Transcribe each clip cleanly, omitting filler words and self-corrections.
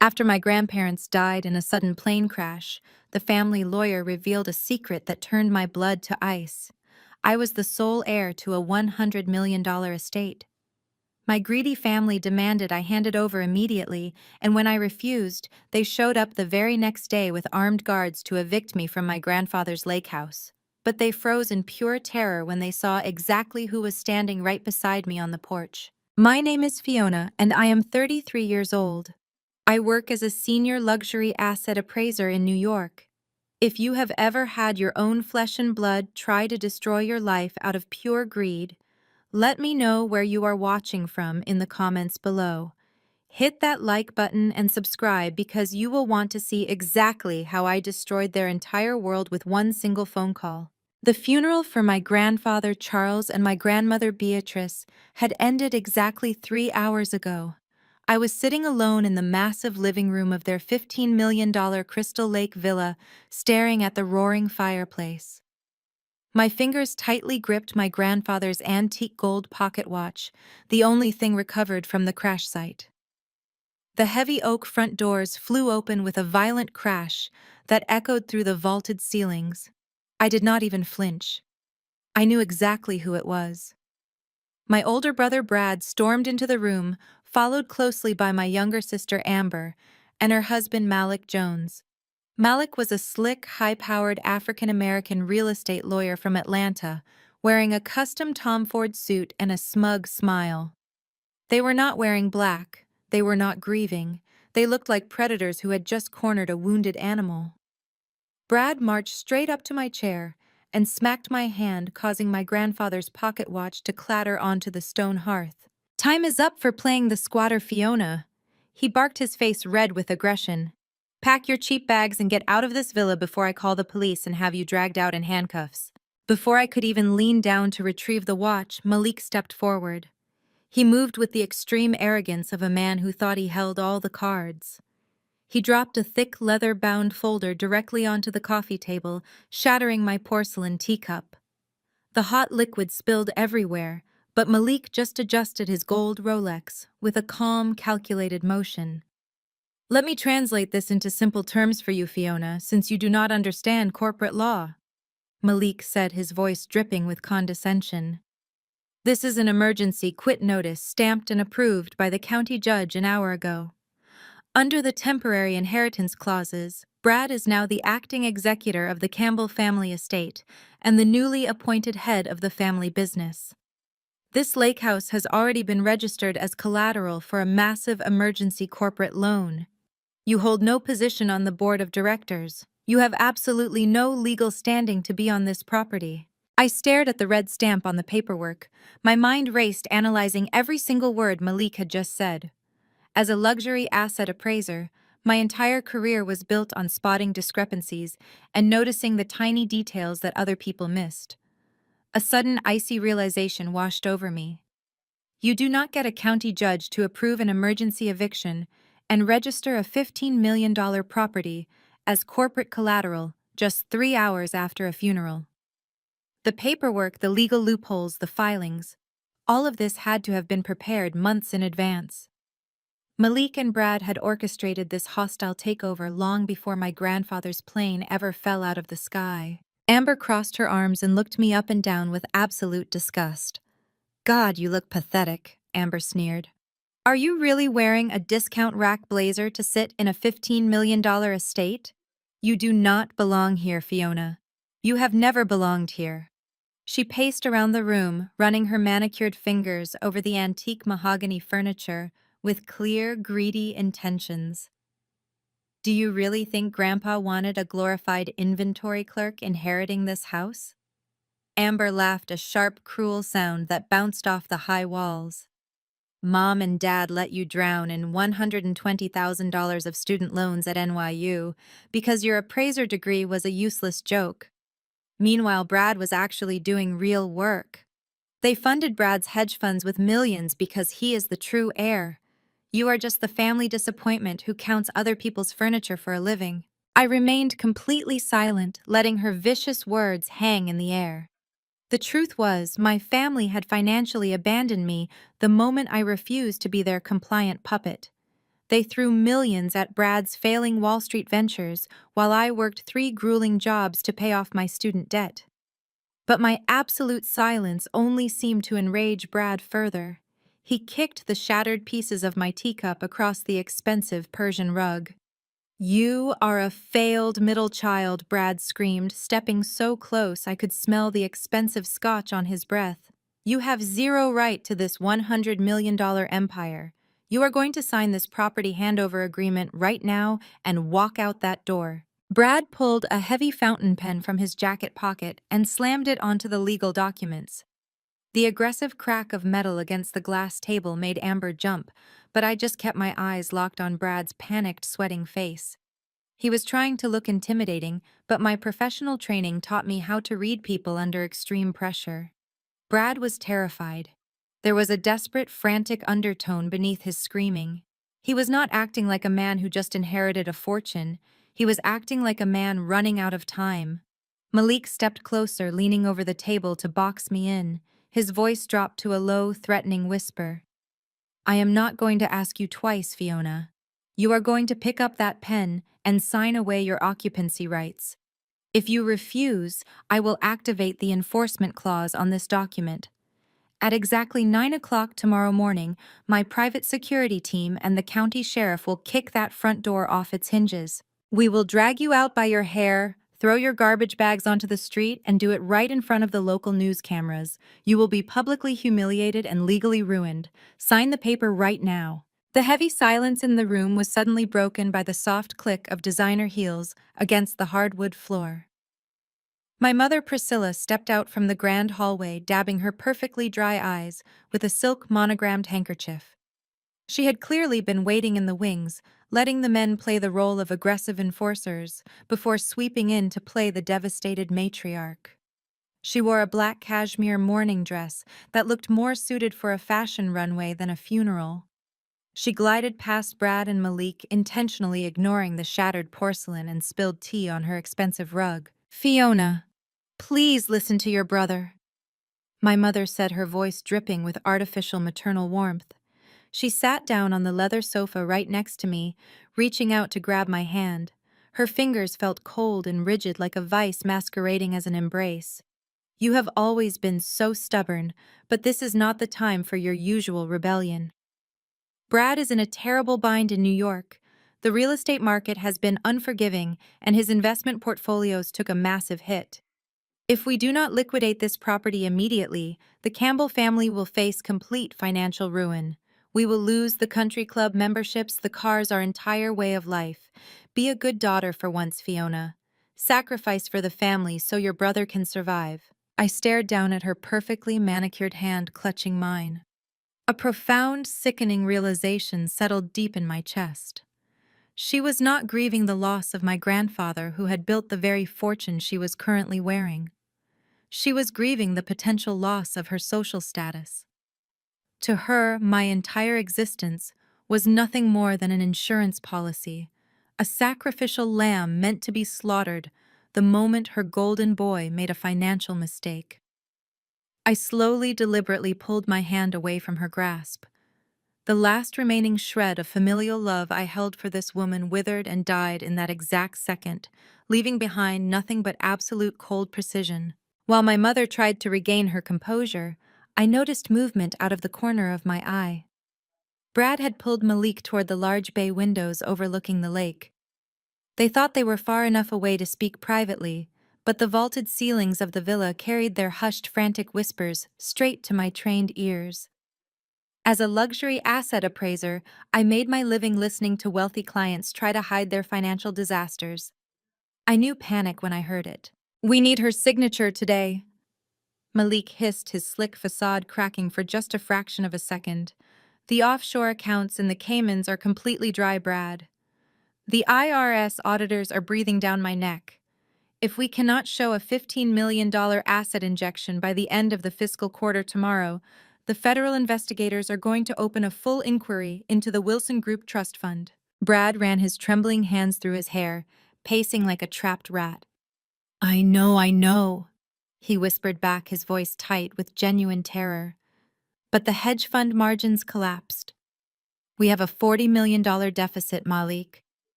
After my grandparents died in a sudden plane crash, the family lawyer revealed a secret that turned my blood to ice. I was the sole heir to a $100 million estate. My greedy family demanded I hand it over immediately, and when I refused, they showed up the very next day with armed guards to evict me from my grandfather's lake house. But they froze in pure terror when they saw exactly who was standing right beside me on the porch. My name is Fiona, and I am 33 years old. I work as a senior luxury asset appraiser in New York. If you have ever had your own flesh and blood try to destroy your life out of pure greed, let me know where you are watching from in the comments below. Hit that like button and subscribe because you will want to see exactly how I destroyed their entire world with one single phone call. The funeral for my grandfather Charles and my grandmother Beatrice had ended exactly 3 hours ago. I was sitting alone in the massive living room of their $15 million Crystal Lake villa, staring at the roaring fireplace. My fingers tightly gripped my grandfather's antique gold pocket watch, the only thing recovered from the crash site. The heavy oak front doors flew open with a violent crash that echoed through the vaulted ceilings. I did not even flinch. I knew exactly who it was. My older brother Brad stormed into the room, followed closely by my younger sister Amber and her husband Malik Jones. Malik was a slick, high-powered African-American real estate lawyer from Atlanta, wearing a custom Tom Ford suit and a smug smile. They were not wearing black, they were not grieving, they looked like predators who had just cornered a wounded animal. Brad marched straight up to my chair and smacked my hand, causing my grandfather's pocket watch to clatter onto the stone hearth. "Time is up for playing the squatter, Fiona." He barked, his face red with aggression. "Pack your cheap bags and get out of this villa before I call the police and have you dragged out in handcuffs." Before I could even lean down to retrieve the watch, Malik stepped forward. He moved with the extreme arrogance of a man who thought he held all the cards. He dropped a thick leather-bound folder directly onto the coffee table, shattering my porcelain teacup. The hot liquid spilled everywhere, but Malik just adjusted his gold Rolex with a calm, calculated motion. "Let me translate this into simple terms for you, Fiona, since you do not understand corporate law," Malik said, his voice dripping with condescension. "This is an emergency quit notice stamped and approved by the county judge an hour ago. Under the temporary inheritance clauses, Brad is now the acting executor of the Campbell family estate and the newly appointed head of the family business. This lake house has already been registered as collateral for a massive emergency corporate loan. You hold no position on the board of directors. You have absolutely no legal standing to be on this property." I stared at the red stamp on the paperwork. My mind raced, analyzing every single word Malik had just said. As a luxury asset appraiser, my entire career was built on spotting discrepancies and noticing the tiny details that other people missed. A sudden icy realization washed over me. You do not get a county judge to approve an emergency eviction and register a $15 million property as corporate collateral just 3 hours after a funeral. The paperwork, the legal loopholes, the filings, all of this had to have been prepared months in advance. Malik and Brad had orchestrated this hostile takeover long before my grandfather's plane ever fell out of the sky. Amber crossed her arms and looked me up and down with absolute disgust. "God, you look pathetic," Amber sneered. "Are you really wearing a discount rack blazer to sit in a $15 million estate? You do not belong here, Fiona. You have never belonged here." She paced around the room, running her manicured fingers over the antique mahogany furniture with clear, greedy intentions. "Do you really think Grandpa wanted a glorified inventory clerk inheriting this house?" Amber laughed, a sharp, cruel sound that bounced off the high walls. "Mom and Dad let you drown in $120,000 of student loans at NYU because your appraiser degree was a useless joke. Meanwhile, Brad was actually doing real work. They funded Brad's hedge funds with millions because he is the true heir. You are just the family disappointment who counts other people's furniture for a living." I remained completely silent, letting her vicious words hang in the air. The truth was, my family had financially abandoned me the moment I refused to be their compliant puppet. They threw millions at Brad's failing Wall Street ventures while I worked 3 grueling jobs to pay off my student debt. But my absolute silence only seemed to enrage Brad further. He kicked the shattered pieces of my teacup across the expensive Persian rug. "You are a failed middle child," Brad screamed, stepping so close I could smell the expensive scotch on his breath. "You have zero right to this $100 million empire. You are going to sign this property handover agreement right now and walk out that door." Brad pulled a heavy fountain pen from his jacket pocket and slammed it onto the legal documents. The aggressive crack of metal against the glass table made Amber jump, but I just kept my eyes locked on Brad's panicked, sweating face. He was trying to look intimidating, but my professional training taught me how to read people under extreme pressure. Brad was terrified. There was a desperate, frantic undertone beneath his screaming. He was not acting like a man who just inherited a fortune. He was acting like a man running out of time. Malik stepped closer, leaning over the table to box me in. His voice dropped to a low, threatening whisper. "I am not going to ask you twice, Fiona. You are going to pick up that pen and sign away your occupancy rights. If you refuse, I will activate the enforcement clause on this document. At exactly 9 o'clock tomorrow morning, my private security team and the county sheriff will kick that front door off its hinges. We will drag you out by your hair, throw your garbage bags onto the street, and do it right in front of the local news cameras. You will be publicly humiliated and legally ruined. Sign the paper right now." The heavy silence in the room was suddenly broken by the soft click of designer heels against the hardwood floor. My mother Priscilla stepped out from the grand hallway, dabbing her perfectly dry eyes with a silk monogrammed handkerchief. She had clearly been waiting in the wings, letting the men play the role of aggressive enforcers before sweeping in to play the devastated matriarch. She wore a black cashmere mourning dress that looked more suited for a fashion runway than a funeral. She glided past Brad and Malik, intentionally ignoring the shattered porcelain and spilled tea on her expensive rug. "Fiona, please listen to your brother," my mother said, her voice dripping with artificial maternal warmth. She sat down on the leather sofa right next to me, reaching out to grab my hand. Her fingers felt cold and rigid, like a vice masquerading as an embrace. "You have always been so stubborn, but this is not the time for your usual rebellion. Brad is in a terrible bind in New York. The real estate market has been unforgiving, and his investment portfolios took a massive hit. If we do not liquidate this property immediately, the Campbell family will face complete financial ruin. We will lose the country club memberships, the cars, our entire way of life. Be a good daughter for once, Fiona. Sacrifice for the family so your brother can survive." I stared down at her perfectly manicured hand clutching mine. A profound, sickening realization settled deep in my chest. She was not grieving the loss of my grandfather, who had built the very fortune she was currently wearing. She was grieving the potential loss of her social status. To her, my entire existence was nothing more than an insurance policy, a sacrificial lamb meant to be slaughtered the moment her golden boy made a financial mistake. I slowly, deliberately pulled my hand away from her grasp. The last remaining shred of familial love I held for this woman withered and died in that exact second, leaving behind nothing but absolute cold precision. While my mother tried to regain her composure, I noticed movement out of the corner of my eye. Brad had pulled Malik toward the large bay windows overlooking the lake. They thought they were far enough away to speak privately, but the vaulted ceilings of the villa carried their hushed, frantic whispers straight to my trained ears. As a luxury asset appraiser, I made my living listening to wealthy clients try to hide their financial disasters. I knew panic when I heard it. "We need her signature today," Malik hissed, his slick facade cracking for just a fraction of a second. "The offshore accounts in the Caymans are completely dry, Brad. The IRS auditors are breathing down my neck. If we cannot show a $15 million asset injection by the end of the fiscal quarter tomorrow, the federal investigators are going to open a full inquiry into the Wilson Group Trust Fund." Brad ran his trembling hands through his hair, pacing like a trapped rat. I know," he whispered back, his voice tight with genuine terror. "But the hedge fund margins collapsed. We have a $40 million deficit, Malik.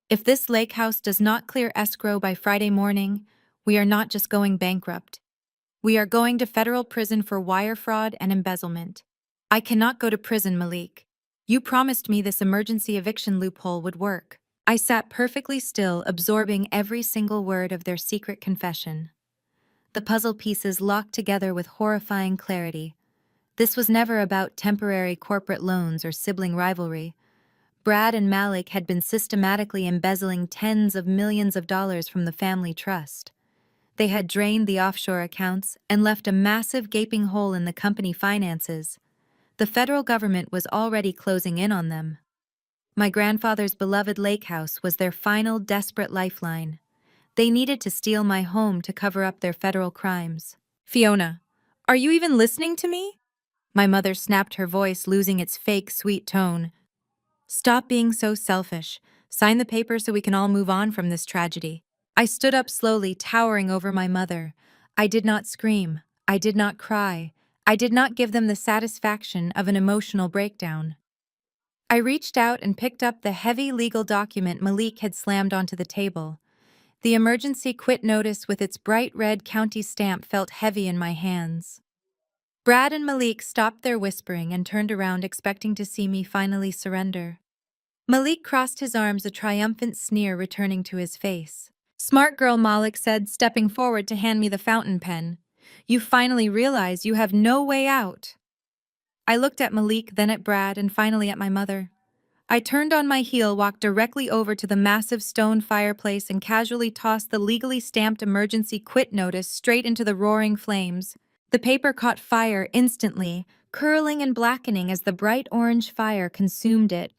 If this lake house does not clear escrow by Friday morning, we are not just going bankrupt. We are going to federal prison for wire fraud and embezzlement. I cannot go to prison, Malik. You promised me this emergency eviction loophole would work. I sat perfectly still, absorbing every single word of their secret confession. The puzzle pieces locked together with horrifying clarity. This was never about temporary corporate loans or sibling rivalry. Brad and Malik had been systematically embezzling tens of millions of dollars from the family trust. They had drained the offshore accounts and left a massive gaping hole in the company finances. The federal government was already closing in on them. My grandfather's beloved lake house was their final desperate lifeline. They needed to steal my home to cover up their federal crimes. Fiona, are you even listening to me? My mother snapped, her voice losing its fake, sweet tone. Stop being so selfish. Sign the paper so we can all move on from this tragedy. I stood up slowly, towering over my mother. I did not scream. I did not cry. I did not give them the satisfaction of an emotional breakdown. I reached out and picked up the heavy legal document Malik had slammed onto the table. The emergency quit notice with its bright red county stamp felt heavy in my hands. Brad and Malik stopped their whispering and turned around, expecting to see me finally surrender. Malik crossed his arms, a triumphant sneer returning to his face. Smart girl, Malik said, stepping forward to hand me the fountain pen. You finally realize you have no way out. I looked at Malik, then at Brad, and finally at my mother. I turned on my heel, walked directly over to the massive stone fireplace, and casually tossed the legally stamped emergency quit notice straight into the roaring flames. The paper caught fire instantly, curling and blackening as the bright orange fire consumed it.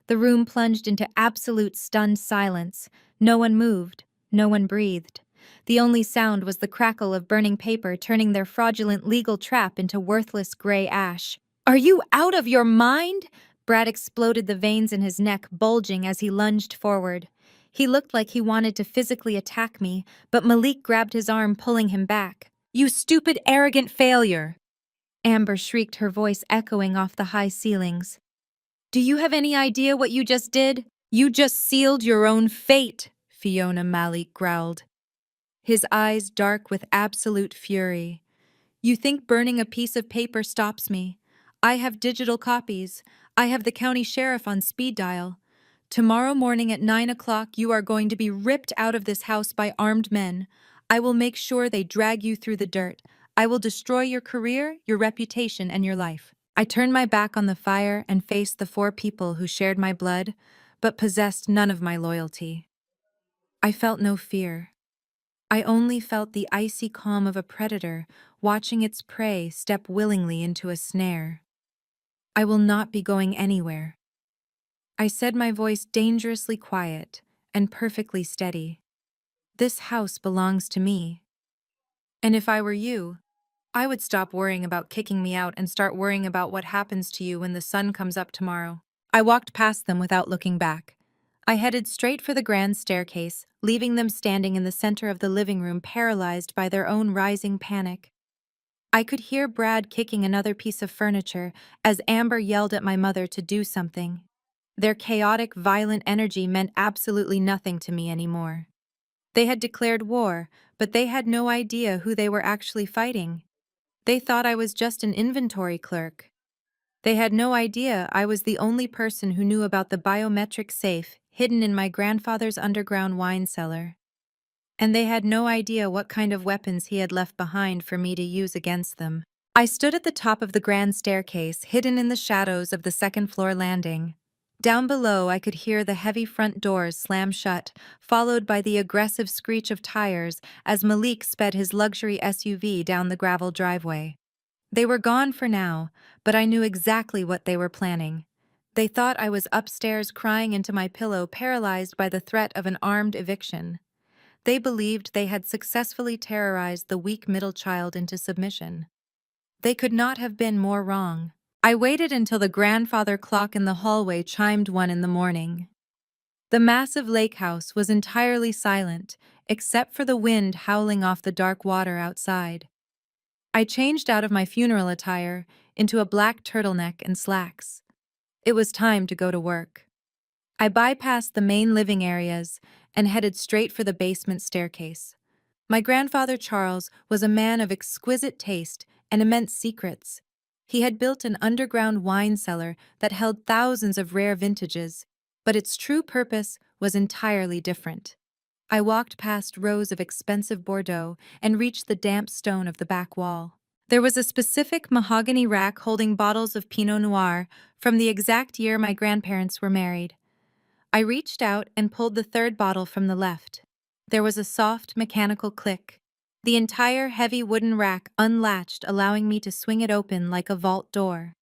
The room plunged into absolute stunned silence. No one moved. No one breathed. The only sound was the crackle of burning paper, turning their fraudulent legal trap into worthless gray ash. Are you out of your mind? Brad exploded, the veins in his neck bulging as he lunged forward. He looked like he wanted to physically attack me, but Malik grabbed his arm, pulling him back. You stupid, arrogant failure! Amber shrieked, her voice echoing off the high ceilings. Do you have any idea what you just did? You just sealed your own fate, Fiona, Malik growled, his eyes dark with absolute fury. You think burning a piece of paper stops me? I have digital copies. I have the county sheriff on speed dial. Tomorrow morning at 9 o'clock, you are going to be ripped out of this house by armed men. I will make sure they drag you through the dirt. I will destroy your career, your reputation, and your life. I turned my back on the fire and faced the 4 people who shared my blood, but possessed none of my loyalty. I felt no fear. I only felt the icy calm of a predator watching its prey step willingly into a snare. I will not be going anywhere. I said, my voice dangerously quiet and perfectly steady. This house belongs to me. And if I were you, I would stop worrying about kicking me out and start worrying about what happens to you when the sun comes up tomorrow. I walked past them without looking back. I headed straight for the grand staircase, leaving them standing in the center of the living room, paralyzed by their own rising panic. I could hear Brad kicking another piece of furniture as Amber yelled at my mother to do something. Their chaotic, violent energy meant absolutely nothing to me anymore. They had declared war, but they had no idea who they were actually fighting. They thought I was just an inventory clerk. They had no idea I was the only person who knew about the biometric safe hidden in my grandfather's underground wine cellar. And they had no idea what kind of weapons he had left behind for me to use against them. I stood at the top of the grand staircase, hidden in the shadows of the second-floor landing. Down below, I could hear the heavy front doors slam shut, followed by the aggressive screech of tires as Malik sped his luxury SUV down the gravel driveway. They were gone for now, but I knew exactly what they were planning. They thought I was upstairs crying into my pillow, paralyzed by the threat of an armed eviction. They believed they had successfully terrorized the weak middle child into submission. They could not have been more wrong. I waited until the grandfather clock in the hallway chimed 1 in the morning. The massive lake house was entirely silent, except for the wind howling off the dark water outside. I changed out of my funeral attire into a black turtleneck and slacks. It was time to go to work. I bypassed the main living areas and headed straight for the basement staircase. My grandfather Charles was a man of exquisite taste and immense secrets. He had built an underground wine cellar that held thousands of rare vintages, but its true purpose was entirely different. I walked past rows of expensive Bordeaux and reached the damp stone of the back wall. There was a specific mahogany rack holding bottles of Pinot Noir from the exact year my grandparents were married. I reached out and pulled the third bottle from the left. There was a soft, mechanical click. The entire heavy wooden rack unlatched, allowing me to swing it open like a vault door.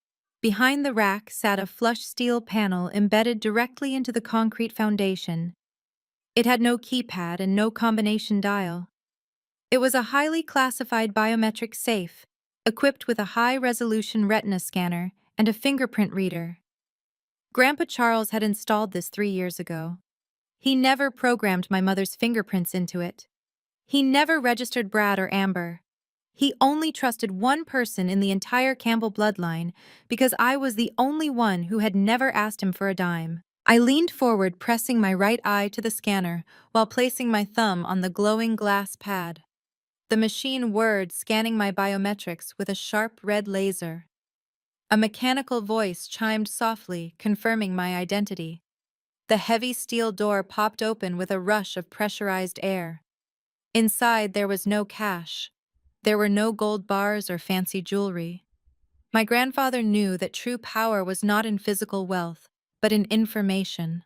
Behind the rack sat a flush steel panel embedded directly into the concrete foundation. It had no keypad and no combination dial. It was a highly classified biometric safe, equipped with a high-resolution retina scanner and a fingerprint reader. Grandpa Charles had installed this 3 years ago. He never programmed my mother's fingerprints into it. He never registered Brad or Amber. He only trusted one person in the entire Campbell bloodline because I was the only one who had never asked him for a dime. I leaned forward, pressing my right eye to the scanner while placing my thumb on the glowing glass pad. The machine whirred, scanning my biometrics with a sharp red laser. A mechanical voice chimed softly, confirming my identity. The heavy steel door popped open with a rush of pressurized air. Inside, there was no cash. There were no gold bars or fancy jewelry. My grandfather knew that true power was not in physical wealth, but in information.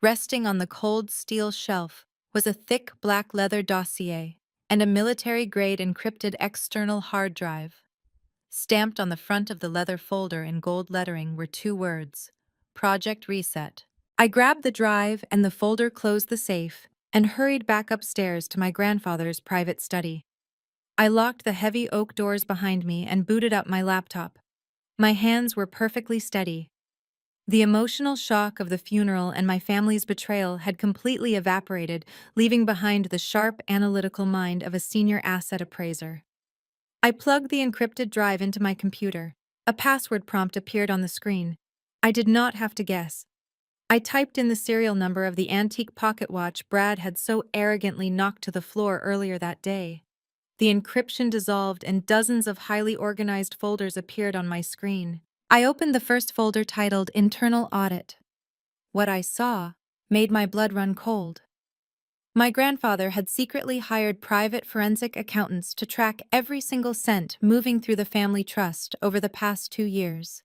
Resting on the cold steel shelf was a thick black leather dossier and a military-grade encrypted external hard drive. Stamped on the front of the leather folder in gold lettering were 2 words: Project Reset. I grabbed the drive and the folder, closed the safe, and hurried back upstairs to my grandfather's private study. I locked the heavy oak doors behind me and booted up my laptop. My hands were perfectly steady. The emotional shock of the funeral and my family's betrayal had completely evaporated, leaving behind the sharp, analytical mind of a senior asset appraiser. I plugged the encrypted drive into my computer. A password prompt appeared on the screen. I did not have to guess. I typed in the serial number of the antique pocket watch Brad had so arrogantly knocked to the floor earlier that day. The encryption dissolved and dozens of highly organized folders appeared on my screen. I opened the first folder, titled Internal Audit. What I saw made my blood run cold. My grandfather had secretly hired private forensic accountants to track every single cent moving through the family trust over the past 2 years.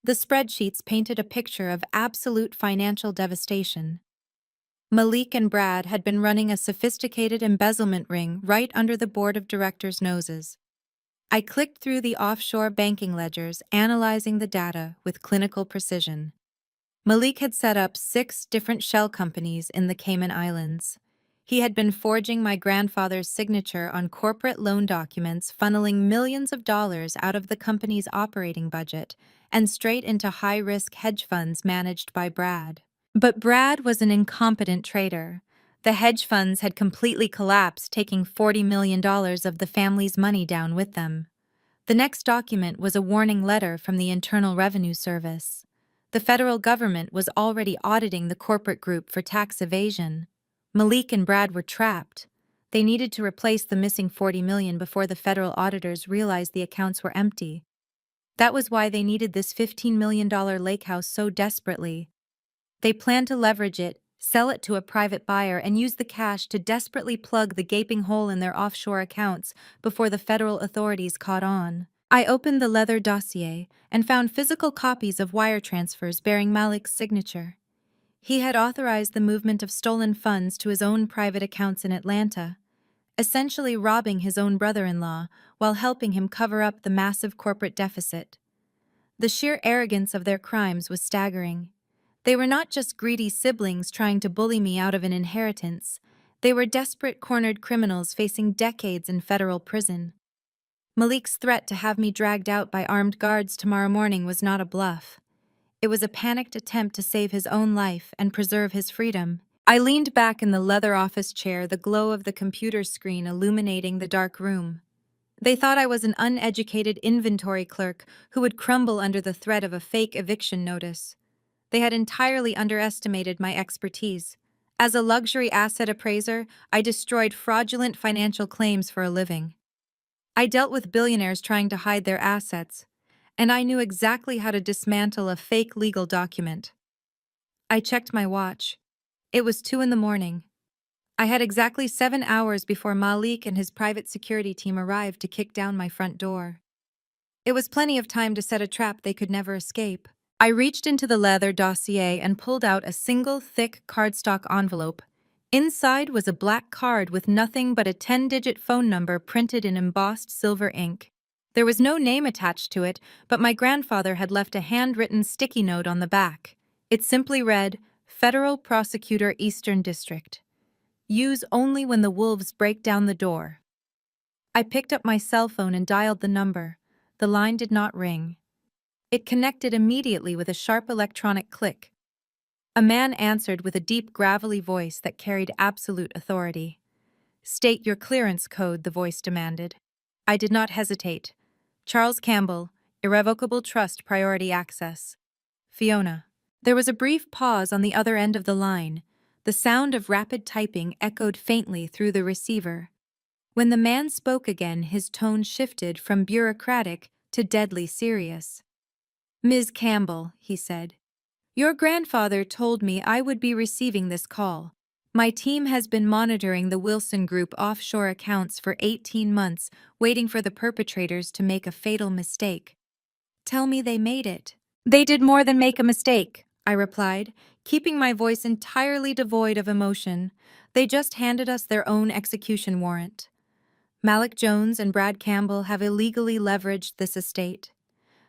The spreadsheets painted a picture of absolute financial devastation. Malik and Brad had been running a sophisticated embezzlement ring right under the board of directors' noses. I clicked through the offshore banking ledgers, analyzing the data with clinical precision. Malik had set up 6 different shell companies in the Cayman Islands. He had been forging my grandfather's signature on corporate loan documents, funneling millions of dollars out of the company's operating budget and straight into high-risk hedge funds managed by Brad. But Brad was an incompetent trader. The hedge funds had completely collapsed, taking $40 million of the family's money down with them. The next document was a warning letter from the Internal Revenue Service. The federal government was already auditing the corporate group for tax evasion. Malik and Brad were trapped. They needed to replace the missing $40 million before the federal auditors realized the accounts were empty. That was why they needed this $15 million lake house so desperately. They planned to leverage it, sell it to a private buyer, and use the cash to desperately plug the gaping hole in their offshore accounts before the federal authorities caught on. I opened the leather dossier and found physical copies of wire transfers bearing Malik's signature. He had authorized the movement of stolen funds to his own private accounts in Atlanta, essentially robbing his own brother-in-law while helping him cover up the massive corporate deficit. The sheer arrogance of their crimes was staggering. They were not just greedy siblings trying to bully me out of an inheritance. They were desperate, cornered criminals facing decades in federal prison. Malik's threat to have me dragged out by armed guards tomorrow morning was not a bluff. It was a panicked attempt to save his own life and preserve his freedom. I leaned back in the leather office chair, the glow of the computer screen illuminating the dark room. They thought I was an uneducated inventory clerk who would crumble under the threat of a fake eviction notice. They had entirely underestimated my expertise. As a luxury asset appraiser, I destroyed fraudulent financial claims for a living. I dealt with billionaires trying to hide their assets, and I knew exactly how to dismantle a fake legal document. I checked my watch. It was 2 in the morning. I had exactly 7 hours before Malik and his private security team arrived to kick down my front door. It was plenty of time to set a trap they could never escape. I reached into the leather dossier and pulled out a single thick cardstock envelope. Inside was a black card with nothing but a 10-digit phone number printed in embossed silver ink. There was no name attached to it, but my grandfather had left a handwritten sticky note on the back. It simply read, "Federal Prosecutor, Eastern District. Use only when the wolves break down the door." I picked up my cell phone and dialed the number. The line did not ring. It connected immediately with a sharp electronic click. A man answered with a deep, gravelly voice that carried absolute authority. "State your clearance code," the voice demanded. I did not hesitate. "Charles Campbell, Irrevocable Trust Priority Access. Fiona." There was a brief pause on the other end of the line. The sound of rapid typing echoed faintly through the receiver. When the man spoke again, his tone shifted from bureaucratic to deadly serious. "Ms. Campbell," he said, "your grandfather told me I would be receiving this call. My team has been monitoring the Wilson Group offshore accounts for 18 months, waiting for the perpetrators to make a fatal mistake. Tell me they made it." "They did more than make a mistake," I replied, keeping my voice entirely devoid of emotion. "They just handed us their own execution warrant. Malik Jones and Brad Campbell have illegally leveraged this estate.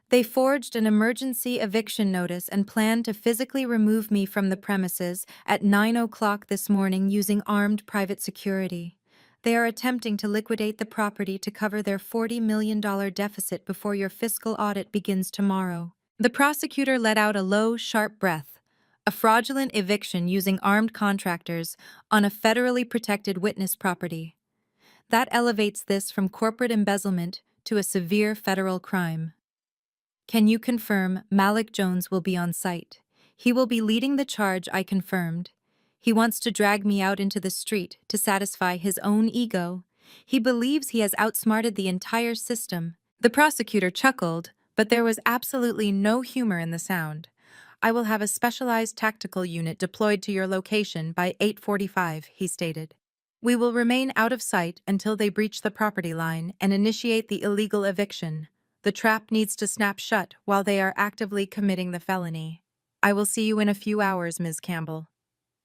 They forged an emergency eviction notice and planned to physically remove me from the premises at 9 o'clock this morning using armed private security. They are attempting to liquidate the property to cover their $40 million deficit before your fiscal audit begins tomorrow." The prosecutor let out a low, sharp breath. A fraudulent eviction using armed contractors on a federally protected witness property. That elevates this from corporate embezzlement to a severe federal crime. "Can you confirm Malik Jones will be on site? He will be leading the charge I confirmed. He wants to drag me out into the street to satisfy his own ego. He believes he has outsmarted the entire system." The prosecutor chuckled, but there was absolutely no humor in the sound. "I will have a specialized tactical unit deployed to your location by 8:45, he stated. "We will remain out of sight until they breach the property line and initiate the illegal eviction. The trap needs to snap shut while they are actively committing the felony. I will see you in a few hours, Ms. Campbell."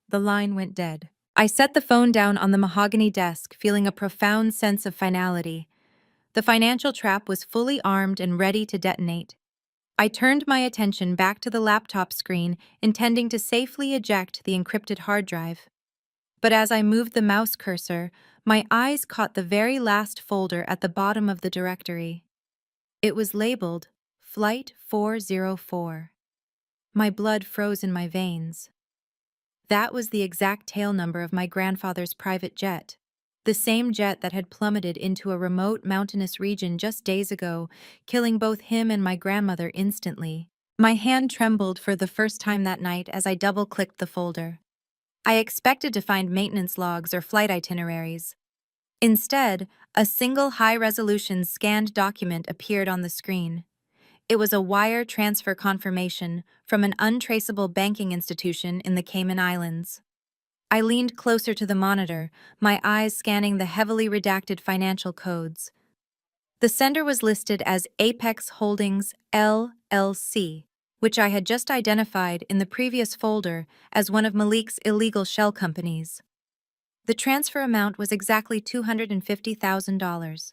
The line went dead. I set the phone down on the mahogany desk, feeling a profound sense of finality. The financial trap was fully armed and ready to detonate. I turned my attention back to the laptop screen, intending to safely eject the encrypted hard drive. But as I moved the mouse cursor, my eyes caught the very last folder at the bottom of the directory. It was labeled Flight 404. My blood froze in my veins. That was the exact tail number of my grandfather's private jet. The same jet that had plummeted into a remote mountainous region just days ago, killing both him and my grandmother instantly. My hand trembled for the first time that night as I double-clicked the folder. I expected to find maintenance logs or flight itineraries. Instead, a single high-resolution scanned document appeared on the screen. It was a wire transfer confirmation from an untraceable banking institution in the Cayman Islands. I leaned closer to the monitor, my eyes scanning the heavily redacted financial codes. The sender was listed as Apex Holdings, LLC, which I had just identified in the previous folder as one of Malik's illegal shell companies. The transfer amount was exactly $250,000.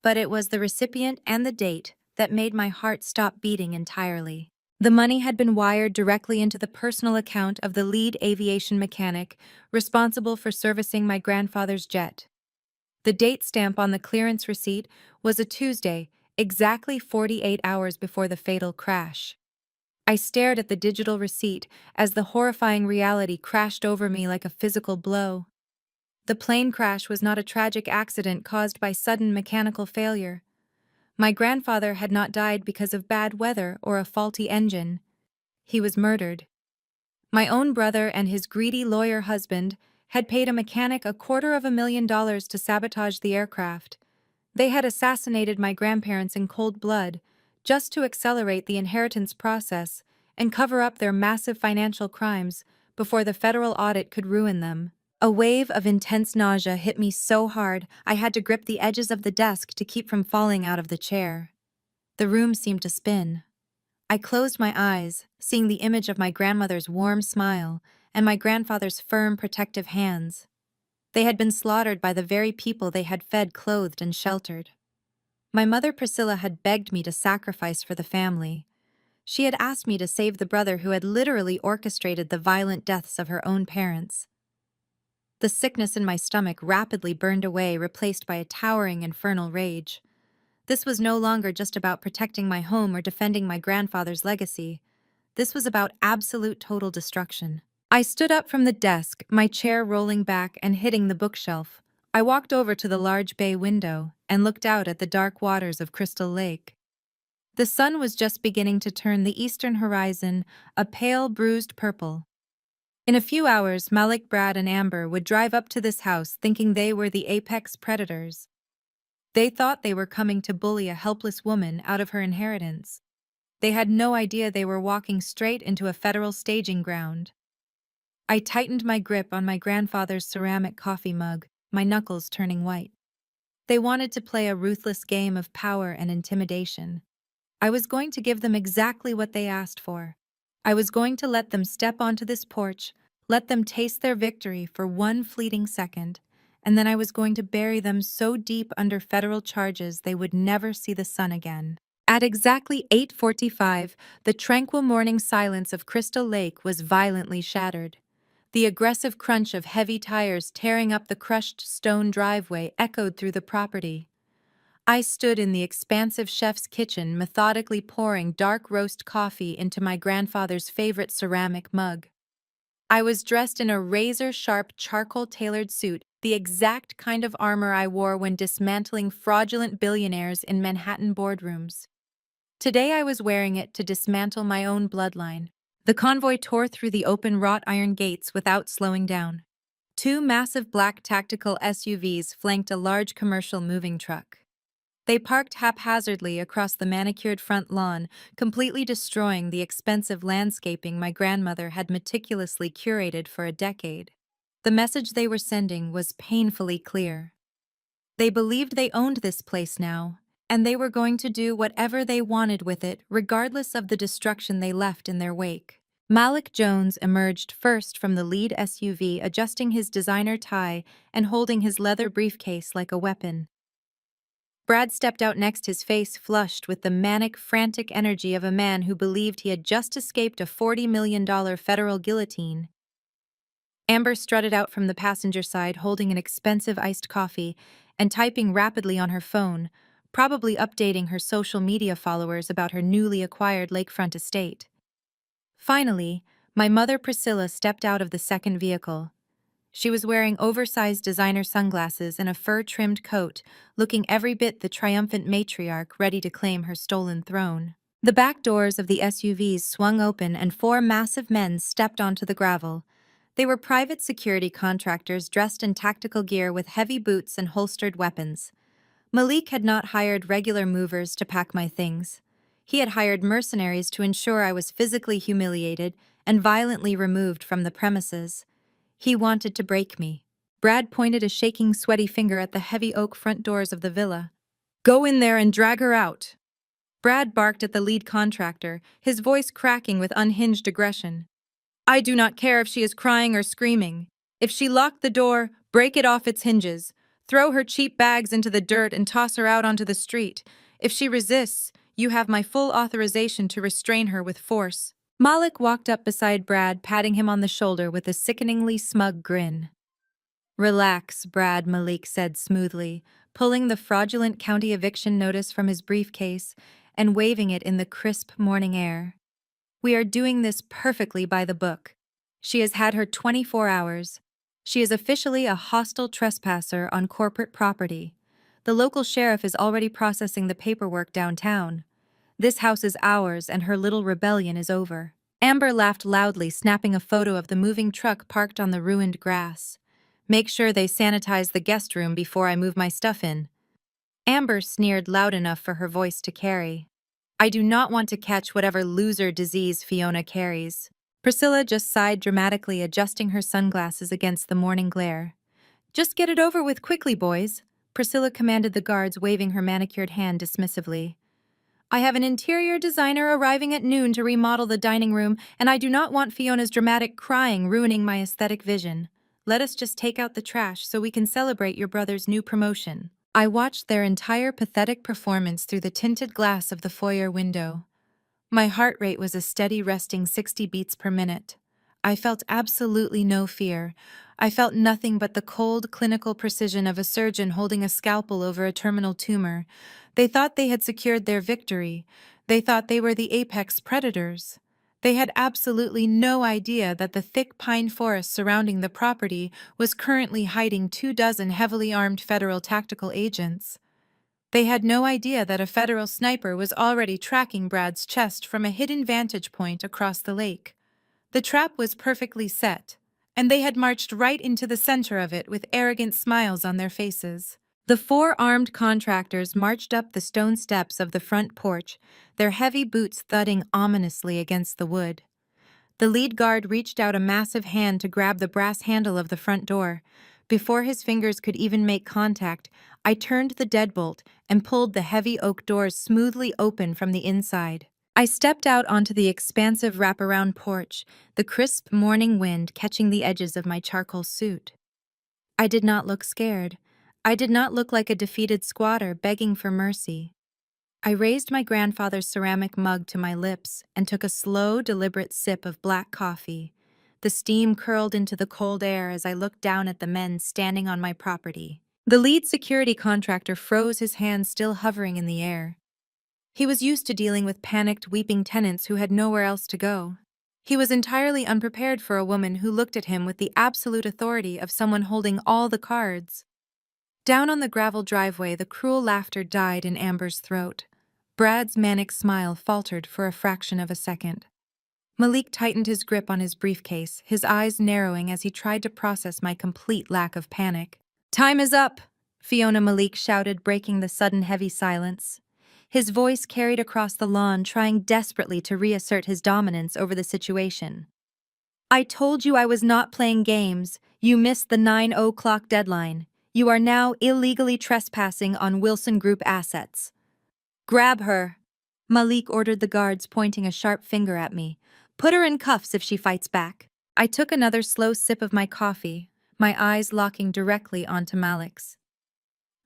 But it was the recipient and the date that made my heart stop beating entirely. The money had been wired directly into the personal account of the lead aviation mechanic responsible for servicing my grandfather's jet. The date stamp on the clearance receipt was a Tuesday, exactly 48 hours before the fatal crash. I stared at the digital receipt as the horrifying reality crashed over me like a physical blow. The plane crash was not a tragic accident caused by sudden mechanical failure. My grandfather had not died because of bad weather or a faulty engine. He was murdered. My own brother and his greedy lawyer husband had paid a mechanic $250,000 to sabotage the aircraft. They had assassinated my grandparents in cold blood, just to accelerate the inheritance process and cover up their massive financial crimes before the federal audit could ruin them. A wave of intense nausea hit me so hard I had to grip the edges of the desk to keep from falling out of the chair. The room seemed to spin. I closed my eyes, seeing the image of my grandmother's warm smile and my grandfather's firm, protective hands. They had been slaughtered by the very people they had fed, clothed, and sheltered. My mother Priscilla had begged me to sacrifice for the family. She had asked me to save the brother who had literally orchestrated the violent deaths of her own parents. The sickness in my stomach rapidly burned away, replaced by a towering infernal rage. This was no longer just about protecting my home or defending my grandfather's legacy. This was about absolute total destruction. I stood up from the desk, my chair rolling back and hitting the bookshelf. I walked over to the large bay window and looked out at the dark waters of Crystal Lake. The sun was just beginning to turn the eastern horizon a pale, bruised purple. In a few hours, Malik, Brad, and Amber would drive up to this house thinking they were the apex predators. They thought they were coming to bully a helpless woman out of her inheritance. They had no idea they were walking straight into a federal staging ground. I tightened my grip on my grandfather's ceramic coffee mug, my knuckles turning white. They wanted to play a ruthless game of power and intimidation. I was going to give them exactly what they asked for. I was going to let them step onto this porch, let them taste their victory for one fleeting second, and then I was going to bury them so deep under federal charges they would never see the sun again. At exactly 8:45, the tranquil morning silence of Crystal Lake was violently shattered. The aggressive crunch of heavy tires tearing up the crushed stone driveway echoed through the property. I stood in the expansive chef's kitchen, methodically pouring dark roast coffee into my grandfather's favorite ceramic mug. I was dressed in a razor-sharp charcoal-tailored suit, the exact kind of armor I wore when dismantling fraudulent billionaires in Manhattan boardrooms. Today I was wearing it to dismantle my own bloodline. The convoy tore through the open wrought iron gates without slowing down. Two massive black tactical SUVs flanked a large commercial moving truck. They parked haphazardly across the manicured front lawn, completely destroying the expensive landscaping my grandmother had meticulously curated for a decade. The message they were sending was painfully clear. They believed they owned this place now, and they were going to do whatever they wanted with it, regardless of the destruction they left in their wake. Malik Jones emerged first from the lead SUV, adjusting his designer tie and holding his leather briefcase like a weapon. Brad stepped out next, his face flushed with the manic, frantic energy of a man who believed he had just escaped a $40 million federal guillotine. Amber strutted out from the passenger side, holding an expensive iced coffee and typing rapidly on her phone, probably updating her social media followers about her newly acquired lakefront estate. Finally, my mother Priscilla stepped out of the second vehicle. She was wearing oversized designer sunglasses and a fur-trimmed coat, looking every bit the triumphant matriarch ready to claim her stolen throne. The back doors of the SUVs swung open and four massive men stepped onto the gravel. They were private security contractors dressed in tactical gear with heavy boots and holstered weapons. Malik had not hired regular movers to pack my things. He had hired mercenaries to ensure I was physically humiliated and violently removed from the premises. He wanted to break me. Brad pointed a shaking, sweaty finger at the heavy oak front doors of the villa. "Go in there and drag her out." Brad barked at the lead contractor, his voice cracking with unhinged aggression. "I do not care if she is crying or screaming. If she locked the door, break it off its hinges. Throw her cheap bags into the dirt and toss her out onto the street. If she resists, you have my full authorization to restrain her with force." Malik walked up beside Brad, patting him on the shoulder with a sickeningly smug grin. "Relax, Brad," Malik said smoothly, pulling the fraudulent county eviction notice from his briefcase and waving it in the crisp morning air. "We are doing this perfectly by the book. She has had her 24 hours. She is officially a hostile trespasser on corporate property. The local sheriff is already processing the paperwork downtown. This house is ours and her little rebellion is over. Amber laughed loudly, snapping a photo of the moving truck parked on the ruined grass. Make sure they sanitize the guest room before I move my stuff in. Amber sneered loud enough for her voice to carry. I do not want to catch whatever loser disease Fiona carries. Priscilla just sighed dramatically, adjusting her sunglasses against the morning glare. Just get it over with quickly, boys, Priscilla commanded the guards, waving her manicured hand dismissively. I have an interior designer arriving at noon to remodel the dining room, and I do not want Fiona's dramatic crying ruining my aesthetic vision. Let us just take out the trash so we can celebrate your brother's new promotion. I watched their entire pathetic performance through the tinted glass of the foyer window. My heart rate was a steady resting 60 beats per minute. I felt absolutely no fear. I felt nothing but the cold, clinical precision of a surgeon holding a scalpel over a terminal tumor. They thought they had secured their victory. They thought they were the apex predators. They had absolutely no idea that the thick pine forest surrounding the property was currently hiding 24 heavily armed federal tactical agents. They had no idea that a federal sniper was already tracking Brad's chest from a hidden vantage point across the lake. The trap was perfectly set, and they had marched right into the center of it with arrogant smiles on their faces. The four armed contractors marched up the stone steps of the front porch, their heavy boots thudding ominously against the wood. The lead guard reached out a massive hand to grab the brass handle of the front door. Before his fingers could even make contact, I turned the deadbolt and pulled the heavy oak doors smoothly open from the inside. I stepped out onto the expansive wraparound porch, the crisp morning wind catching the edges of my charcoal suit. I did not look scared. I did not look like a defeated squatter begging for mercy. I raised my grandfather's ceramic mug to my lips and took a slow, deliberate sip of black coffee. The steam curled into the cold air as I looked down at the men standing on my property. The lead security contractor froze, his hands still hovering in the air. He was used to dealing with panicked, weeping tenants who had nowhere else to go. He was entirely unprepared for a woman who looked at him with the absolute authority of someone holding all the cards. Down on the gravel driveway, the cruel laughter died in Amber's throat. Brad's manic smile faltered for a fraction of a second. Malik tightened his grip on his briefcase, his eyes narrowing as he tried to process my complete lack of panic. Time is up, Fiona Malik shouted, breaking the sudden heavy silence. His voice carried across the lawn, trying desperately to reassert his dominance over the situation. I told you I was not playing games. You missed the 9:00 deadline. You are now illegally trespassing on Wilson Group assets. Grab her, Malik ordered the guards, pointing a sharp finger at me. Put her in cuffs if she fights back. I took another slow sip of my coffee, my eyes locking directly onto Malik's.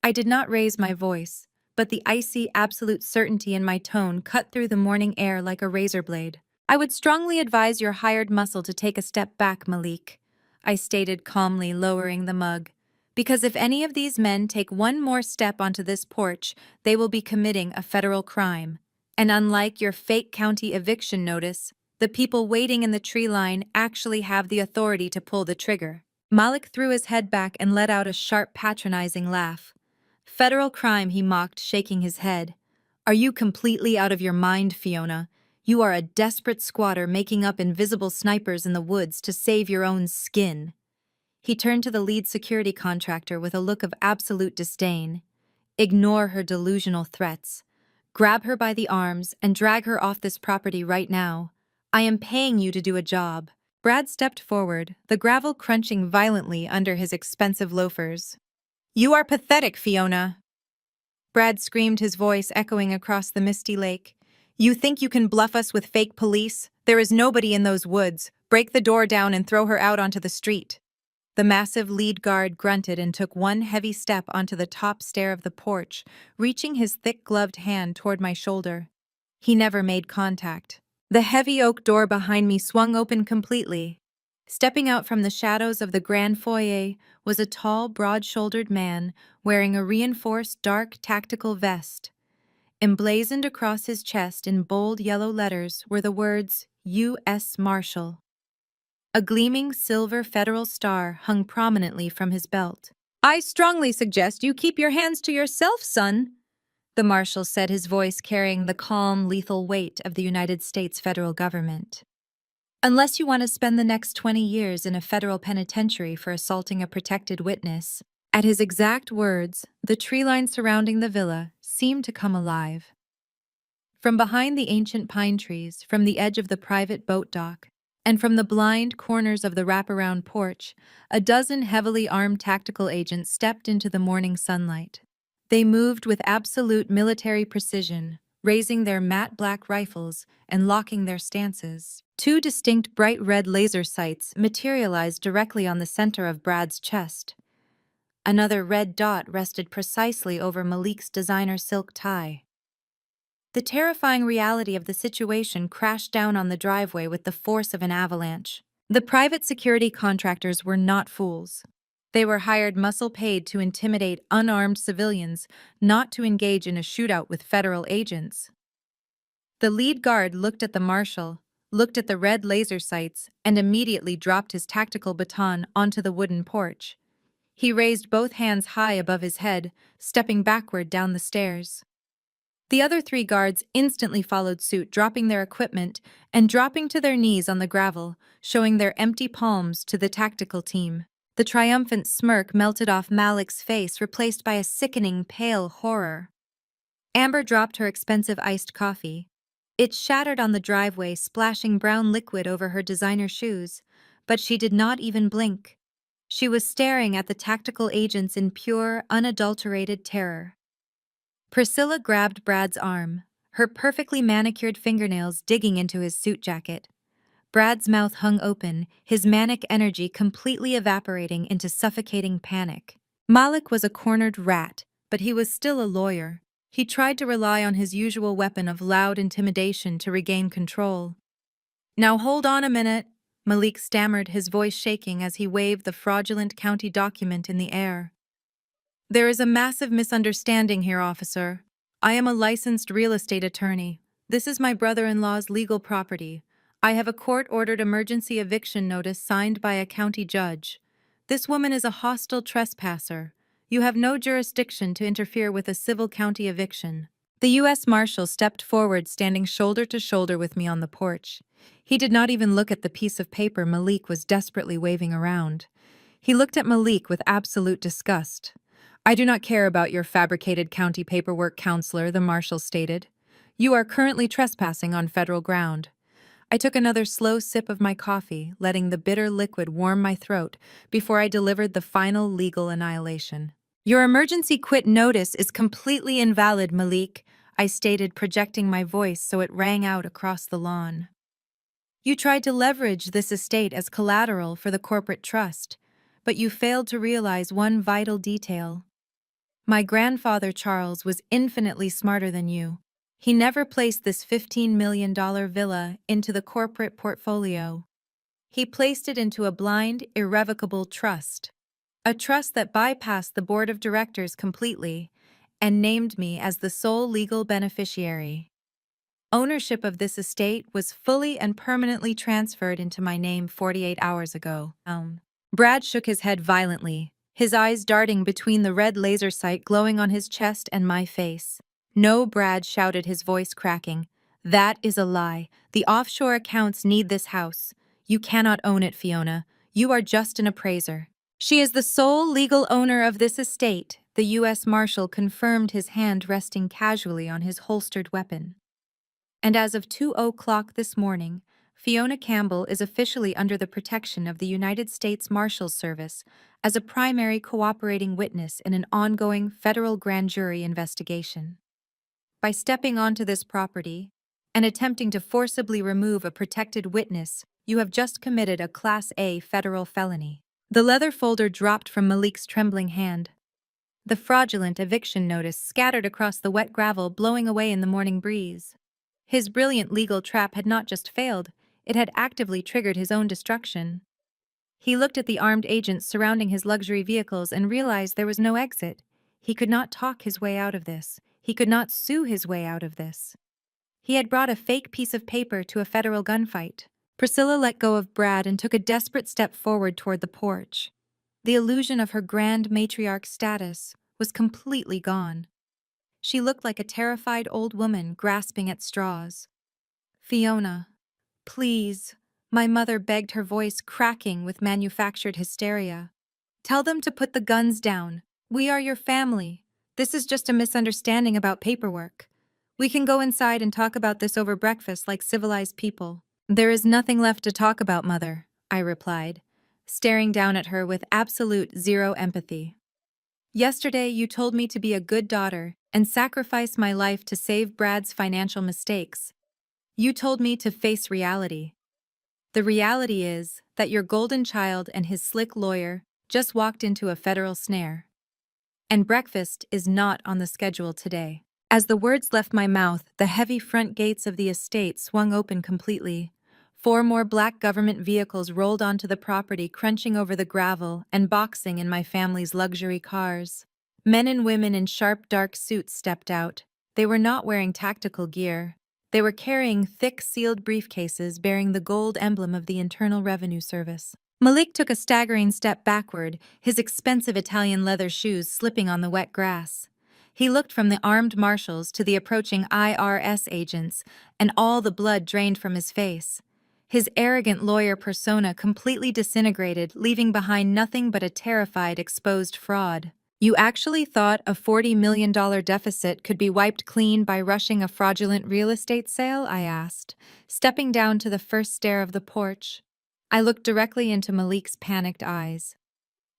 I did not raise my voice, but the icy, absolute certainty in my tone cut through the morning air like a razor blade. I would strongly advise your hired muscle to take a step back, Malik, I stated calmly, lowering the mug. Because if any of these men take one more step onto this porch, they will be committing a federal crime. And unlike your fake county eviction notice, the people waiting in the tree line actually have the authority to pull the trigger. Malik threw his head back and let out a sharp, patronizing laugh. Federal crime, he mocked, shaking his head. Are you completely out of your mind, Fiona? You are a desperate squatter making up invisible snipers in the woods to save your own skin. He turned to the lead security contractor with a look of absolute disdain. Ignore her delusional threats. Grab her by the arms and drag her off this property right now. I am paying you to do a job. Brad stepped forward, the gravel crunching violently under his expensive loafers. You are pathetic, Fiona. Brad screamed, his voice echoing across the misty lake. You think you can bluff us with fake police? There is nobody in those woods. Break the door down and throw her out onto the street. The massive lead guard grunted and took one heavy step onto the top stair of the porch, reaching his thick-gloved hand toward my shoulder. He never made contact. The heavy oak door behind me swung open completely. Stepping out from the shadows of the grand foyer was a tall, broad-shouldered man wearing a reinforced dark tactical vest. Emblazoned across his chest in bold yellow letters were the words, U.S. Marshal. A gleaming silver federal star hung prominently from his belt. "I strongly suggest you keep your hands to yourself, son," the marshal said, his voice carrying the calm, lethal weight of the United States federal government. "Unless you want to spend the next 20 years in a federal penitentiary for assaulting a protected witness." At his exact words, the tree line surrounding the villa seemed to come alive. From behind the ancient pine trees, from the edge of the private boat dock, and from the blind corners of the wraparound porch, a dozen heavily armed tactical agents stepped into the morning sunlight. They moved with absolute military precision, raising their matte black rifles and locking their stances. Two distinct bright red laser sights materialized directly on the center of Brad's chest. Another red dot rested precisely over Malik's designer silk tie. The terrifying reality of the situation crashed down on the driveway with the force of an avalanche. The private security contractors were not fools. They were hired muscle-paid to intimidate unarmed civilians, not to engage in a shootout with federal agents. The lead guard looked at the marshal, looked at the red laser sights, and immediately dropped his tactical baton onto the wooden porch. He raised both hands high above his head, stepping backward down the stairs. The other three guards instantly followed suit, dropping their equipment and dropping to their knees on the gravel, showing their empty palms to the tactical team. The triumphant smirk melted off Malik's face, replaced by a sickening, pale horror. Amber dropped her expensive iced coffee. It shattered on the driveway, splashing brown liquid over her designer shoes, but she did not even blink. She was staring at the tactical agents in pure, unadulterated terror. Priscilla grabbed Brad's arm, her perfectly manicured fingernails digging into his suit jacket. Brad's mouth hung open, his manic energy completely evaporating into suffocating panic. Malik was a cornered rat, but he was still a lawyer. He tried to rely on his usual weapon of loud intimidation to regain control. "Now hold on a minute," Malik stammered, his voice shaking as he waved the fraudulent county document in the air. "There is a massive misunderstanding here, officer. I am a licensed real estate attorney. This is my brother-in-law's legal property. I have a court-ordered emergency eviction notice signed by a county judge. This woman is a hostile trespasser. You have no jurisdiction to interfere with a civil county eviction." The U.S. Marshal stepped forward, standing shoulder to shoulder with me on the porch. He did not even look at the piece of paper Malik was desperately waving around. He looked at Malik with absolute disgust. "I do not care about your fabricated county paperwork, counselor," the marshal stated. "You are currently trespassing on federal ground." I took another slow sip of my coffee, letting the bitter liquid warm my throat before I delivered the final legal annihilation. "Your emergency quit notice is completely invalid, Malik," I stated, projecting my voice so it rang out across the lawn. "You tried to leverage this estate as collateral for the corporate trust, but you failed to realize one vital detail. My grandfather Charles was infinitely smarter than you. He never placed this $15 million villa into the corporate portfolio. He placed it into a blind, irrevocable trust. A trust that bypassed the board of directors completely and named me as the sole legal beneficiary. Ownership of this estate was fully and permanently transferred into my name 48 hours ago." Brad shook his head violently, his eyes darting between the red laser sight glowing on his chest and my face. "No," Brad shouted, his voice cracking. "That is a lie. The offshore accounts need this house. You cannot own it, Fiona. You are just an appraiser." "She is the sole legal owner of this estate," the U.S. Marshal confirmed, his hand resting casually on his holstered weapon. "And as of 2:00 this morning, Fiona Campbell is officially under the protection of the United States Marshals Service as a primary cooperating witness in an ongoing federal grand jury investigation. By stepping onto this property and attempting to forcibly remove a protected witness, you have just committed a Class A federal felony." The leather folder dropped from Malik's trembling hand. The fraudulent eviction notice scattered across the wet gravel, blowing away in the morning breeze. His brilliant legal trap had not just failed, it had actively triggered his own destruction. He looked at the armed agents surrounding his luxury vehicles and realized there was no exit. He could not talk his way out of this. He could not sue his way out of this. He had brought a fake piece of paper to a federal gunfight, Priscilla let go of Brad and took a desperate step forward toward the porch. The illusion of her grand matriarch status was completely gone. She looked like a terrified old woman grasping at straws. "Fiona, please," my mother begged, her voice cracking with manufactured hysteria. "Tell them to put the guns down. We are your family. This is just a misunderstanding about paperwork. We can go inside and talk about this over breakfast like civilized people." "There is nothing left to talk about, Mother," I replied, staring down at her with absolute zero empathy. "Yesterday you told me to be a good daughter and sacrifice my life to save Brad's financial mistakes. You told me to face reality. The reality is that your golden child and his slick lawyer just walked into a federal snare. And breakfast is not on the schedule today." As the words left my mouth, the heavy front gates of the estate swung open completely. 4 more black government vehicles rolled onto the property, crunching over the gravel and boxing in my family's luxury cars. Men and women in sharp, dark suits stepped out. They were not wearing tactical gear. They were carrying thick, sealed briefcases bearing the gold emblem of the Internal Revenue Service. Malik took a staggering step backward, his expensive Italian leather shoes slipping on the wet grass. He looked from the armed marshals to the approaching IRS agents, and all the blood drained from his face. His arrogant lawyer persona completely disintegrated, leaving behind nothing but a terrified, exposed fraud. "You actually thought a $40 million deficit could be wiped clean by rushing a fraudulent real estate sale?" I asked, stepping down to the first stair of the porch. I looked directly into Malik's panicked eyes.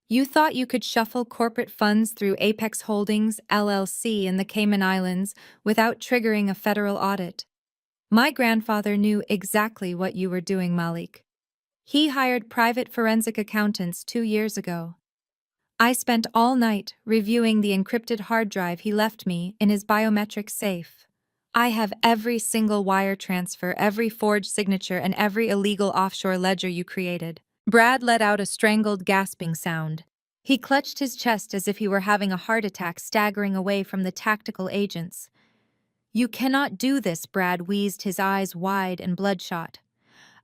"You thought you could shuffle corporate funds through Apex Holdings, LLC in the Cayman Islands without triggering a federal audit. My grandfather knew exactly what you were doing, Malik. He hired private forensic accountants 2 years ago. I spent all night reviewing the encrypted hard drive he left me in his biometric safe. I have every single wire transfer, every forged signature, and every illegal offshore ledger you created." Brad let out a strangled, gasping sound. He clutched his chest as if he were having a heart attack, staggering away from the tactical agents. "You cannot do this," Brad wheezed, his eyes wide and bloodshot.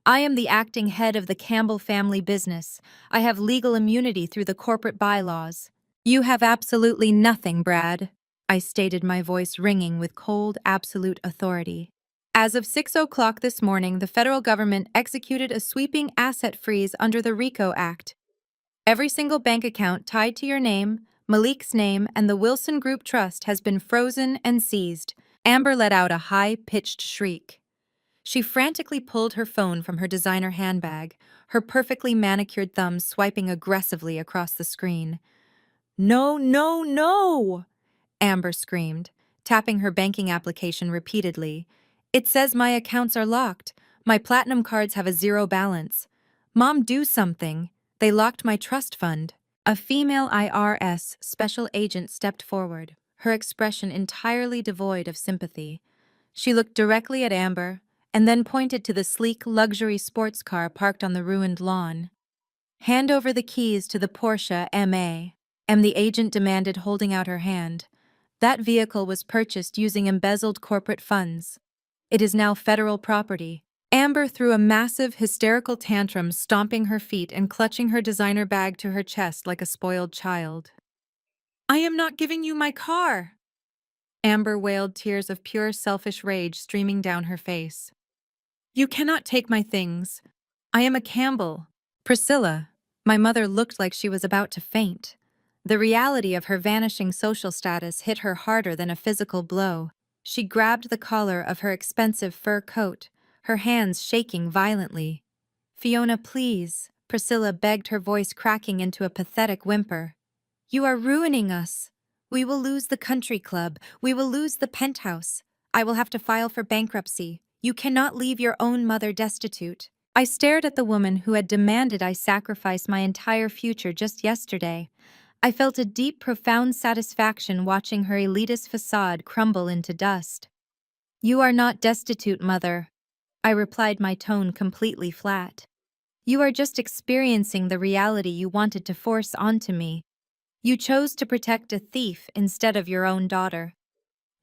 "I am the acting head of the Campbell family business. I have legal immunity through the corporate bylaws." "You have absolutely nothing, Brad," I stated, my voice ringing with cold, absolute authority. "As of 6 o'clock this morning, the federal government executed a sweeping asset freeze under the RICO Act. Every single bank account tied to your name, Malik's name, and the Wilson Group Trust has been frozen and seized." Amber let out a high-pitched shriek. She frantically pulled her phone from her designer handbag, her perfectly manicured thumbs swiping aggressively across the screen. "No, no, no!" Amber screamed, tapping her banking application repeatedly. "It says my accounts are locked. My platinum cards have a zero balance. Mom, do something. They locked my trust fund." A female IRS special agent stepped forward, her expression entirely devoid of sympathy. She looked directly at Amber and then pointed to the sleek luxury sports car parked on the ruined lawn. "Hand over the keys to the Porsche MA," the agent demanded, holding out her hand. "That vehicle was purchased using embezzled corporate funds. It is now federal property." Amber threw a massive, hysterical tantrum, stomping her feet and clutching her designer bag to her chest like a spoiled child. "I am not giving you my car!" Amber wailed, tears of pure selfish rage streaming down her face. "You cannot take my things. I am a Campbell." "Priscilla." My mother looked like she was about to faint. The reality of her vanishing social status hit her harder than a physical blow. She grabbed the collar of her expensive fur coat, her hands shaking violently. "Fiona, please," Priscilla begged, her voice cracking into a pathetic whimper. "You are ruining us. We will lose the country club. We will lose the penthouse. I will have to file for bankruptcy. You cannot leave your own mother destitute." I stared at the woman who had demanded I sacrifice my entire future just yesterday. I felt a deep, profound satisfaction watching her elitist facade crumble into dust. "You are not destitute, Mother," I replied, my tone completely flat. "You are just experiencing the reality you wanted to force onto me. You chose to protect a thief instead of your own daughter.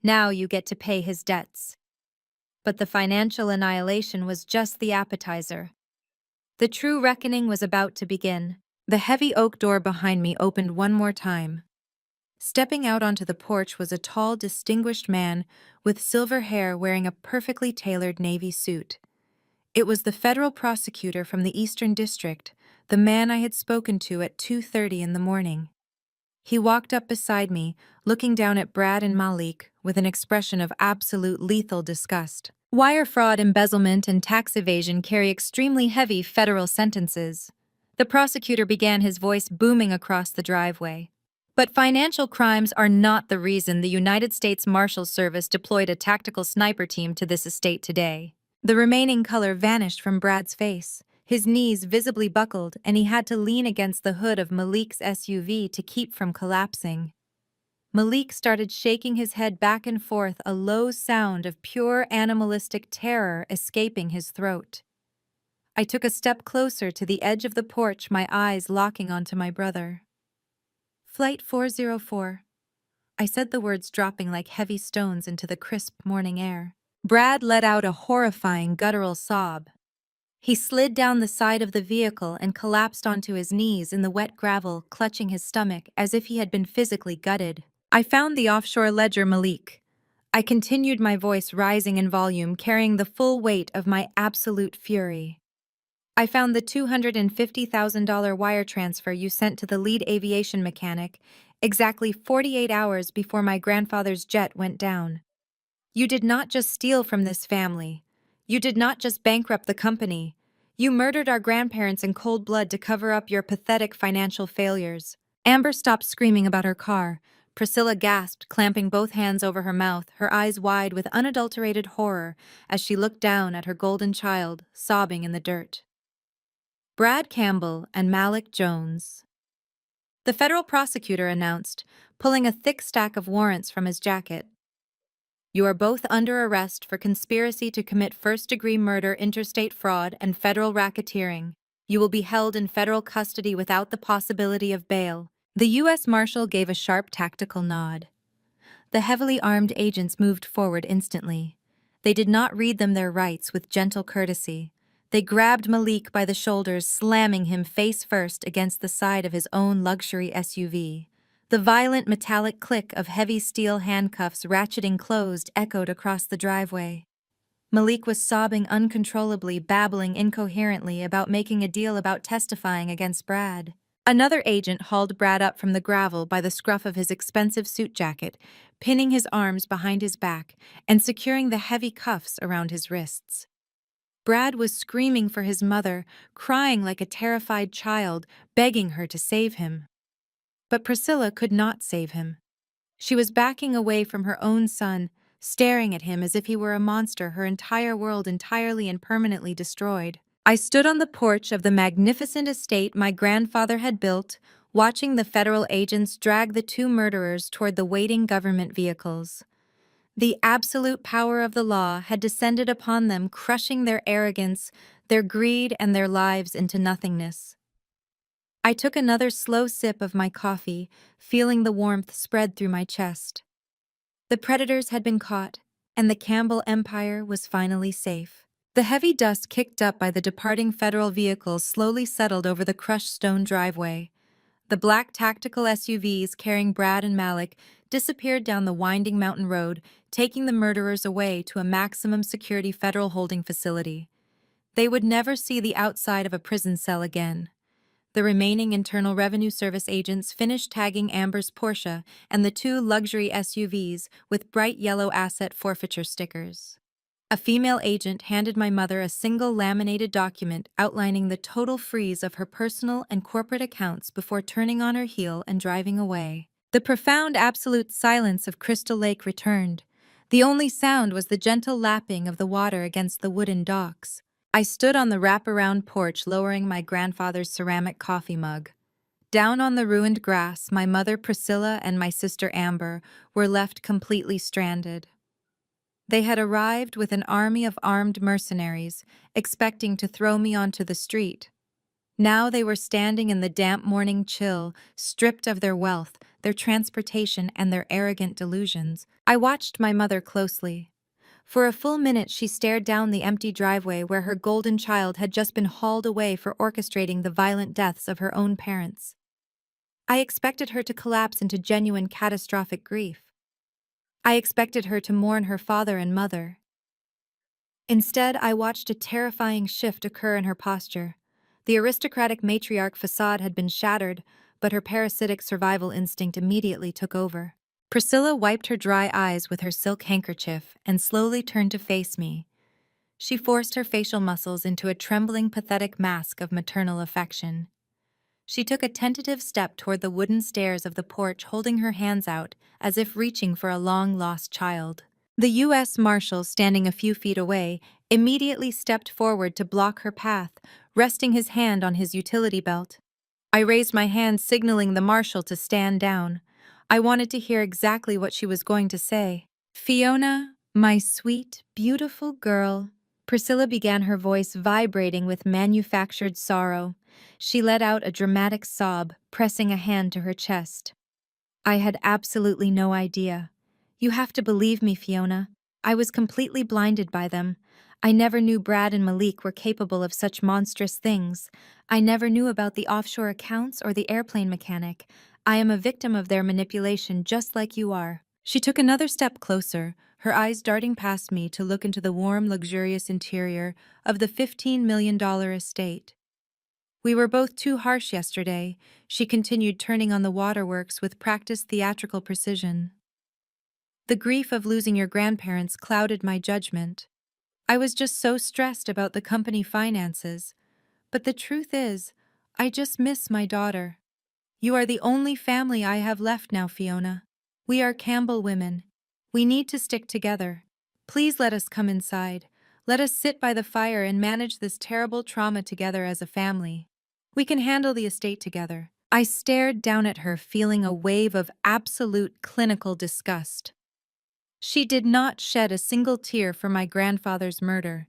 Now you get to pay his debts." But the financial annihilation was just the appetizer. The true reckoning was about to begin. The heavy oak door behind me opened one more time. Stepping out onto the porch was a tall, distinguished man with silver hair wearing a perfectly tailored navy suit. It was the federal prosecutor from the Eastern District, the man I had spoken to at 2:30 in the morning. He walked up beside me, looking down at Brad and Malik with an expression of absolute lethal disgust. Wire fraud, embezzlement, and tax evasion carry extremely heavy federal sentences. The prosecutor began, his voice booming across the driveway. But financial crimes are not the reason the United States Marshal Service deployed a tactical sniper team to this estate today. The remaining color vanished from Brad's face. His knees visibly buckled, and he had to lean against the hood of Malik's SUV to keep from collapsing. Malik started shaking his head back and forth, a low sound of pure animalistic terror escaping his throat. I took a step closer to the edge of the porch, my eyes locking onto my brother. Flight 404. I said the words dropping like heavy stones into the crisp morning air. Brad let out a horrifying guttural sob. He slid down the side of the vehicle and collapsed onto his knees in the wet gravel, clutching his stomach as if he had been physically gutted. I found the offshore ledger, Malik. I continued, my voice rising in volume, carrying the full weight of my absolute fury. I found the $250,000 wire transfer you sent to the lead aviation mechanic exactly 48 hours before my grandfather's jet went down. You did not just steal from this family. You did not just bankrupt the company. You murdered our grandparents in cold blood to cover up your pathetic financial failures. Amber stopped screaming about her car. Priscilla gasped, clamping both hands over her mouth, her eyes wide with unadulterated horror as she looked down at her golden child, sobbing in the dirt. Brad Campbell and Malik Jones. The federal prosecutor announced, pulling a thick stack of warrants from his jacket. You are both under arrest for conspiracy to commit first-degree murder, interstate fraud, and federal racketeering. You will be held in federal custody without the possibility of bail. The U.S. Marshal gave a sharp tactical nod. The heavily armed agents moved forward instantly. They did not read them their rights with gentle courtesy. They grabbed Malik by the shoulders, slamming him face first against the side of his own luxury SUV. The violent metallic click of heavy steel handcuffs ratcheting closed echoed across the driveway. Malik was sobbing uncontrollably, babbling incoherently about making a deal about testifying against Brad. Another agent hauled Brad up from the gravel by the scruff of his expensive suit jacket, pinning his arms behind his back and securing the heavy cuffs around his wrists. Brad was screaming for his mother, crying like a terrified child, begging her to save him. But Priscilla could not save him. She was backing away from her own son, staring at him as if he were a monster, her entire world entirely and permanently destroyed. I stood on the porch of the magnificent estate my grandfather had built, watching the federal agents drag the two murderers toward the waiting government vehicles. The absolute power of the law had descended upon them, crushing their arrogance, their greed, and their lives into nothingness. I took another slow sip of my coffee, feeling the warmth spread through my chest. The predators had been caught, and the Campbell empire was finally safe. The heavy dust kicked up by the departing federal vehicles slowly settled over the crushed stone driveway. The black tactical SUVs carrying Brad and Malik disappeared down the winding mountain road, taking the murderers away to a maximum security federal holding facility. They would never see the outside of a prison cell again. The remaining Internal Revenue Service agents finished tagging Amber's Porsche and the two luxury SUVs with bright yellow asset forfeiture stickers. A female agent handed my mother a single laminated document outlining the total freeze of her personal and corporate accounts before turning on her heel and driving away. The profound absolute silence of Crystal Lake returned. The only sound was the gentle lapping of the water against the wooden docks. I stood on the wraparound porch, lowering my grandfather's ceramic coffee mug. Down on the ruined grass, my mother Priscilla and my sister Amber were left completely stranded. They had arrived with an army of armed mercenaries, expecting to throw me onto the street. Now they were standing in the damp morning chill, stripped of their wealth, their transportation, and their arrogant delusions. I watched my mother closely. For a full minute she stared down the empty driveway where her golden child had just been hauled away for orchestrating the violent deaths of her own parents. I expected her to collapse into genuine catastrophic grief. I expected her to mourn her father and mother. Instead, I watched a terrifying shift occur in her posture. The aristocratic matriarch facade had been shattered, but her parasitic survival instinct immediately took over. Priscilla wiped her dry eyes with her silk handkerchief and slowly turned to face me. She forced her facial muscles into a trembling, pathetic mask of maternal affection. She took a tentative step toward the wooden stairs of the porch, holding her hands out as if reaching for a long-lost child. The U.S. Marshal, standing a few feet away, immediately stepped forward to block her path, resting his hand on his utility belt. I raised my hand, signaling the Marshal to stand down. I wanted to hear exactly what she was going to say. "Fiona, my sweet, beautiful girl," Priscilla began, her voice vibrating with manufactured sorrow. She let out a dramatic sob, pressing a hand to her chest. I had absolutely no idea. You have to believe me, Fiona. I was completely blinded by them. I never knew Brad and Malik were capable of such monstrous things. I never knew about the offshore accounts or the airplane mechanic. I am a victim of their manipulation just like you are. She took another step closer, her eyes darting past me to look into the warm, luxurious interior of the $15 million estate. We were both too harsh yesterday, she continued, turning on the waterworks with practiced theatrical precision. The grief of losing your grandparents clouded my judgment. I was just so stressed about the company finances. But the truth is, I just miss my daughter. You are the only family I have left now, Fiona. We are Campbell women. We need to stick together. Please let us come inside. Let us sit by the fire and manage this terrible trauma together as a family. We can handle the estate together. I stared down at her, feeling a wave of absolute clinical disgust. She did not shed a single tear for my grandfather's murder.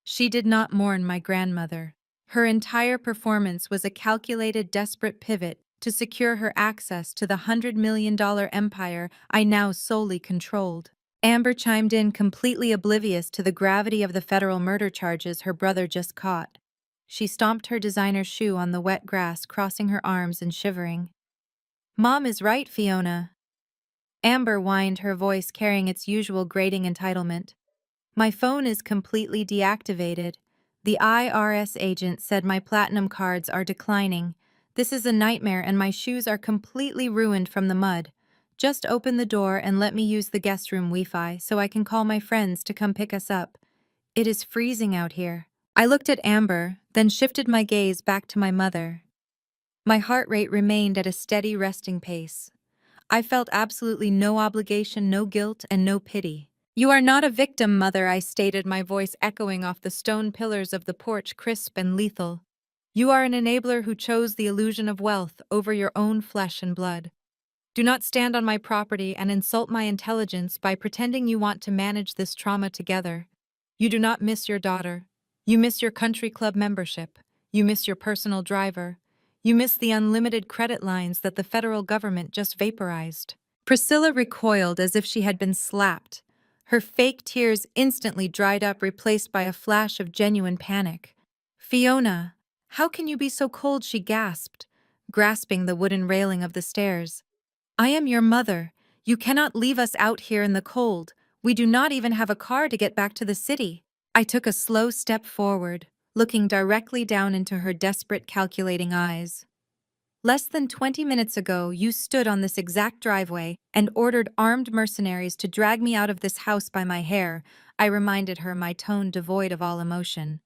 She did not mourn my grandmother. Her entire performance was a calculated, desperate pivot to secure her access to the $100 million empire I now solely controlled. Amber chimed in, completely oblivious to the gravity of the federal murder charges her brother just caught. She stomped her designer shoe on the wet grass, crossing her arms and shivering. "Mom is right, Fiona," Amber whined, her voice carrying its usual grating entitlement. "My phone is completely deactivated. The IRS agent said my platinum cards are declining. This is a nightmare and my shoes are completely ruined from the mud. Just open the door and let me use the guest room Wi-Fi so I can call my friends to come pick us up. It is freezing out here." I looked at Amber, then shifted my gaze back to my mother. My heart rate remained at a steady resting pace. I felt absolutely no obligation, no guilt, and no pity. "You are not a victim, Mother," I stated, my voice echoing off the stone pillars of the porch, crisp and lethal. "You are an enabler who chose the illusion of wealth over your own flesh and blood. Do not stand on my property and insult my intelligence by pretending you want to manage this trauma together. You do not miss your daughter. You miss your country club membership. You miss your personal driver. You miss the unlimited credit lines that the federal government just vaporized." Priscilla recoiled as if she had been slapped. Her fake tears instantly dried up, replaced by a flash of genuine panic. "Fiona, how can you be so cold?" she gasped, grasping the wooden railing of the stairs. "I am your mother. You cannot leave us out here in the cold. We do not even have a car to get back to the city." I took a slow step forward, looking directly down into her desperate, calculating eyes. "Less than 20 minutes ago, you stood on this exact driveway and ordered armed mercenaries to drag me out of this house by my hair," I reminded her, my tone devoid of all emotion.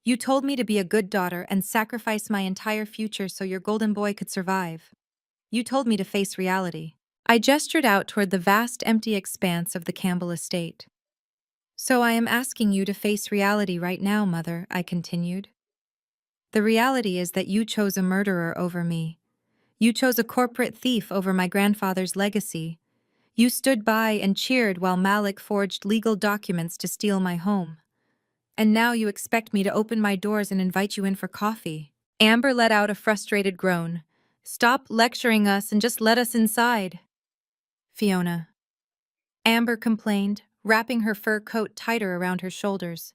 "You told me to be a good daughter and sacrifice my entire future so your golden boy could survive. You told me to face reality." I gestured out toward the vast, empty expanse of the Campbell estate. "So I am asking you to face reality right now, Mother," I continued. "The reality is that you chose a murderer over me. You chose a corporate thief over my grandfather's legacy. You stood by and cheered while Malik forged legal documents to steal my home. And now you expect me to open my doors and invite you in for coffee." Amber let out a frustrated groan. "Stop lecturing us and just let us inside." "Fiona," Amber complained, wrapping her fur coat tighter around her shoulders.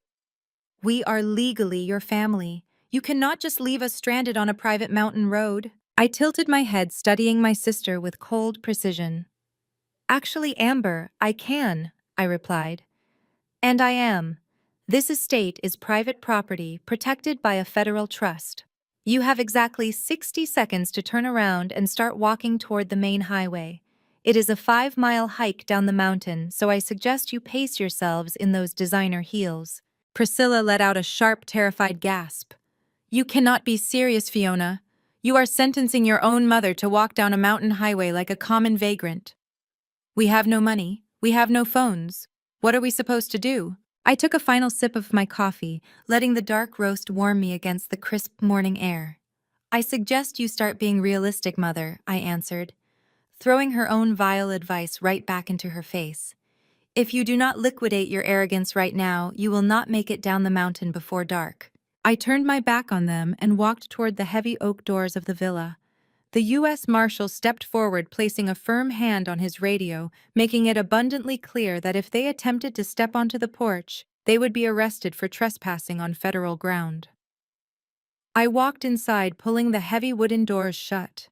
"We are legally your family. You cannot just leave us stranded on a private mountain road." I tilted my head, studying my sister with cold precision. "Actually, Amber, I can," I replied. "And I am. This estate is private property protected by a federal trust. You have exactly 60 seconds to turn around and start walking toward the main highway. It is a 5-mile hike down the mountain, so I suggest you pace yourselves in those designer heels." Priscilla let out a sharp, terrified gasp. "You cannot be serious, Fiona. You are sentencing your own mother to walk down a mountain highway like a common vagrant." "We have no money. We have no phones. What are we supposed to do?" I took a final sip of my coffee, letting the dark roast warm me against the crisp morning air. "I suggest you start being realistic, Mother," I answered, throwing her own vile advice right back into her face. "If you do not liquidate your arrogance right now, you will not make it down the mountain before dark." I turned my back on them and walked toward the heavy oak doors of the villa. The U.S. Marshal stepped forward, placing a firm hand on his radio, making it abundantly clear that if they attempted to step onto the porch, they would be arrested for trespassing on federal ground. I walked inside, pulling the heavy wooden doors shut.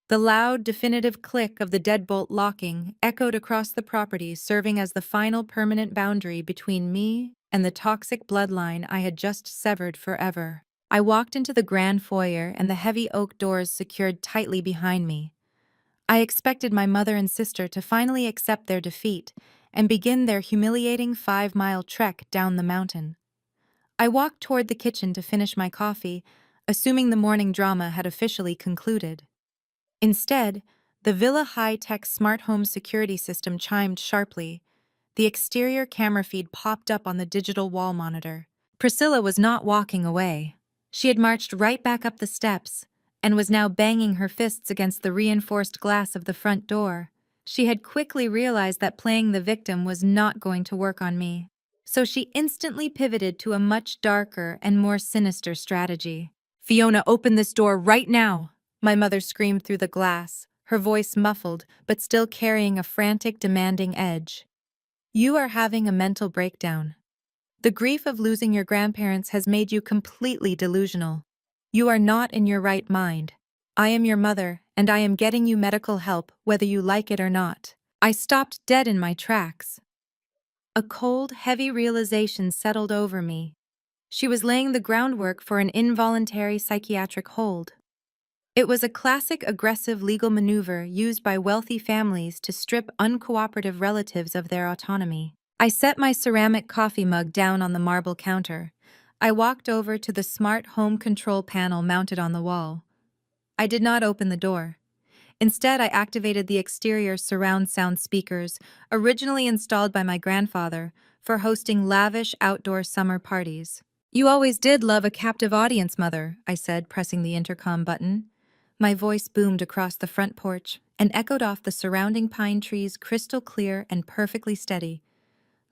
The loud, definitive click of the deadbolt locking echoed across the property, serving as the final permanent boundary between me and the toxic bloodline I had just severed forever. I walked into the grand foyer, and the heavy oak doors secured tightly behind me. I expected my mother and sister to finally accept their defeat and begin their humiliating 5-mile trek down the mountain. I walked toward the kitchen to finish my coffee, assuming the morning drama had officially concluded. Instead, the Villa high-tech smart home security system chimed sharply. The exterior camera feed popped up on the digital wall monitor. Priscilla was not walking away. She had marched right back up the steps and was now banging her fists against the reinforced glass of the front door. She had quickly realized that playing the victim was not going to work on me, so she instantly pivoted to a much darker and more sinister strategy. "Fiona, open this door right now!" My mother screamed through the glass, her voice muffled but still carrying a frantic, demanding edge. "You are having a mental breakdown. The grief of losing your grandparents has made you completely delusional. You are not in your right mind. I am your mother, and I am getting you medical help whether you like it or not." I stopped dead in my tracks. A cold, heavy realization settled over me. She was laying the groundwork for an involuntary psychiatric hold. It was a classic aggressive legal maneuver used by wealthy families to strip uncooperative relatives of their autonomy. I set my ceramic coffee mug down on the marble counter. I walked over to the smart home control panel mounted on the wall. I did not open the door. Instead, I activated the exterior surround sound speakers, originally installed by my grandfather, for hosting lavish outdoor summer parties. "You always did love a captive audience, Mother," I said, pressing the intercom button. My voice boomed across the front porch and echoed off the surrounding pine trees, crystal clear and perfectly steady.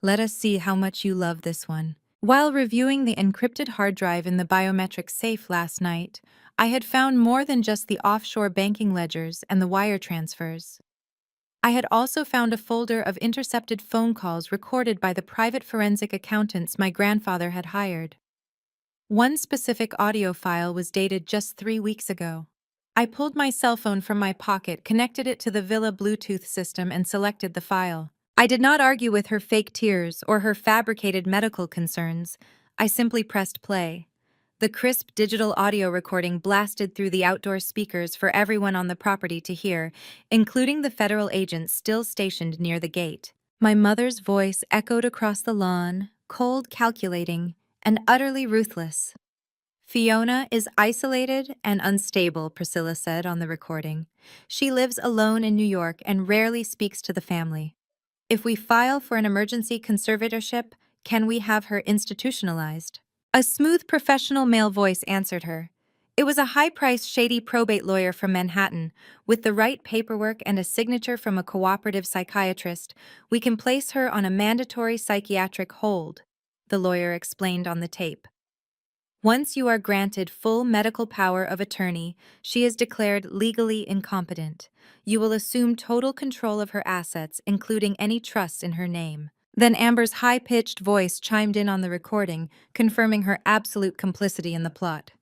"Let us see how much you love this one." While reviewing the encrypted hard drive in the biometric safe last night, I had found more than just the offshore banking ledgers and the wire transfers. I had also found a folder of intercepted phone calls recorded by the private forensic accountants my grandfather had hired. One specific audio file was dated just 3 weeks ago. I pulled my cell phone from my pocket, connected it to the Villa Bluetooth system, and selected the file. I did not argue with her fake tears or her fabricated medical concerns. I simply pressed play. The crisp digital audio recording blasted through the outdoor speakers for everyone on the property to hear, including the federal agents still stationed near the gate. My mother's voice echoed across the lawn, cold, calculating, and utterly ruthless. "Fiona is isolated and unstable," Priscilla said on the recording. "She lives alone in New York and rarely speaks to the family. If we file for an emergency conservatorship, can we have her institutionalized?" A smooth, professional male voice answered her. It was a high-priced, shady probate lawyer from Manhattan. "With the right paperwork and a signature from a cooperative psychiatrist, we can place her on a mandatory psychiatric hold," the lawyer explained on the tape. "Once you are granted full medical power of attorney, she is declared legally incompetent. You will assume total control of her assets, including any trusts in her name." Then Amber's high-pitched voice chimed in on the recording, confirming her absolute complicity in the plot.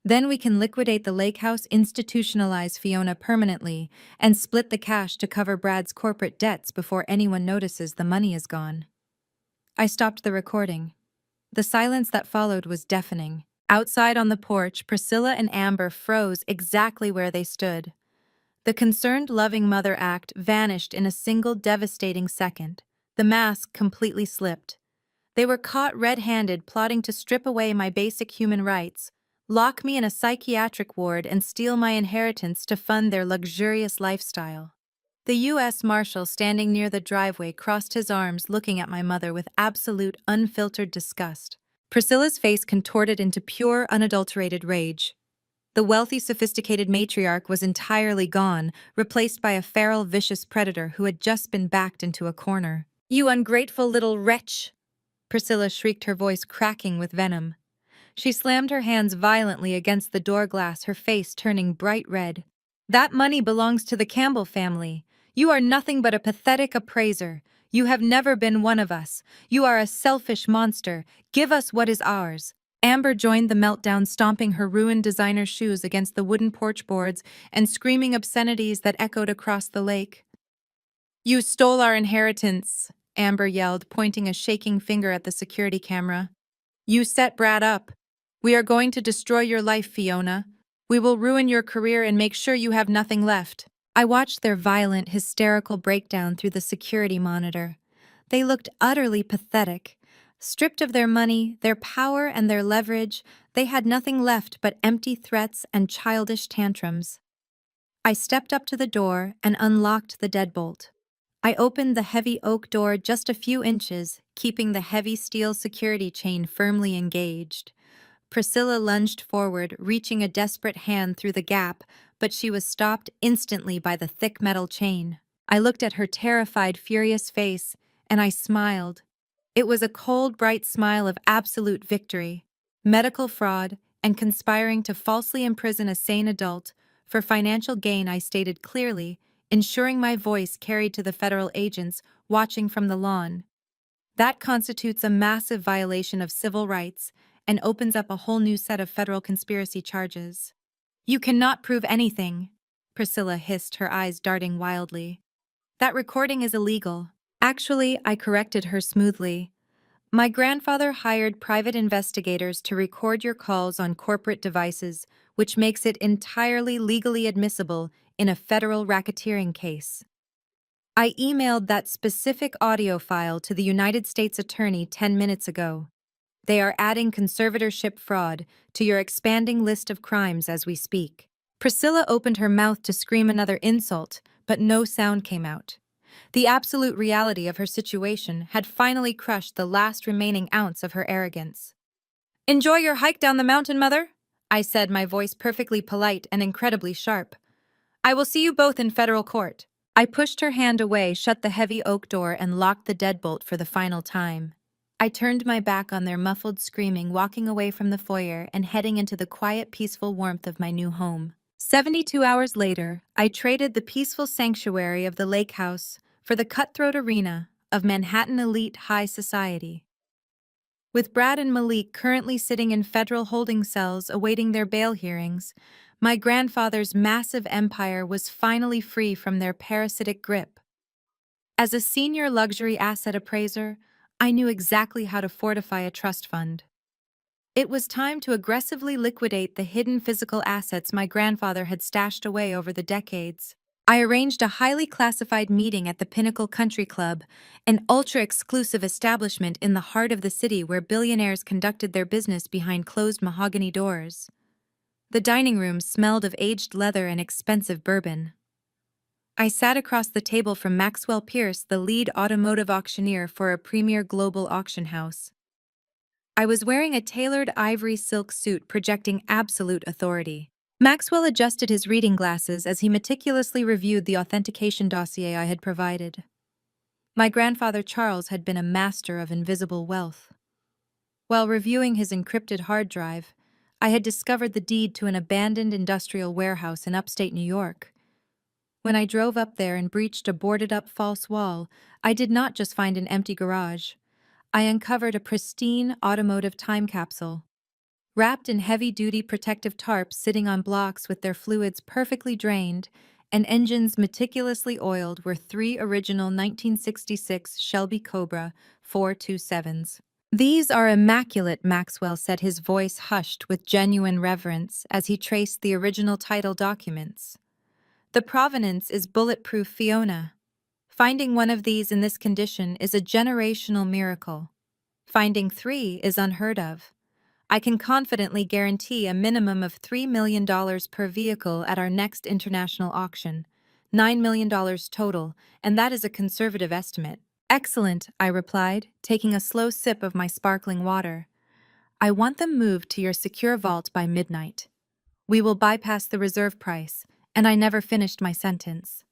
Then we can liquidate the lake house, institutionalize Fiona permanently, and split the cash to cover Brad's corporate debts before anyone notices the money is gone. I stopped the recording. The silence that followed was deafening. Outside on the porch, Priscilla and Amber froze exactly where they stood. The concerned, loving mother act vanished in a single devastating second. The mask completely slipped. They were caught red-handed plotting to strip away my basic human rights, lock me in a psychiatric ward, and steal my inheritance to fund their luxurious lifestyle. The U.S. Marshal standing near the driveway crossed his arms, looking at my mother with absolute, unfiltered disgust. Priscilla's face contorted into pure, unadulterated rage. The wealthy, sophisticated matriarch was entirely gone, replaced by a feral, vicious predator who had just been backed into a corner. "You ungrateful little wretch!" Priscilla shrieked, her voice cracking with venom. She slammed her hands violently against the door glass, her face turning bright red. "That money belongs to the Campbell family. You are nothing but a pathetic appraiser. You have never been one of us. You are a selfish monster. Give us what is ours." Amber joined the meltdown, stomping her ruined designer shoes against the wooden porch boards and screaming obscenities that echoed across the lake. "You stole our inheritance," Amber yelled, pointing a shaking finger at the security camera. "You set Brad up. We are going to destroy your life, Fiona. We will ruin your career and make sure you have nothing left." I watched their violent, hysterical breakdown through the security monitor. They looked utterly pathetic. Stripped of their money, their power, and their leverage, they had nothing left but empty threats and childish tantrums. I stepped up to the door and unlocked the deadbolt. I opened the heavy oak door just a few inches, keeping the heavy steel security chain firmly engaged. Priscilla lunged forward, reaching a desperate hand through the gap, but she was stopped instantly by the thick metal chain. I looked at her terrified, furious face, and I smiled. It was a cold, bright smile of absolute victory. Medical fraud and conspiring to falsely imprison a sane adult for financial gain, I stated clearly, ensuring my voice carried to the federal agents watching from the lawn. That constitutes a massive violation of civil rights and opens up a whole new set of federal conspiracy charges. "You cannot prove anything," Priscilla hissed, her eyes darting wildly. "That recording is illegal." Actually, I corrected her smoothly. "My grandfather hired private investigators to record your calls on corporate devices, which makes it entirely legally admissible in a federal racketeering case. I emailed that specific audio file to the United States Attorney 10 minutes ago. They are adding conservatorship fraud to your expanding list of crimes as we speak." Priscilla opened her mouth to scream another insult, but no sound came out. The absolute reality of her situation had finally crushed the last remaining ounce of her arrogance. "Enjoy your hike down the mountain, Mother," I said, my voice perfectly polite and incredibly sharp. "I will see you both in federal court." I pushed her hand away, shut the heavy oak door, and locked the deadbolt for the final time. I turned my back on their muffled screaming, walking away from the foyer and heading into the quiet, peaceful warmth of my new home. 72 hours later, I traded the peaceful sanctuary of the lake house for the cutthroat arena of Manhattan elite high society. With Brad and Malik currently sitting in federal holding cells awaiting their bail hearings, my grandfather's massive empire was finally free from their parasitic grip. As a senior luxury asset appraiser, I knew exactly how to fortify a trust fund. It was time to aggressively liquidate the hidden physical assets my grandfather had stashed away over the decades. I arranged a highly classified meeting at the Pinnacle Country Club, an ultra-exclusive establishment in the heart of the city where billionaires conducted their business behind closed mahogany doors. The dining room smelled of aged leather and expensive bourbon. I sat across the table from Maxwell Pierce, the lead automotive auctioneer for a premier global auction house. I was wearing a tailored ivory silk suit projecting absolute authority. Maxwell adjusted his reading glasses as he meticulously reviewed the authentication dossier I had provided. My grandfather Charles had been a master of invisible wealth. While reviewing his encrypted hard drive, I had discovered the deed to an abandoned industrial warehouse in upstate New York. When I drove up there and breached a boarded-up false wall, I did not just find an empty garage. I uncovered a pristine automotive time capsule. Wrapped in heavy-duty protective tarps sitting on blocks with their fluids perfectly drained and engines meticulously oiled were three original 1966 Shelby Cobra 427s. "These are immaculate," Maxwell said, his voice hushed with genuine reverence as he traced the original title documents. "The provenance is bulletproof, Fiona. Finding one of these in this condition is a generational miracle. Finding three is unheard of. I can confidently guarantee a minimum of $3 million per vehicle at our next international auction. $9 million total, and that is a conservative estimate." "Excellent," I replied, taking a slow sip of my sparkling water. "I want them moved to your secure vault by midnight. We will bypass the reserve price," and I never finished my sentence.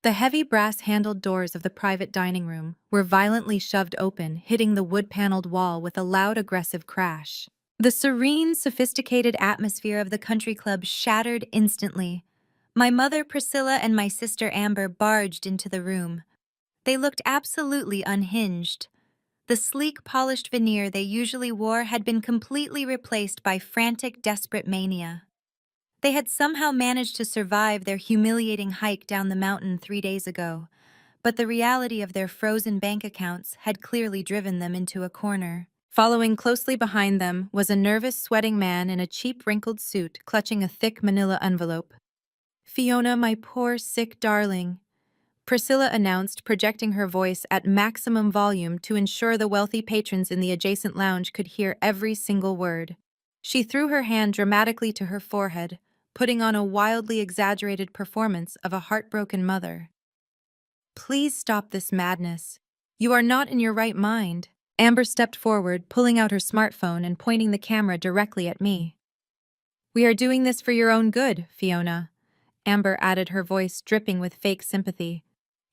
The heavy brass-handled doors of the private dining room were violently shoved open, hitting the wood-paneled wall with a loud, aggressive crash. The serene, sophisticated atmosphere of the country club shattered instantly. My mother, Priscilla, and my sister, Amber, barged into the room. They looked absolutely unhinged. The sleek, polished veneer they usually wore had been completely replaced by frantic, desperate mania. They had somehow managed to survive their humiliating hike down the mountain 3 days ago, but the reality of their frozen bank accounts had clearly driven them into a corner. Following closely behind them was a nervous, sweating man in a cheap, wrinkled suit clutching a thick manila envelope. "Fiona, my poor, sick darling," Priscilla announced, projecting her voice at maximum volume to ensure the wealthy patrons in the adjacent lounge could hear every single word. She threw her hand dramatically to her forehead, putting on a wildly exaggerated performance of a heartbroken mother. "Please stop this madness. You are not in your right mind." Amber stepped forward, pulling out her smartphone and pointing the camera directly at me. "We are doing this for your own good, Fiona," Amber added, her voice dripping with fake sympathy.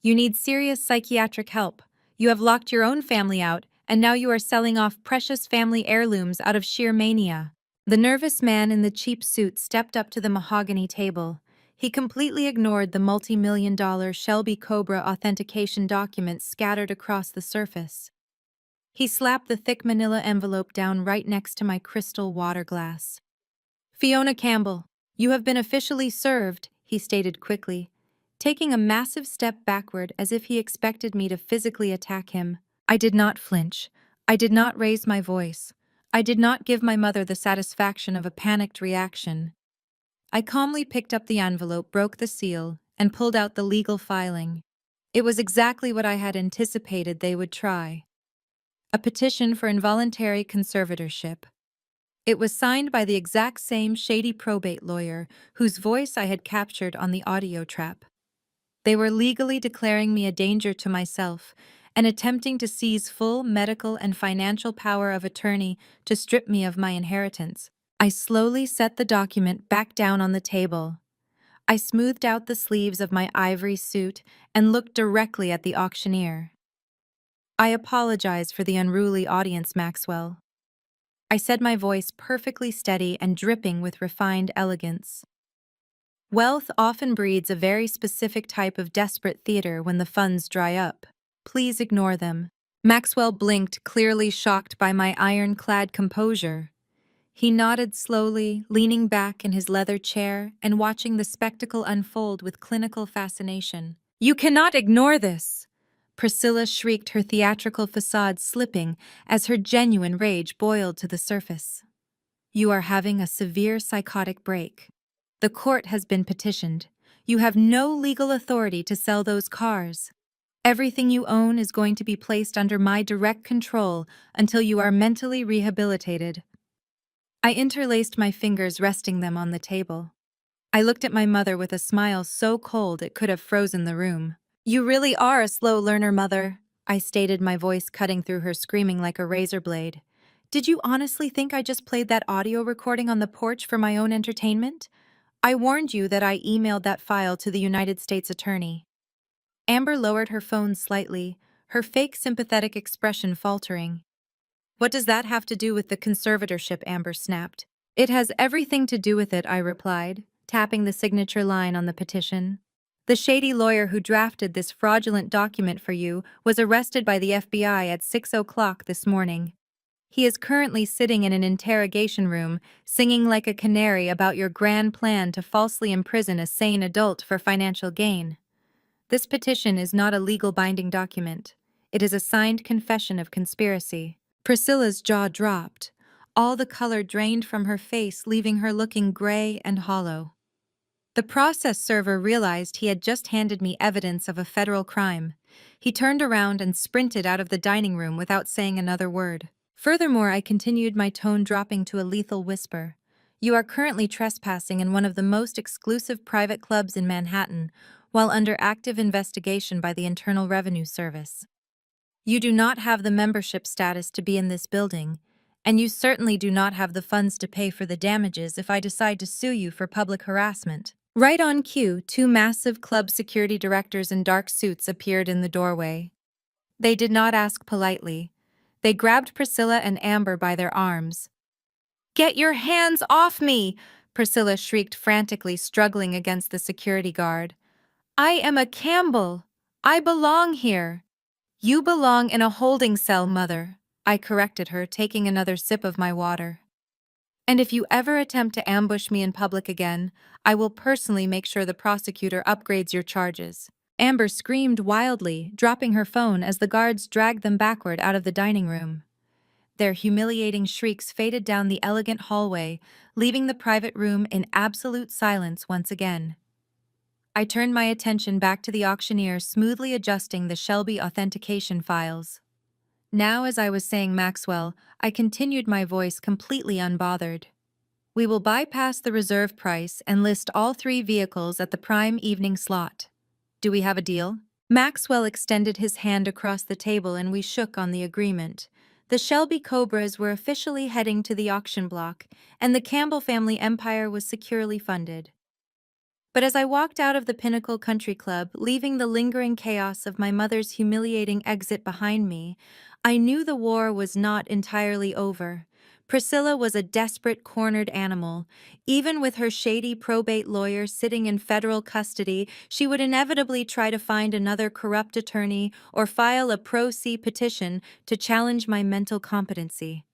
"You need serious psychiatric help. You have locked your own family out, and now you are selling off precious family heirlooms out of sheer mania." The nervous man in the cheap suit stepped up to the mahogany table. He completely ignored the multi-million-dollar Shelby Cobra authentication documents scattered across the surface. He slapped the thick manila envelope down right next to my crystal water glass. "Fiona Campbell, you have been officially served," he stated quickly, taking a massive step backward as if he expected me to physically attack him. I did not flinch. I did not raise my voice. I did not give my mother the satisfaction of a panicked reaction. I calmly picked up the envelope, broke the seal, and pulled out the legal filing. It was exactly what I had anticipated they would try. A petition for involuntary conservatorship. It was signed by the exact same shady probate lawyer whose voice I had captured on the audio trap. They were legally declaring me a danger to myself and attempting to seize full medical and financial power of attorney to strip me of my inheritance. I slowly set the document back down on the table. I smoothed out the sleeves of my ivory suit and looked directly at the auctioneer. "I apologize for the unruly audience, Maxwell." I said, my voice perfectly steady and dripping with refined elegance. "Wealth often breeds a very specific type of desperate theater when the funds dry up. Please ignore them." Maxwell blinked, clearly shocked by my ironclad composure. He nodded slowly, leaning back in his leather chair and watching the spectacle unfold with clinical fascination. "You cannot ignore this!" Priscilla shrieked, her theatrical facade slipping as her genuine rage boiled to the surface. "You are having a severe psychotic break. The court has been petitioned. You have no legal authority to sell those cars. Everything you own is going to be placed under my direct control until you are mentally rehabilitated." I interlaced my fingers, resting them on the table. I looked at my mother with a smile so cold it could have frozen the room. "You really are a slow learner, Mother," I stated, my voice cutting through her screaming like a razor blade. "Did you honestly think I just played that audio recording on the porch for my own entertainment? I warned you that I emailed that file to the United States Attorney." Amber lowered her phone slightly, her fake sympathetic expression faltering. "What does that have to do with the conservatorship?" Amber snapped. "It has everything to do with it," I replied, tapping the signature line on the petition. The shady lawyer who drafted this fraudulent document for you was arrested by the FBI at 6 o'clock this morning. He is currently sitting in an interrogation room, singing like a canary about your grand plan to falsely imprison a sane adult for financial gain. This petition is not a legal binding document. It is a signed confession of conspiracy. Priscilla's jaw dropped. All the color drained from her face, leaving her looking gray and hollow. The process server realized he had just handed me evidence of a federal crime. He turned around and sprinted out of the dining room without saying another word. Furthermore, I continued, my tone dropping to a lethal whisper. You are currently trespassing in one of the most exclusive private clubs in Manhattan, while under active investigation by the Internal Revenue Service. You do not have the membership status to be in this building, and you certainly do not have the funds to pay for the damages if I decide to sue you for public harassment. Right on cue, two massive club security directors in dark suits appeared in the doorway. They did not ask politely. They grabbed Priscilla and Amber by their arms. "Get your hands off me!" Priscilla shrieked frantically, struggling against the security guard. "I am a Campbell. I belong here." "You belong in a holding cell, mother," I corrected her, taking another sip of my water. "And if you ever attempt to ambush me in public again, I will personally make sure the prosecutor upgrades your charges." Amber screamed wildly, dropping her phone as the guards dragged them backward out of the dining room. Their humiliating shrieks faded down the elegant hallway, leaving the private room in absolute silence once again. I turned my attention back to the auctioneer, smoothly adjusting the Shelby authentication files. Now, as I was saying Maxwell, I continued, my voice completely unbothered. "We will bypass the reserve price and list all three vehicles at the prime evening slot. Do we have a deal?" Maxwell extended his hand across the table and we shook on the agreement. The Shelby Cobras were officially heading to the auction block, and the Campbell family empire was securely funded. But as I walked out of the Pinnacle Country Club, leaving the lingering chaos of my mother's humiliating exit behind me, I knew the war was not entirely over. Priscilla was a desperate, cornered animal. Even with her shady probate lawyer sitting in federal custody, she would inevitably try to find another corrupt attorney or file a pro-se petition to challenge my mental competency.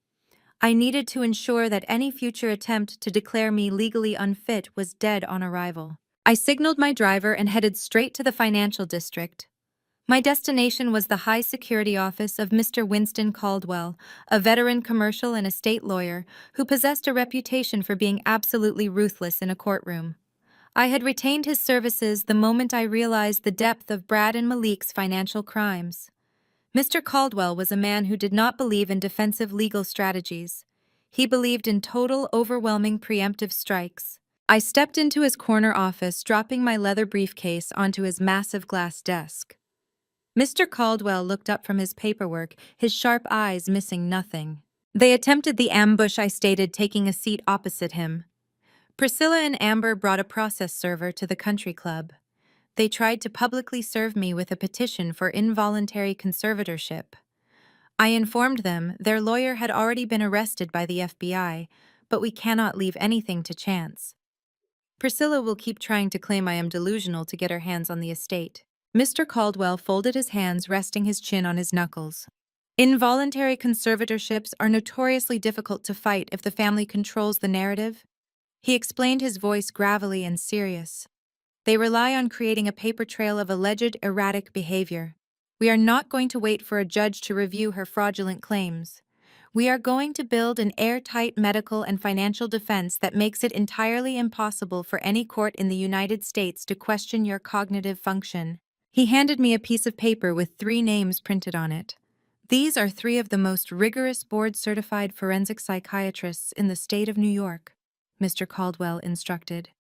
I needed to ensure that any future attempt to declare me legally unfit was dead on arrival. I signaled my driver and headed straight to the financial district. My destination was the high-security office of Mr. Winston Caldwell, a veteran commercial and estate lawyer who possessed a reputation for being absolutely ruthless in a courtroom. I had retained his services the moment I realized the depth of Brad and Malik's financial crimes. Mr. Caldwell was a man who did not believe in defensive legal strategies. He believed in total, overwhelming preemptive strikes. I stepped into his corner office, dropping my leather briefcase onto his massive glass desk. Mr. Caldwell looked up from his paperwork, his sharp eyes missing nothing. "They attempted the ambush," I stated, taking a seat opposite him. "Priscilla and Amber brought a process server to the country club. They tried to publicly serve me with a petition for involuntary conservatorship. I informed them their lawyer had already been arrested by the FBI, but we cannot leave anything to chance. Priscilla will keep trying to claim I am delusional to get her hands on the estate." Mr. Caldwell folded his hands, resting his chin on his knuckles. "Involuntary conservatorships are notoriously difficult to fight if the family controls the narrative," he explained, his voice gravelly and serious. "They rely on creating a paper trail of alleged erratic behavior. We are not going to wait for a judge to review her fraudulent claims. We are going to build an airtight medical and financial defense that makes it entirely impossible for any court in the United States to question your cognitive function." He handed me a piece of paper with 3 names printed on it. "These are 3 of the most rigorous board-certified forensic psychiatrists in the state of New York," Mr. Caldwell instructed.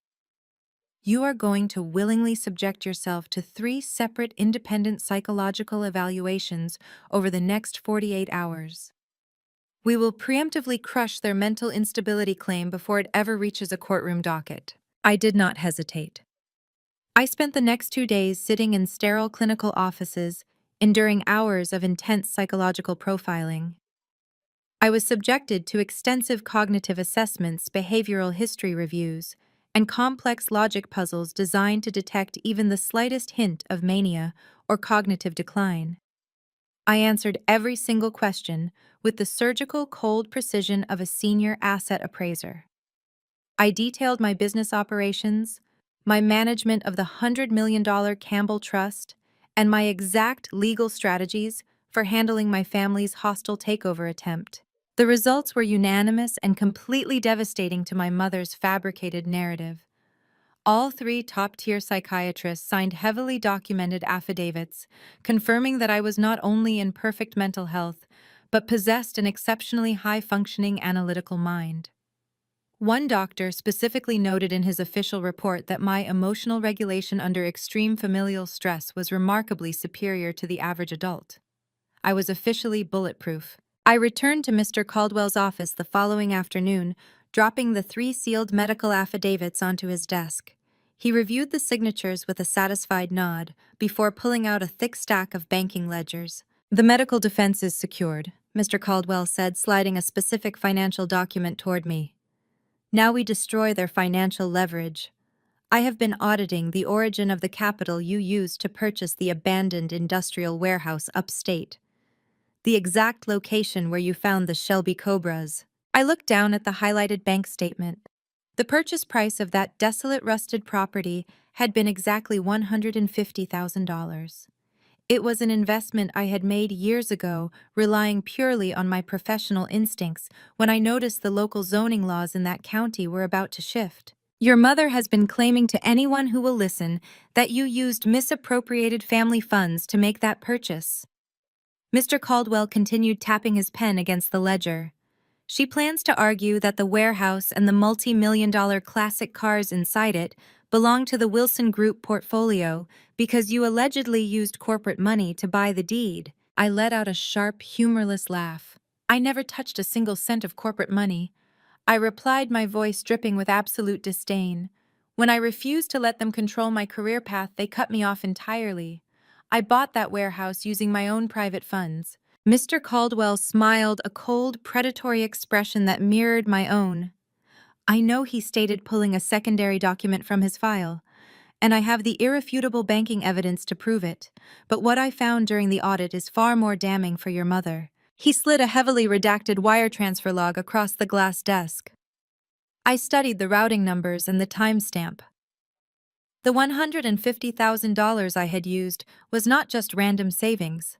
"You are going to willingly subject yourself to 3 separate independent psychological evaluations over the next 48 hours. We will preemptively crush their mental instability claim before it ever reaches a courtroom docket." I did not hesitate. I spent the next 2 days sitting in sterile clinical offices, enduring hours of intense psychological profiling. I was subjected to extensive cognitive assessments, behavioral history reviews, and complex logic puzzles designed to detect even the slightest hint of mania or cognitive decline. I answered every single question with the surgical cold precision of a senior asset appraiser. I detailed my business operations, my management of the $100 million Campbell Trust, and my exact legal strategies for handling my family's hostile takeover attempt. The results were unanimous and completely devastating to my mother's fabricated narrative. All three top-tier psychiatrists signed heavily documented affidavits, confirming that I was not only in perfect mental health, but possessed an exceptionally high-functioning analytical mind. One doctor specifically noted in his official report that my emotional regulation under extreme familial stress was remarkably superior to the average adult. I was officially bulletproof. I returned to Mr. Caldwell's office the following afternoon, dropping the 3 sealed medical affidavits onto his desk. He reviewed the signatures with a satisfied nod before pulling out a thick stack of banking ledgers. "The medical defense is secured," Mr. Caldwell said, sliding a specific financial document toward me. "Now we destroy their financial leverage. I have been auditing the origin of the capital you used to purchase the abandoned industrial warehouse upstate. The exact location where you found the Shelby Cobras." I looked down at the highlighted bank statement. The purchase price of that desolate rusted property had been exactly $150,000. It was an investment I had made years ago, relying purely on my professional instincts when I noticed the local zoning laws in that county were about to shift. "Your mother has been claiming to anyone who will listen that you used misappropriated family funds to make that purchase." Mr. Caldwell continued tapping his pen against the ledger. "She plans to argue that the warehouse and the multi-million-dollar classic cars inside it belong to the Wilson Group portfolio because you allegedly used corporate money to buy the deed." I let out a sharp, humorless laugh. "I never touched a single cent of corporate money," I replied, my voice dripping with absolute disdain. "When I refused to let them control my career path, they cut me off entirely. I bought that warehouse using my own private funds." Mr. Caldwell smiled, a cold, predatory expression that mirrored my own. "I know," he stated, pulling a secondary document from his file, "and I have the irrefutable banking evidence to prove it. But what I found during the audit is far more damning for your mother." He slid a heavily redacted wire transfer log across the glass desk. I studied the routing numbers and the timestamp. The $150,000 I had used was not just random savings.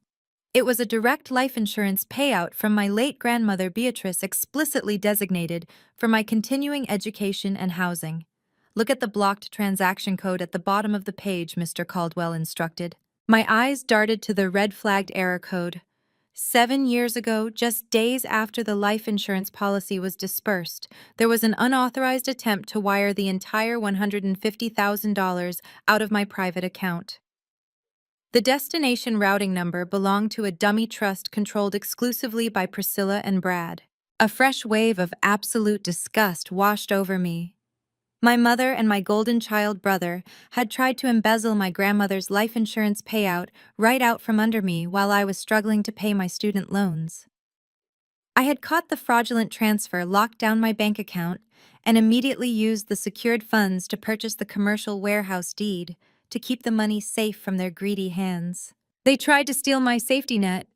It was a direct life insurance payout from my late grandmother Beatrice, explicitly designated for my continuing education and housing. "Look at the blocked transaction code at the bottom of the page," Mr. Caldwell instructed. My eyes darted to the red-flagged error code. 7 years ago, just days after the life insurance policy was dispersed, there was an unauthorized attempt to wire the entire $150,000 out of my private account. The destination routing number belonged to a dummy trust controlled exclusively by Priscilla and Brad. A fresh wave of absolute disgust washed over me. My mother and my golden child brother had tried to embezzle my grandmother's life insurance payout right out from under me while I was struggling to pay my student loans. I had caught the fraudulent transfer, locked down my bank account, and immediately used the secured funds to purchase the commercial warehouse deed to keep the money safe from their greedy hands. "They tried to steal my safety net,"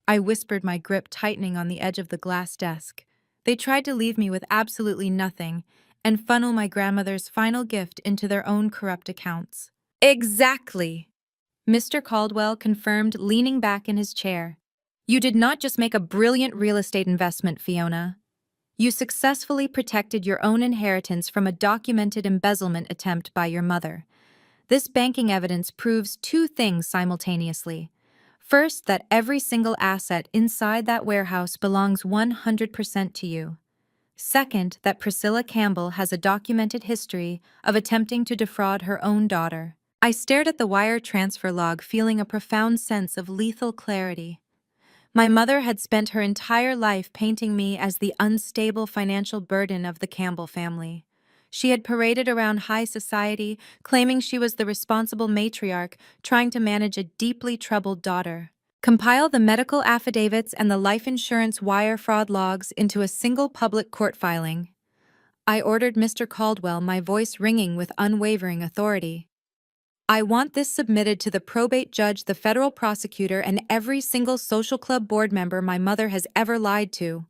I whispered, my grip tightening on the edge of the glass desk. "They tried to leave me with absolutely nothing and funnel my grandmother's final gift into their own corrupt accounts." "Exactly," Mr. Caldwell confirmed, leaning back in his chair. "You did not just make a brilliant real estate investment, Fiona. You successfully protected your own inheritance from a documented embezzlement attempt by your mother. This banking evidence proves 2 things simultaneously. First, that every single asset inside that warehouse belongs 100% to you. Second, that Priscilla Campbell has a documented history of attempting to defraud her own daughter." I stared at the wire transfer log, feeling a profound sense of lethal clarity. My mother had spent her entire life painting me as the unstable financial burden of the Campbell family. She had paraded around high society, claiming she was the responsible matriarch trying to manage a deeply troubled daughter. Compile the medical affidavits and the life insurance wire fraud logs into a single public court filing. I ordered Mr. Caldwell, my voice ringing with unwavering authority. I want this submitted to the probate judge, the federal prosecutor, and every single social club board member my mother has ever lied to.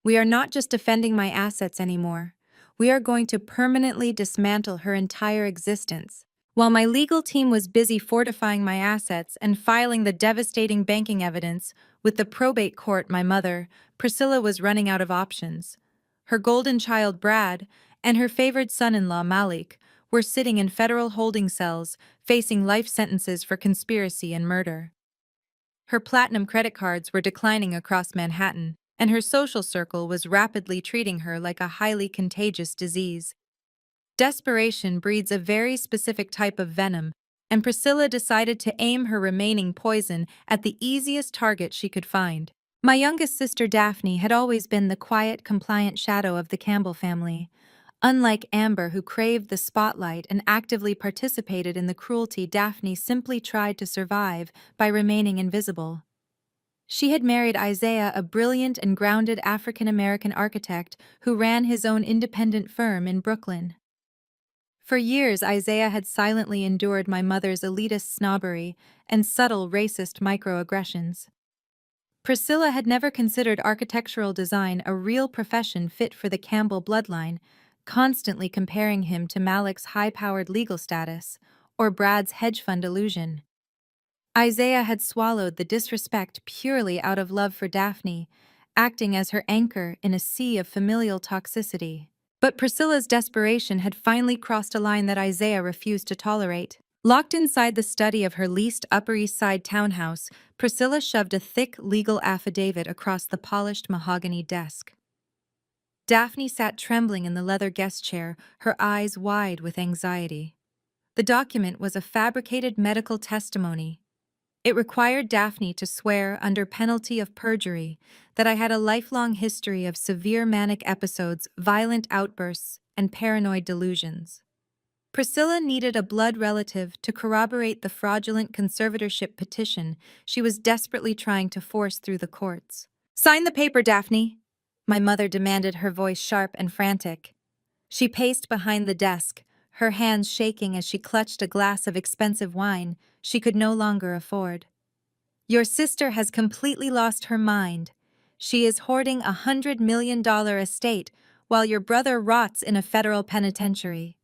We are not just defending my assets anymore. We are going to permanently dismantle her entire existence. While my legal team was busy fortifying my assets and filing the devastating banking evidence with the probate court, my mother, Priscilla, was running out of options. Her golden child, Brad, and her favored son-in-law, Malik, were sitting in federal holding cells, facing life sentences for conspiracy and murder. Her platinum credit cards were declining across Manhattan, and her social circle was rapidly treating her like a highly contagious disease. Desperation breeds a very specific type of venom, and Priscilla decided to aim her remaining poison at the easiest target she could find. My youngest sister, Daphne, had always been the quiet, compliant shadow of the Campbell family. Unlike Amber, who craved the spotlight and actively participated in the cruelty, Daphne simply tried to survive by remaining invisible. She had married Isaiah, a brilliant and grounded African-American architect who ran his own independent firm in Brooklyn. For years, Isaiah had silently endured my mother's elitist snobbery and subtle racist microaggressions. Priscilla had never considered architectural design a real profession fit for the Campbell bloodline, constantly comparing him to Malik's high-powered legal status or Brad's hedge fund illusion. Isaiah had swallowed the disrespect purely out of love for Daphne, acting as her anchor in a sea of familial toxicity. But Priscilla's desperation had finally crossed a line that Isaiah refused to tolerate. Locked inside the study of her leased Upper East Side townhouse, Priscilla shoved a thick legal affidavit across the polished mahogany desk. Daphne sat trembling in the leather guest chair, her eyes wide with anxiety. The document was a fabricated medical testimony. It required Daphne to swear under penalty of perjury that I had a lifelong history of severe manic episodes, violent outbursts, and paranoid delusions. Priscilla needed a blood relative to corroborate the fraudulent conservatorship petition she was desperately trying to force through the courts. "Sign the paper, Daphne," my mother demanded, her voice sharp and frantic. She paced behind the desk, her hands shaking as she clutched a glass of expensive wine she could no longer afford. "Your sister has completely lost her mind. She is hoarding $100 million estate while your brother rots in a federal penitentiary.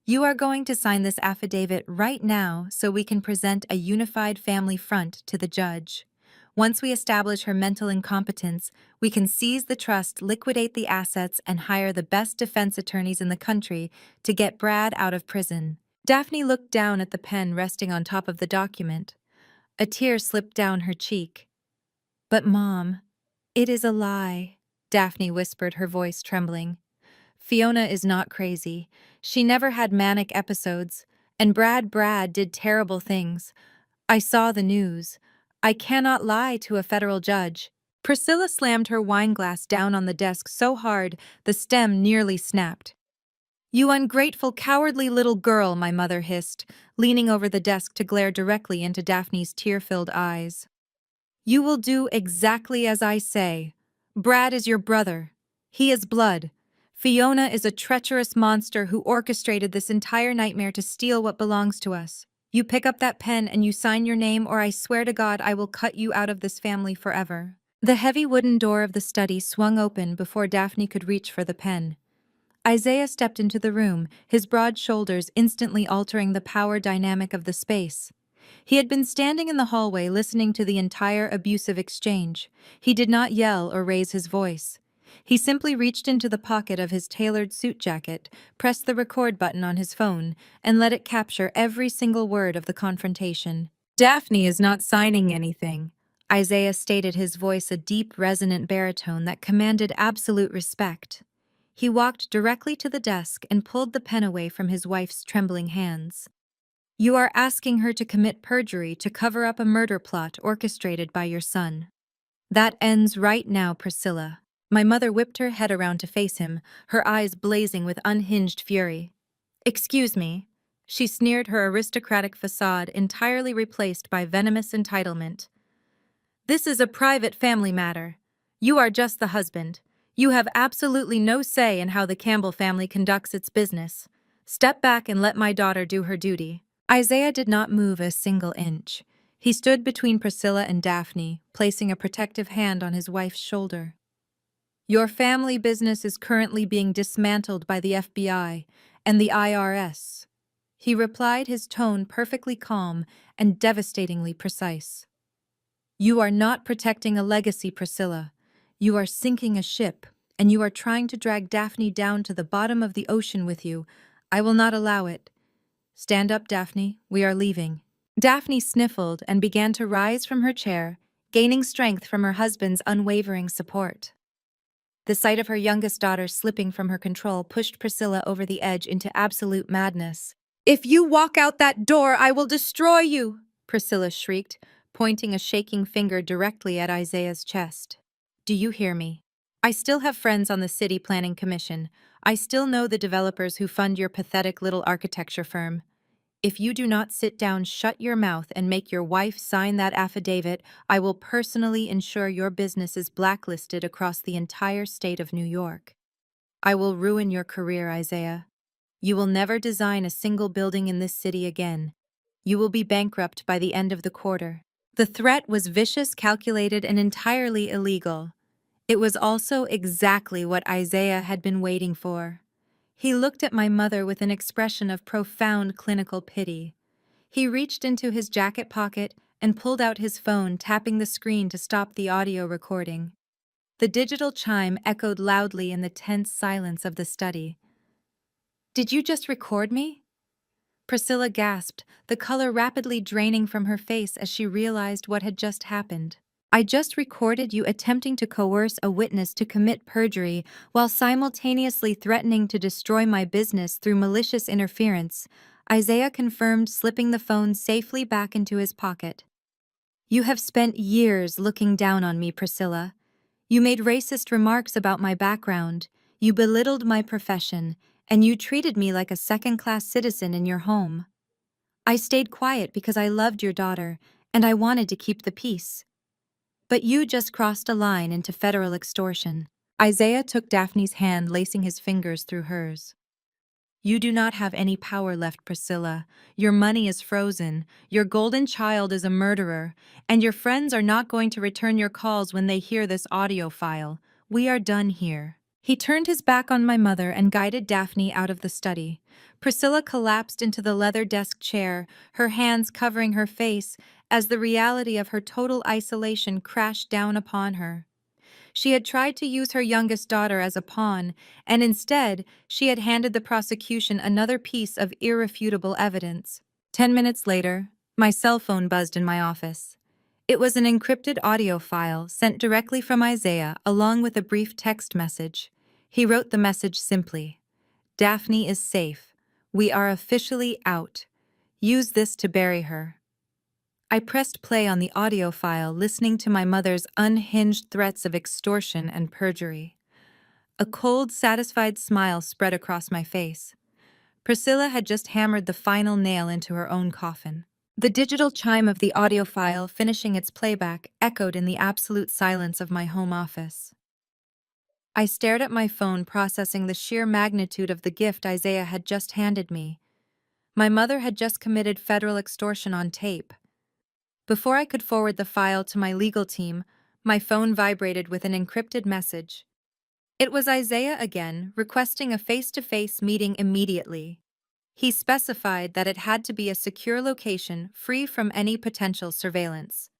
You are going to sign this affidavit right now so we can present a unified family front to the judge. Once we establish her mental incompetence, we can seize the trust, liquidate the assets, and hire the best defense attorneys in the country to get Brad out of prison." Daphne looked down at the pen resting on top of the document. A tear slipped down her cheek. "But Mom, it is a lie," Daphne whispered, her voice trembling. "Fiona is not crazy. She never had manic episodes, and Brad did terrible things. I saw the news. I cannot lie to a federal judge." Priscilla slammed her wineglass down on the desk so hard the stem nearly snapped. "You ungrateful, cowardly little girl," my mother hissed, leaning over the desk to glare directly into Daphne's tear-filled eyes. "You will do exactly as I say. Brad is your brother. He is blood. Fiona is a treacherous monster who orchestrated this entire nightmare to steal what belongs to us. You pick up that pen and you sign your name, or I swear to God I will cut you out of this family forever." The heavy wooden door of the study swung open before Daphne could reach for the pen. Isaiah stepped into the room, his broad shoulders instantly altering the power dynamic of the space. He had been standing in the hallway listening to the entire abusive exchange. He did not yell or raise his voice. He simply reached into the pocket of his tailored suit jacket, pressed the record button on his phone, and let it capture every single word of the confrontation. "Daphne is not signing anything," Isaiah stated, his voice a deep, resonant baritone that commanded absolute respect. He walked directly to the desk and pulled the pen away from his wife's trembling hands. "You are asking her to commit perjury to cover up a murder plot orchestrated by your son. That ends right now, Priscilla." My mother whipped her head around to face him, her eyes blazing with unhinged fury. "Excuse me." She sneered, her aristocratic facade entirely replaced by venomous entitlement. "This is a private family matter. You are just the husband. You have absolutely no say in how the Campbell family conducts its business. Step back and let my daughter do her duty. Isaiah did not move a single inch. He stood between Priscilla and Daphne, placing a protective hand on his wife's shoulder. Your family business is currently being dismantled by the FBI and the IRS. He replied, his tone perfectly calm and devastatingly precise. You are not protecting a legacy, Priscilla. You are sinking a ship, and you are trying to drag Daphne down to the bottom of the ocean with you. I will not allow it. Stand up, Daphne. We are leaving. Daphne sniffled and began to rise from her chair, gaining strength from her husband's unwavering support. The sight of her youngest daughter slipping from her control pushed Priscilla over the edge into absolute madness. If you walk out that door, I will destroy you, Priscilla shrieked, pointing a shaking finger directly at Isaiah's chest. Do you hear me? I still have friends on the city planning commission. I still know the developers who fund your pathetic little architecture firm. If you do not sit down, shut your mouth, and make your wife sign that affidavit, I will personally ensure your business is blacklisted across the entire state of New York. I will ruin your career, Isaiah. You will never design a single building in this city again. You will be bankrupt by the end of the quarter. The threat was vicious, calculated, and entirely illegal. It was also exactly what Isaiah had been waiting for. He looked at my mother with an expression of profound clinical pity. He reached into his jacket pocket and pulled out his phone, tapping the screen to stop the audio recording. The digital chime echoed loudly in the tense silence of the study. Did you just record me? Priscilla gasped, the color rapidly draining from her face as she realized what had just happened. I just recorded you attempting to coerce a witness to commit perjury while simultaneously threatening to destroy my business through malicious interference, Isaiah confirmed, slipping the phone safely back into his pocket. You have spent years looking down on me, Priscilla. You made racist remarks about my background, you belittled my profession, and you treated me like a second-class citizen in your home. I stayed quiet because I loved your daughter, and I wanted to keep the peace. But you just crossed a line into federal extortion. Isaiah took Daphne's hand, lacing his fingers through hers. You do not have any power left, Priscilla. Your money is frozen, your golden child is a murderer, and your friends are not going to return your calls when they hear this audio file. We are done here. He turned his back on my mother and guided Daphne out of the study. Priscilla collapsed into the leather desk chair, her hands covering her face, as the reality of her total isolation crashed down upon her. She had tried to use her youngest daughter as a pawn, and instead, she had handed the prosecution another piece of irrefutable evidence. 10 minutes later, my cell phone buzzed in my office. It was an encrypted audio file sent directly from Isaiah, along with a brief text message. He wrote the message simply: Daphne is safe. We are officially out. Use this to bury her. I pressed play on the audio file, listening to my mother's unhinged threats of extortion and perjury. A cold, satisfied smile spread across my face. Priscilla had just hammered the final nail into her own coffin. The digital chime of the audio file, finishing its playback, echoed in the absolute silence of my home office. I stared at my phone, processing the sheer magnitude of the gift Isaiah had just handed me. My mother had just committed federal extortion on tape. Before I could forward the file to my legal team, my phone vibrated with an encrypted message. It was Isaiah again, requesting a face-to-face meeting immediately. He specified that it had to be a secure location, free from any potential surveillance.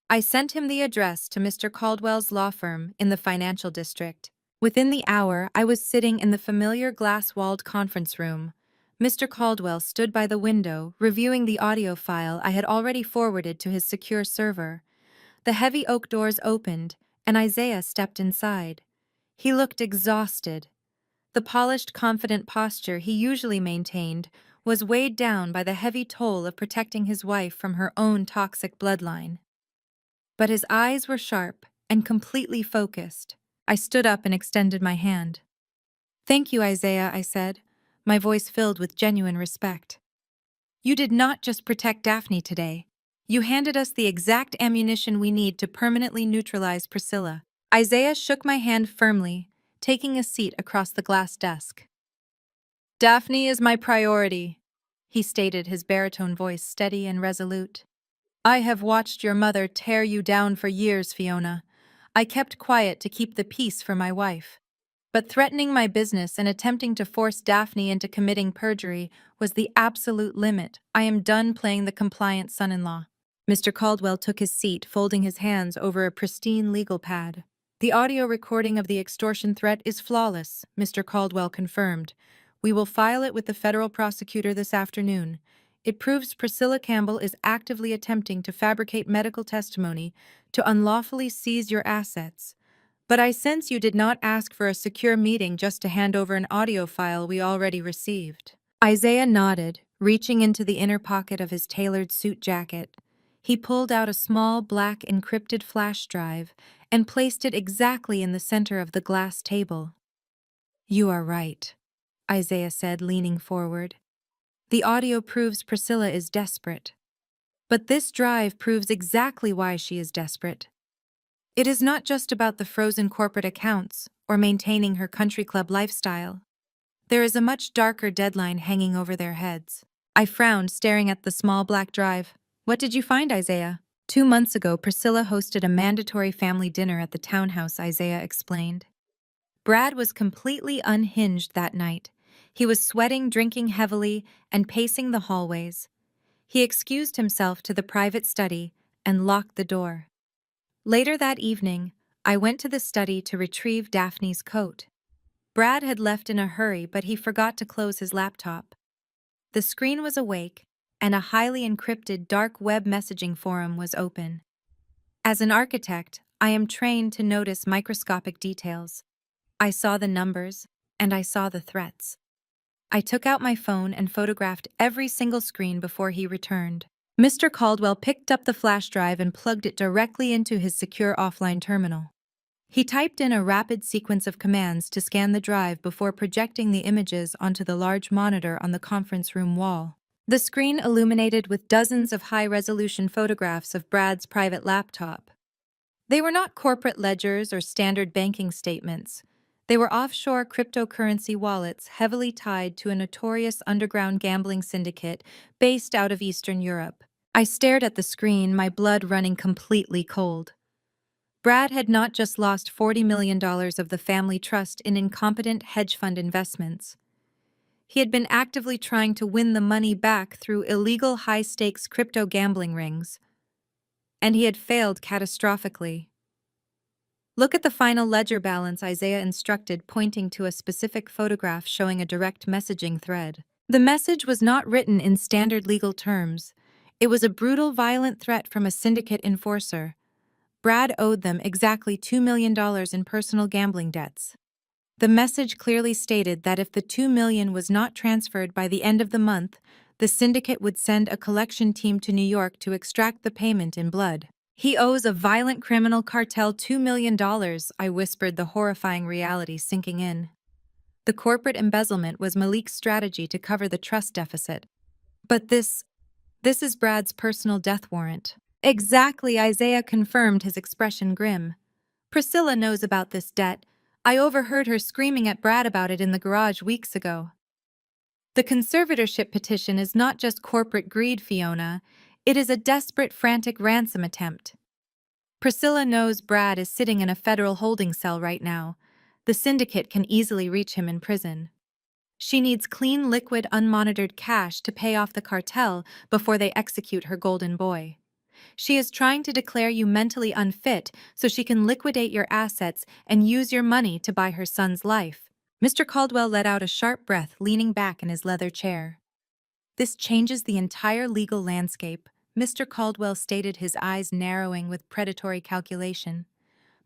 I sent him the address to Mr. Caldwell's law firm in the financial district. Within the hour, I was sitting in the familiar glass-walled conference room. Mr. Caldwell stood by the window, reviewing the audio file I had already forwarded to his secure server. The heavy oak doors opened, and Isaiah stepped inside. He looked exhausted. The polished, confident posture he usually maintained was weighed down by the heavy toll of protecting his wife from her own toxic bloodline. But his eyes were sharp and completely focused. I stood up and extended my hand. "Thank you, Isaiah," I said, my voice filled with genuine respect. "You did not just protect Daphne today. You handed us the exact ammunition we need to permanently neutralize Priscilla." Isaiah shook my hand firmly, taking a seat across the glass desk. "Daphne is my priority," he stated, his baritone voice steady and resolute. "I have watched your mother tear you down for years, Fiona. I kept quiet to keep the peace for my wife. But threatening my business and attempting to force Daphne into committing perjury was the absolute limit. I am done playing the compliant son-in-law." Mr. Caldwell took his seat, folding his hands over a pristine legal pad. "The audio recording of the extortion threat is flawless," Mr. Caldwell confirmed. "We will file it with the federal prosecutor this afternoon. It proves Priscilla Campbell is actively attempting to fabricate medical testimony to unlawfully seize your assets. But I sense you did not ask for a secure meeting just to hand over an audio file we already received." Isaiah nodded, reaching into the inner pocket of his tailored suit jacket. He pulled out a small black encrypted flash drive and placed it exactly in the center of the glass table. "You are right," Isaiah said, leaning forward. "The audio proves Priscilla is desperate. But this drive proves exactly why she is desperate. It is not just about the frozen corporate accounts or maintaining her country club lifestyle. There is a much darker deadline hanging over their heads." I frowned, staring at the small black drive. "What did you find, Isaiah?" 2 months ago, Priscilla hosted a mandatory family dinner at the townhouse, Isaiah explained. Brad was completely unhinged that night. He was sweating, drinking heavily, and pacing the hallways. He excused himself to the private study and locked the door. Later that evening, I went to the study to retrieve Daphne's coat. Brad had left in a hurry, but he forgot to close his laptop. The screen was awake, and a highly encrypted dark web messaging forum was open. As an architect, I am trained to notice microscopic details. I saw the numbers, and I saw the threats. I took out my phone and photographed every single screen before he returned. Mr. Caldwell picked up the flash drive and plugged it directly into his secure offline terminal. He typed in a rapid sequence of commands to scan the drive before projecting the images onto the large monitor on the conference room wall. The screen illuminated with dozens of high-resolution photographs of Brad's private laptop. They were not corporate ledgers or standard banking statements. They were offshore cryptocurrency wallets heavily tied to a notorious underground gambling syndicate based out of Eastern Europe. I stared at the screen, my blood running completely cold. Brad had not just lost $40 million of the family trust in incompetent hedge fund investments. He had been actively trying to win the money back through illegal high-stakes crypto gambling rings. And he had failed catastrophically. "Look at the final ledger balance," Isaiah instructed, pointing to a specific photograph showing a direct messaging thread. The message was not written in standard legal terms. It was a brutal, violent threat from a syndicate enforcer. Brad owed them exactly $2 million in personal gambling debts. The message clearly stated that if the $2 million was not transferred by the end of the month, the syndicate would send a collection team to New York to extract the payment in blood. "He owes a violent criminal cartel $2 million, I whispered, the horrifying reality sinking in. The corporate embezzlement was Malik's strategy to cover the trust deficit. But this is Brad's personal death warrant. "Exactly," Isaiah confirmed, his expression grim. "Priscilla knows about this debt. I overheard her screaming at Brad about it in the garage weeks ago." "The conservatorship petition is not just corporate greed, Fiona. It is a desperate, frantic ransom attempt. Priscilla knows Brad is sitting in a federal holding cell right now. The syndicate can easily reach him in prison. She needs clean, liquid, unmonitored cash to pay off the cartel before they execute her golden boy. She is trying to declare you mentally unfit so she can liquidate your assets and use your money to buy her son's life." Mr. Caldwell let out a sharp breath, leaning back in his leather chair. "This changes the entire legal landscape," Mr. Caldwell stated, his eyes narrowing with predatory calculation.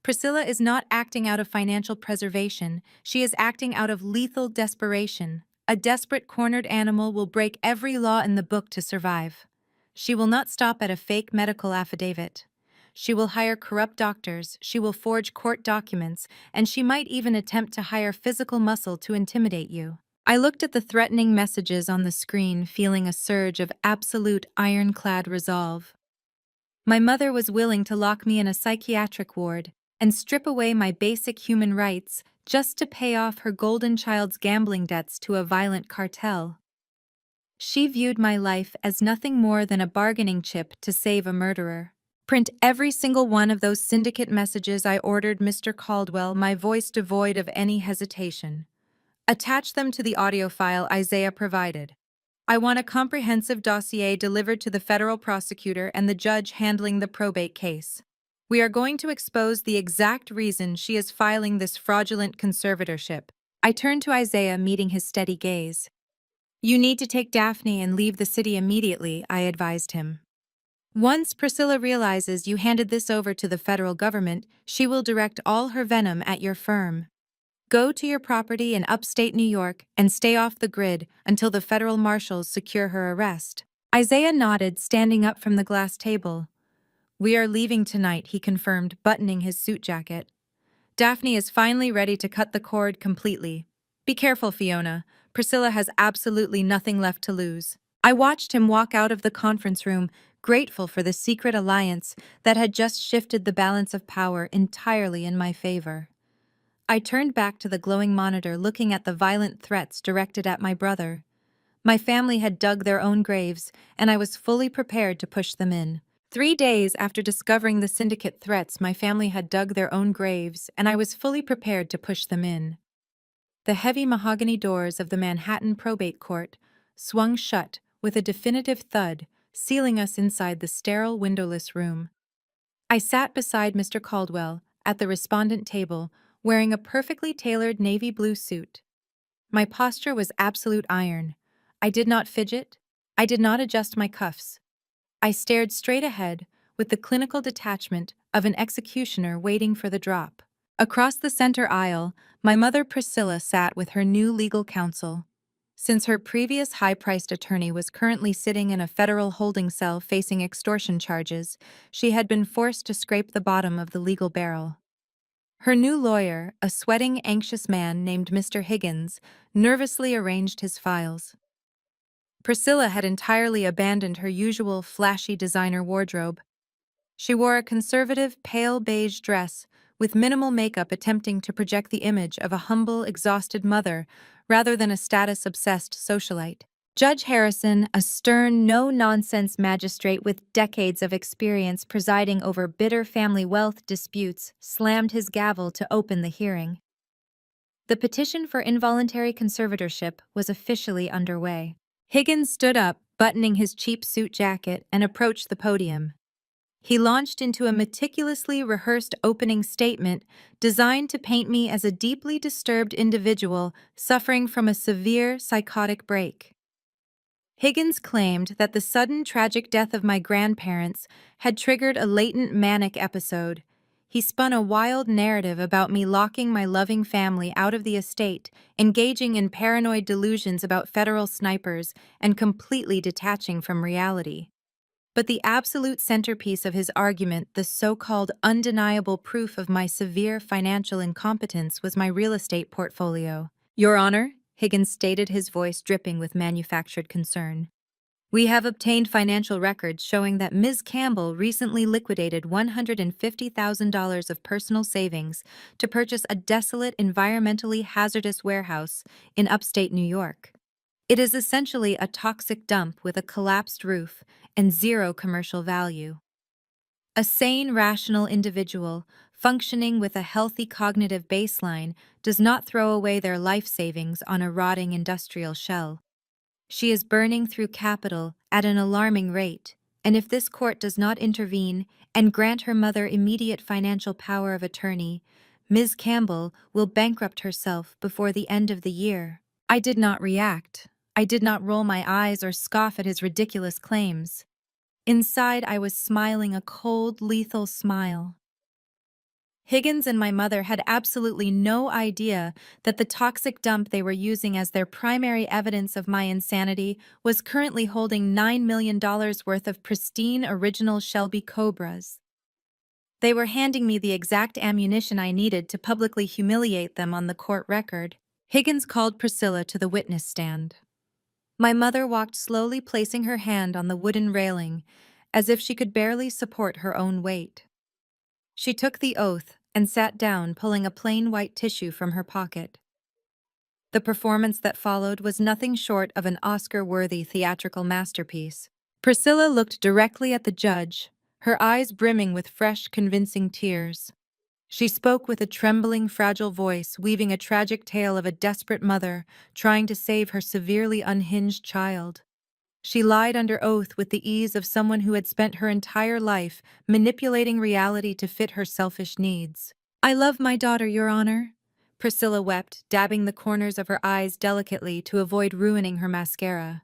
"Priscilla is not acting out of financial preservation. She is acting out of lethal desperation. A desperate, cornered animal will break every law in the book to survive. She will not stop at a fake medical affidavit. She will hire corrupt doctors, she will forge court documents, and she might even attempt to hire physical muscle to intimidate you." I looked at the threatening messages on the screen, feeling a surge of absolute ironclad resolve. My mother was willing to lock me in a psychiatric ward and strip away my basic human rights just to pay off her golden child's gambling debts to a violent cartel. She viewed my life as nothing more than a bargaining chip to save a murderer. Print every single one of those syndicate messages I ordered Mr. Caldwell, my voice devoid of any hesitation. Attach them to the audio file Isaiah provided. I want a comprehensive dossier delivered to the federal prosecutor and the judge handling the probate case. We are going to expose the exact reason she is filing this fraudulent conservatorship. I turned to Isaiah, meeting his steady gaze. You need to take Daphne and leave the city immediately, I advised him. Once Priscilla realizes you handed this over to the federal government, she will direct all her venom at your firm. Go to your property in upstate New York and stay off the grid until the federal marshals secure her arrest. Isaiah nodded, standing up from the glass table. We are leaving tonight, he confirmed, buttoning his suit jacket. Daphne is finally ready to cut the cord completely. Be careful, Fiona. Priscilla has absolutely nothing left to lose. I watched him walk out of the conference room, grateful for the secret alliance that had just shifted the balance of power entirely in my favor. I turned back to the glowing monitor, looking at the violent threats directed at my brother. My family had dug their own graves, and I was fully prepared to push them in. 3 days after discovering the syndicate threats, my family had dug their own graves, and I was fully prepared to push them in. The heavy mahogany doors of the Manhattan probate court swung shut with a definitive thud, sealing us inside the sterile, windowless room. I sat beside Mr. Caldwell at the respondent table, wearing a perfectly tailored navy blue suit. My posture was absolute iron. I did not fidget. I did not adjust my cuffs. I stared straight ahead with the clinical detachment of an executioner waiting for the drop. Across the center aisle, my mother Priscilla sat with her new legal counsel. Since her previous high-priced attorney was currently sitting in a federal holding cell facing extortion charges, she had been forced to scrape the bottom of the legal barrel. Her new lawyer, a sweating, anxious man named Mr. Higgins, nervously arranged his files. Priscilla had entirely abandoned her usual flashy designer wardrobe. She wore a conservative, pale beige dress with minimal makeup, attempting to project the image of a humble, exhausted mother rather than a status-obsessed socialite. Judge Harrison, a stern, no-nonsense magistrate with decades of experience presiding over bitter family wealth disputes, slammed his gavel to open the hearing. The petition for involuntary conservatorship was officially underway. Higgins stood up, buttoning his cheap suit jacket, and approached the podium. He launched into a meticulously rehearsed opening statement designed to paint me as a deeply disturbed individual suffering from a severe psychotic break. Higgins claimed that the sudden tragic death of my grandparents had triggered a latent manic episode. He spun a wild narrative about me locking my loving family out of the estate, engaging in paranoid delusions about federal snipers, and completely detaching from reality. But the absolute centerpiece of his argument, the so-called undeniable proof of my severe financial incompetence, was my real estate portfolio. Your Honor, Higgins stated, his voice dripping with manufactured concern. We have obtained financial records showing that Ms. Campbell recently liquidated $150,000 of personal savings to purchase a desolate, environmentally hazardous warehouse in upstate New York. It is essentially a toxic dump with a collapsed roof and zero commercial value. A sane, rational individual, functioning with a healthy cognitive baseline, does not throw away their life savings on a rotting industrial shell. She is burning through capital at an alarming rate, and if this court does not intervene and grant her mother immediate financial power of attorney, Ms. Campbell will bankrupt herself before the end of the year. I did not react. I did not roll my eyes or scoff at his ridiculous claims. Inside, I was smiling a cold, lethal smile. Higgins and my mother had absolutely no idea that the toxic dump they were using as their primary evidence of my insanity was currently holding $9 million worth of pristine original Shelby Cobras. They were handing me the exact ammunition I needed to publicly humiliate them on the court record. Higgins called Priscilla to the witness stand. My mother walked slowly, placing her hand on the wooden railing, as if she could barely support her own weight. She took the oath, and sat down, pulling a plain white tissue from her pocket. The performance that followed was nothing short of an Oscar-worthy theatrical masterpiece. Priscilla looked directly at the judge, her eyes brimming with fresh, convincing tears. She spoke with a trembling, fragile voice, weaving a tragic tale of a desperate mother trying to save her severely unhinged child. She lied under oath with the ease of someone who had spent her entire life manipulating reality to fit her selfish needs. "I love my daughter, Your Honor," Priscilla wept, dabbing the corners of her eyes delicately to avoid ruining her mascara.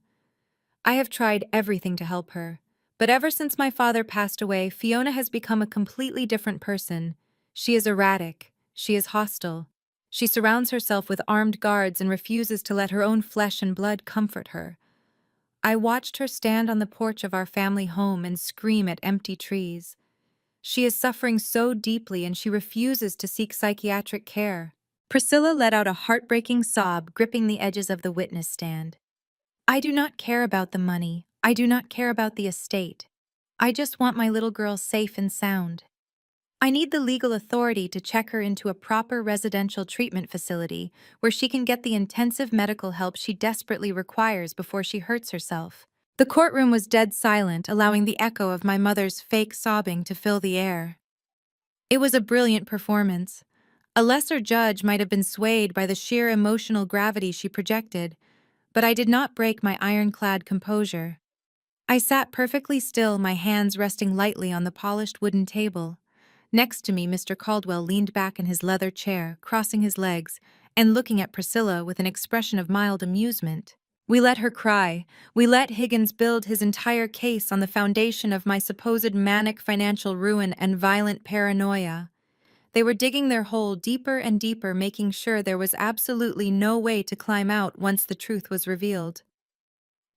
"I have tried everything to help her, but ever since my father passed away, Fiona has become a completely different person. She is erratic. She is hostile. She surrounds herself with armed guards and refuses to let her own flesh and blood comfort her. I watched her stand on the porch of our family home and scream at empty trees. She is suffering so deeply and she refuses to seek psychiatric care." Priscilla let out a heartbreaking sob, gripping the edges of the witness stand. "I do not care about the money. I do not care about the estate. I just want my little girl safe and sound. I need the legal authority to check her into a proper residential treatment facility where she can get the intensive medical help she desperately requires before she hurts herself." The courtroom was dead silent, allowing the echo of my mother's fake sobbing to fill the air. It was a brilliant performance. A lesser judge might have been swayed by the sheer emotional gravity she projected, but I did not break my ironclad composure. I sat perfectly still, my hands resting lightly on the polished wooden table. Next to me, Mr. Caldwell leaned back in his leather chair, crossing his legs, and looking at Priscilla with an expression of mild amusement. "We let her cry. We let Higgins build his entire case on the foundation of my supposed manic financial ruin and violent paranoia. They were digging their hole deeper and deeper, making sure there was absolutely no way to climb out once the truth was revealed."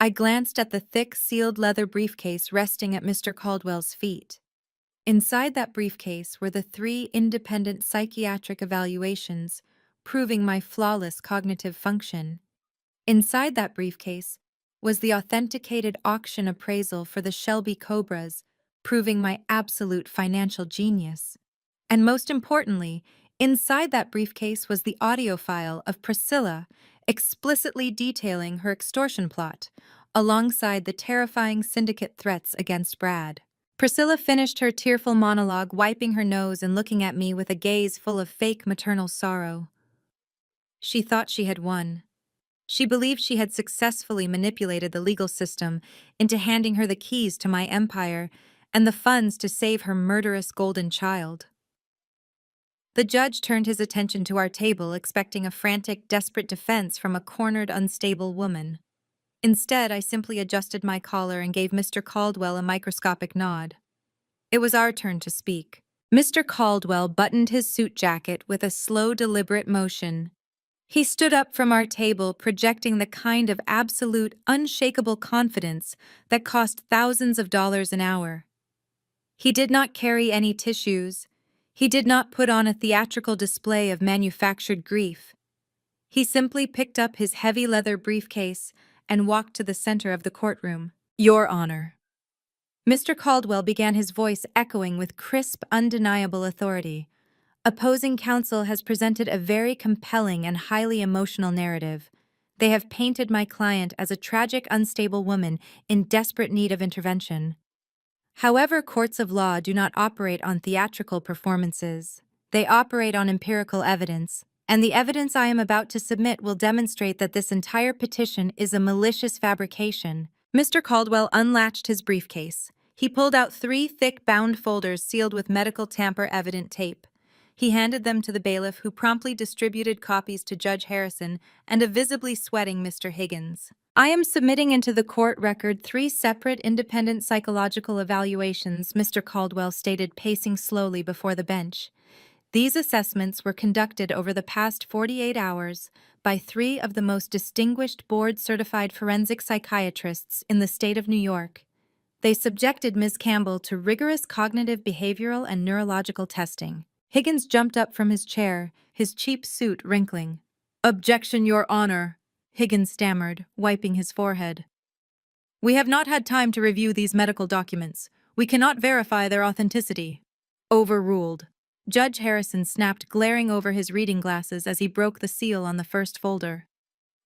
I glanced at the thick, sealed leather briefcase resting at Mr. Caldwell's feet. Inside that briefcase were the 3 independent psychiatric evaluations, proving my flawless cognitive function. Inside that briefcase was the authenticated auction appraisal for the Shelby Cobras, proving my absolute financial genius. And most importantly, inside that briefcase was the audio file of Priscilla explicitly detailing her extortion plot, alongside the terrifying syndicate threats against Brad. Priscilla finished her tearful monologue, wiping her nose and looking at me with a gaze full of fake maternal sorrow. She thought she had won. She believed she had successfully manipulated the legal system into handing her the keys to my empire and the funds to save her murderous golden child. The judge turned his attention to our table, expecting a frantic, desperate defense from a cornered, unstable woman. Instead, I simply adjusted my collar and gave Mr. Caldwell a microscopic nod. It was our turn to speak. Mr. Caldwell buttoned his suit jacket with a slow, deliberate motion. He stood up from our table, projecting the kind of absolute, unshakable confidence that cost thousands of dollars an hour. He did not carry any tissues. He did not put on a theatrical display of manufactured grief. He simply picked up his heavy leather briefcase and walked to the center of the courtroom. "Your Honor." Mr. Caldwell began, his voice echoing with crisp, undeniable authority. "Opposing counsel has presented a very compelling and highly emotional narrative. They have painted my client as a tragic, unstable woman in desperate need of intervention. However, courts of law do not operate on theatrical performances. They operate on empirical evidence, and the evidence I am about to submit will demonstrate that this entire petition is a malicious fabrication." Mr. Caldwell unlatched his briefcase. He pulled out 3 thick bound folders sealed with medical tamper-evident tape. He handed them to the bailiff, who promptly distributed copies to Judge Harrison and a visibly sweating Mr. Higgins. "I am submitting into the court record 3 separate independent psychological evaluations," Mr. Caldwell stated, pacing slowly before the bench. "These assessments were conducted over the past 48 hours by 3 of the most distinguished board-certified forensic psychiatrists in the state of New York. They subjected Ms. Campbell to rigorous cognitive, behavioral, and neurological testing." Higgins jumped up from his chair, his cheap suit wrinkling. "Objection, Your Honor," Higgins stammered, wiping his forehead. "We have not had time to review these medical documents. We cannot verify their authenticity." Overruled. Judge Harrison snapped, glaring over his reading glasses as he broke the seal on the first folder.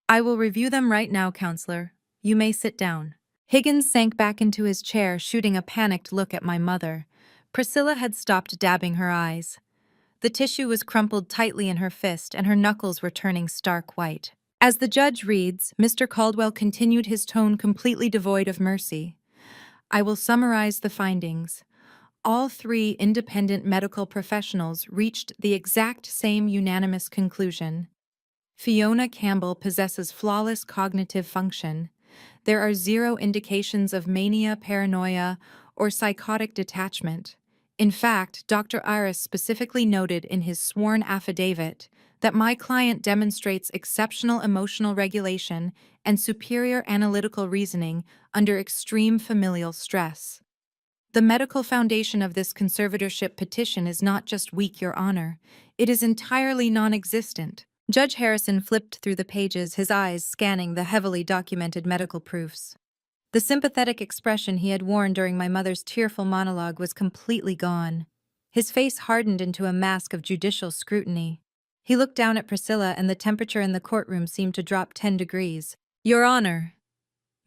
I will review them right now, counselor. You may sit down. Higgins sank back into his chair, shooting a panicked look at my mother. Priscilla had stopped dabbing her eyes. The tissue was crumpled tightly in her fist, and her knuckles were turning stark white. As the judge reads, Mr. Caldwell continued, his tone completely devoid of mercy. I will summarize the findings. All three independent medical professionals reached the exact same unanimous conclusion. Fiona Campbell possesses flawless cognitive function. There are zero indications of mania, paranoia, or psychotic detachment. In fact, Dr. Iris specifically noted in his sworn affidavit that my client demonstrates exceptional emotional regulation and superior analytical reasoning under extreme familial stress. The medical foundation of this conservatorship petition is not just weak, Your Honor. It is entirely non-existent. Judge Harrison flipped through the pages, his eyes scanning the heavily documented medical proofs. The sympathetic expression he had worn during my mother's tearful monologue was completely gone. His face hardened into a mask of judicial scrutiny. He looked down at Priscilla, and the temperature in the courtroom seemed to drop 10 degrees. Your Honor.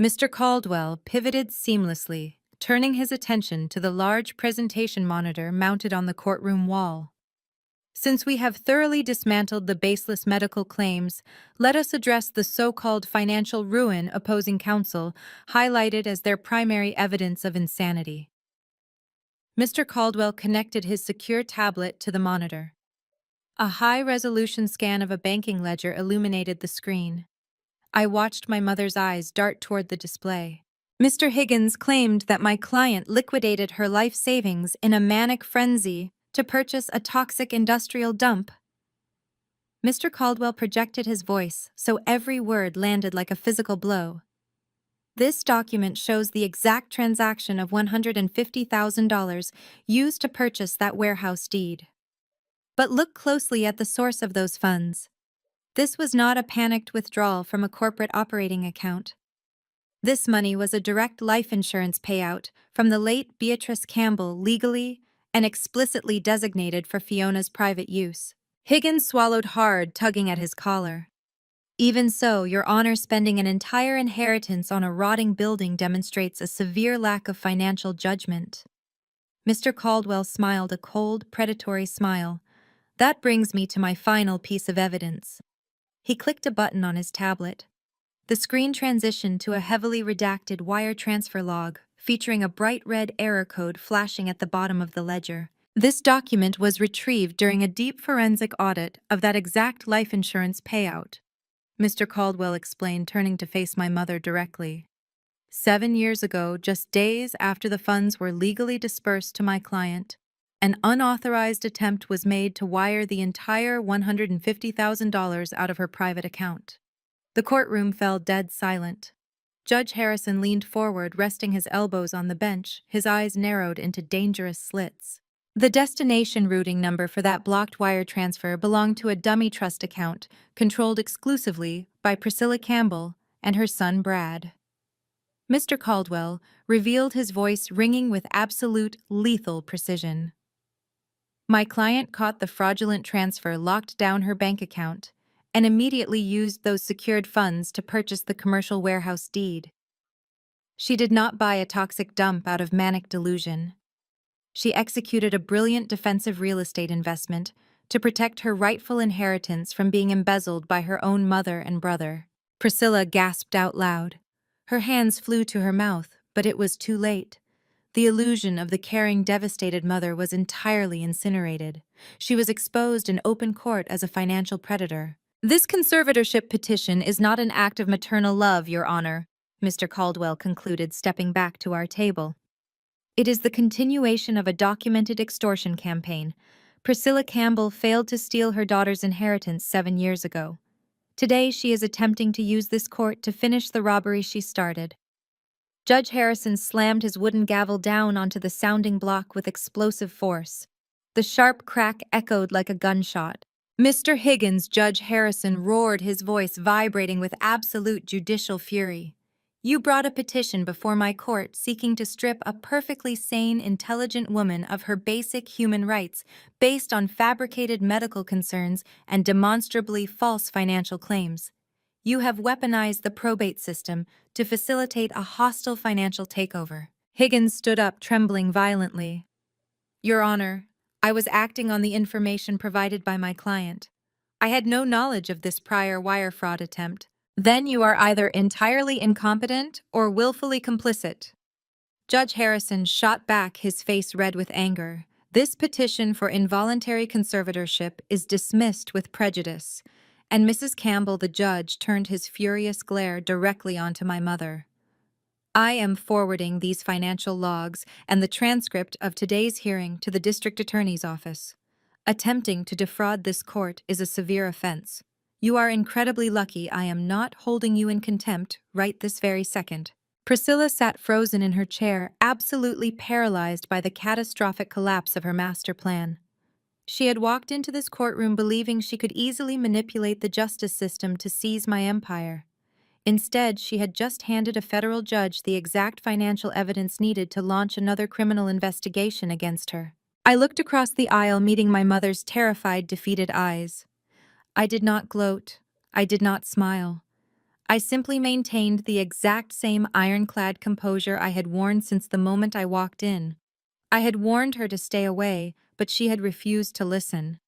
Mr. Caldwell pivoted seamlessly, turning his attention to the large presentation monitor mounted on the courtroom wall. Since we have thoroughly dismantled the baseless medical claims, let us address the so-called financial ruin opposing counsel, highlighted as their primary evidence of insanity. Mr. Caldwell connected his secure tablet to the monitor. A high-resolution scan of a banking ledger illuminated the screen. I watched my mother's eyes dart toward the display. Mr. Higgins claimed that my client liquidated her life savings in a manic frenzy to purchase a toxic industrial dump. Mr. Caldwell projected his voice so every word landed like a physical blow. This document shows the exact transaction of $150,000 used to purchase that warehouse deed. But look closely at the source of those funds. This was not a panicked withdrawal from a corporate operating account. This money was a direct life insurance payout from the late Beatrice Campbell, legally and explicitly designated for Fiona's private use. Higgins swallowed hard, tugging at his collar. Even so, Your Honor, spending an entire inheritance on a rotting building demonstrates a severe lack of financial judgment. Mr. Caldwell smiled a cold, predatory smile. That brings me to my final piece of evidence. He clicked a button on his tablet. The screen transitioned to a heavily redacted wire transfer log, featuring a bright red error code flashing at the bottom of the ledger. This document was retrieved during a deep forensic audit of that exact life insurance payout, Mr. Caldwell explained, turning to face my mother directly. 7 years ago, just days after the funds were legally dispersed to my client, an unauthorized attempt was made to wire the entire $150,000 out of her private account. The courtroom fell dead silent. Judge Harrison leaned forward, resting his elbows on the bench, his eyes narrowed into dangerous slits. The destination routing number for that blocked wire transfer belonged to a dummy trust account controlled exclusively by Priscilla Campbell and her son Brad. Mr. Caldwell revealed, his voice ringing with absolute, lethal precision. My client caught the fraudulent transfer, locked down her bank account, and immediately used those secured funds to purchase the commercial warehouse deed. She did not buy a toxic dump out of manic delusion. She executed a brilliant defensive real estate investment to protect her rightful inheritance from being embezzled by her own mother and brother. Priscilla gasped out loud. Her hands flew to her mouth, but it was too late. The illusion of the caring, devastated mother was entirely incinerated. She was exposed in open court as a financial predator. This conservatorship petition is not an act of maternal love, Your Honor, Mr. Caldwell concluded, stepping back to our table. It is the continuation of a documented extortion campaign. Priscilla Campbell failed to steal her daughter's inheritance 7 years ago. Today, she is attempting to use this court to finish the robbery she started. Judge Harrison slammed his wooden gavel down onto the sounding block with explosive force. The sharp crack echoed like a gunshot. Mr. Higgins, Judge Harrison roared, his voice vibrating with absolute judicial fury. You brought a petition before my court seeking to strip a perfectly sane, intelligent woman of her basic human rights based on fabricated medical concerns and demonstrably false financial claims. You have weaponized the probate system to facilitate a hostile financial takeover. Higgins stood up, trembling violently. Your Honor, I was acting on the information provided by my client. I had no knowledge of this prior wire fraud attempt. Then you are either entirely incompetent or willfully complicit. Judge Harrison shot back, his face red with anger. This petition for involuntary conservatorship is dismissed with prejudice, and Mrs. Campbell, the judge, turned his furious glare directly onto my mother. I am forwarding these financial logs and the transcript of today's hearing to the district attorney's office. Attempting to defraud this court is a severe offense. You are incredibly lucky I am not holding you in contempt right this very second. Priscilla sat frozen in her chair, absolutely paralyzed by the catastrophic collapse of her master plan. She had walked into this courtroom believing she could easily manipulate the justice system to seize my empire. Instead, she had just handed a federal judge the exact financial evidence needed to launch another criminal investigation against her. I looked across the aisle, meeting my mother's terrified, defeated eyes. I did not gloat. I did not smile. I simply maintained the exact same ironclad composure I had worn since the moment I walked in. I had warned her to stay away, but she had refused to listen.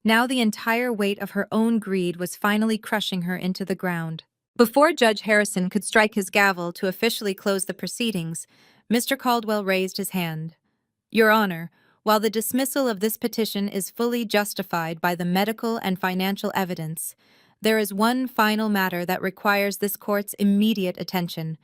Now the entire weight of her own greed was finally crushing her into the ground. Before Judge Harrison could strike his gavel to officially close the proceedings, Mr. Caldwell raised his hand. Your Honor, while the dismissal of this petition is fully justified by the medical and financial evidence, there is one final matter that requires this court's immediate attention.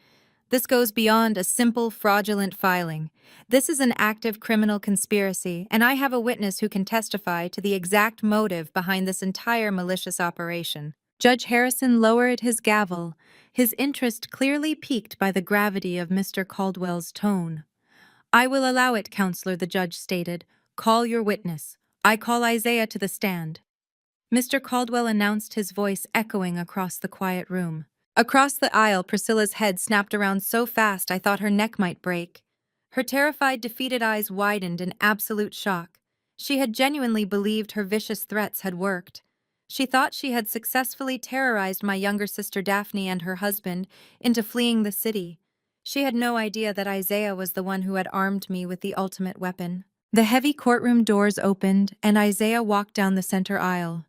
This goes beyond a simple fraudulent filing. This is an active criminal conspiracy, and I have a witness who can testify to the exact motive behind this entire malicious operation. Judge Harrison lowered his gavel, his interest clearly piqued by the gravity of Mr. Caldwell's tone. I will allow it, Counselor, the judge stated. Call your witness. I call Isaiah to the stand. Mr. Caldwell announced, his voice echoing across the quiet room. Across the aisle, Priscilla's head snapped around so fast I thought her neck might break. Her terrified, defeated eyes widened in absolute shock. She had genuinely believed her vicious threats had worked. She thought she had successfully terrorized my younger sister Daphne and her husband into fleeing the city. She had no idea that Isaiah was the one who had armed me with the ultimate weapon. The heavy courtroom doors opened, and Isaiah walked down the center aisle.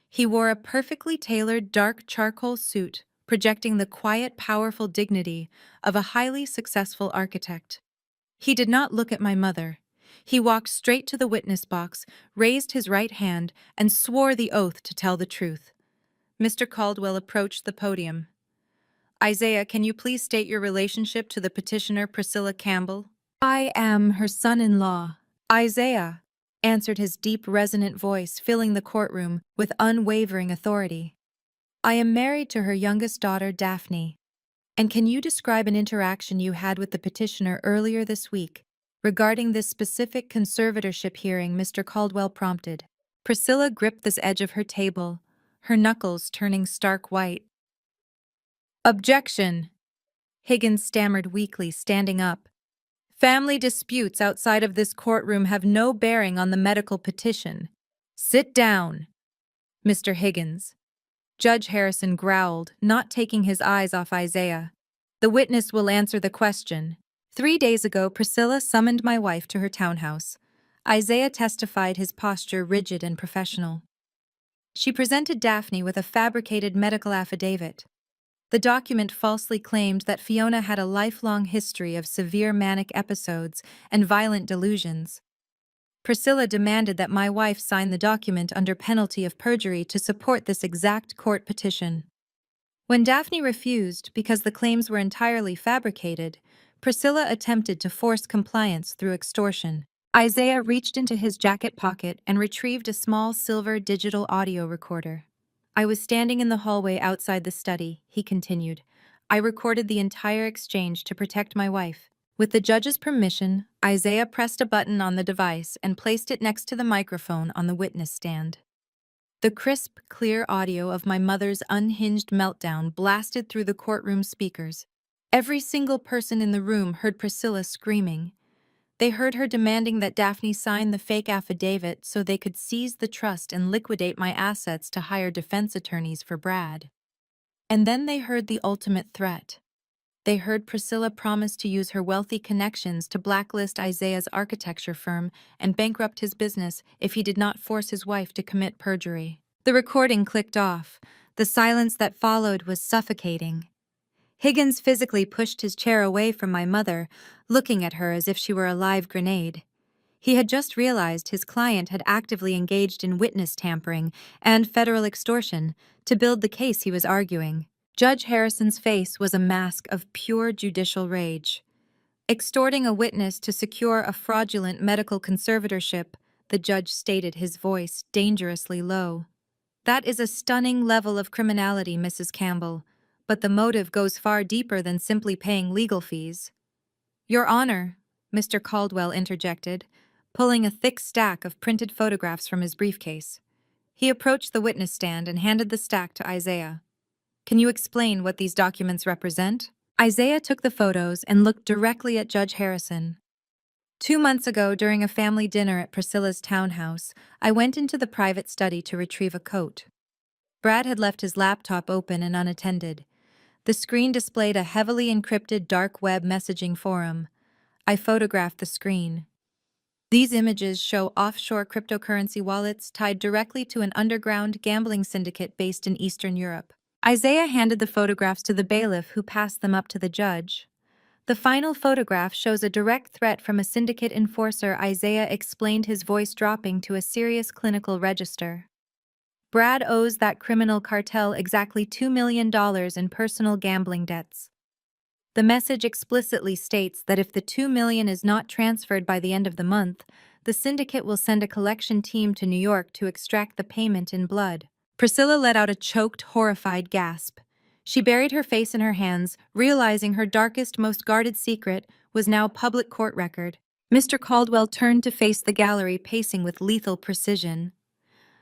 He wore a perfectly tailored dark charcoal suit, projecting the quiet, powerful dignity of a highly successful architect. He did not look at my mother. He walked straight to the witness box, raised his right hand, and swore the oath to tell the truth. Mr. Caldwell approached the podium. Isaiah, can you please state your relationship to the petitioner Priscilla Campbell? I am her son-in-law. Isaiah, answered his deep, resonant voice, filling the courtroom with unwavering authority. I am married to her youngest daughter, Daphne. And can you describe an interaction you had with the petitioner earlier this week regarding this specific conservatorship hearing? Mr. Caldwell prompted. Priscilla gripped the edge of her table, her knuckles turning stark white. Objection, Higgins stammered weakly, standing up. Family disputes outside of this courtroom have no bearing on the medical petition. Sit down, Mr. Higgins. Judge Harrison growled, not taking his eyes off Isaiah. The witness will answer the question. 3 days ago, Priscilla summoned my wife to her townhouse. Isaiah testified, his posture rigid and professional. She presented Daphne with a fabricated medical affidavit. The document falsely claimed that Fiona had a lifelong history of severe manic episodes and violent delusions. Priscilla demanded that my wife sign the document under penalty of perjury to support this exact court petition. When Daphne refused because the claims were entirely fabricated, Priscilla attempted to force compliance through extortion. Isaiah reached into his jacket pocket and retrieved a small silver digital audio recorder. I was standing in the hallway outside the study, he continued. I recorded the entire exchange to protect my wife. With the judge's permission, Isaiah pressed a button on the device and placed it next to the microphone on the witness stand. The crisp, clear audio of my mother's unhinged meltdown blasted through the courtroom speakers. Every single person in the room heard Priscilla screaming. They heard her demanding that Daphne sign the fake affidavit so they could seize the trust and liquidate my assets to hire defense attorneys for Brad. And then they heard the ultimate threat. They heard Priscilla promise to use her wealthy connections to blacklist Isaiah's architecture firm and bankrupt his business if he did not force his wife to commit perjury. The recording clicked off. The silence that followed was suffocating. Higgins physically pushed his chair away from my mother, looking at her as if she were a live grenade. He had just realized his client had actively engaged in witness tampering and federal extortion to build the case he was arguing. Judge Harrison's face was a mask of pure judicial rage. Extorting a witness to secure a fraudulent medical conservatorship, the judge stated, his voice dangerously low. That is a stunning level of criminality, Mrs. Campbell, but the motive goes far deeper than simply paying legal fees. Your Honor, Mr. Caldwell interjected, pulling a thick stack of printed photographs from his briefcase. He approached the witness stand and handed the stack to Isaiah. Can you explain what these documents represent? Isaiah took the photos and looked directly at Judge Harrison. 2 months ago, during a family dinner at Priscilla's townhouse, I went into the private study to retrieve a coat. Brad had left his laptop open and unattended. The screen displayed a heavily encrypted dark web messaging forum. I photographed the screen. These images show offshore cryptocurrency wallets tied directly to an underground gambling syndicate based in Eastern Europe. Isaiah handed the photographs to the bailiff, who passed them up to the judge. The final photograph shows a direct threat from a syndicate enforcer. Isaiah explained, his voice dropping to a serious clinical register. Brad owes that criminal cartel exactly $2 million in personal gambling debts. The message explicitly states that if the $2 million is not transferred by the end of the month, the syndicate will send a collection team to New York to extract the payment in blood. Priscilla let out a choked, horrified gasp. She buried her face in her hands, realizing her darkest, most guarded secret was now public court record. Mr. Caldwell turned to face the gallery, pacing with lethal precision.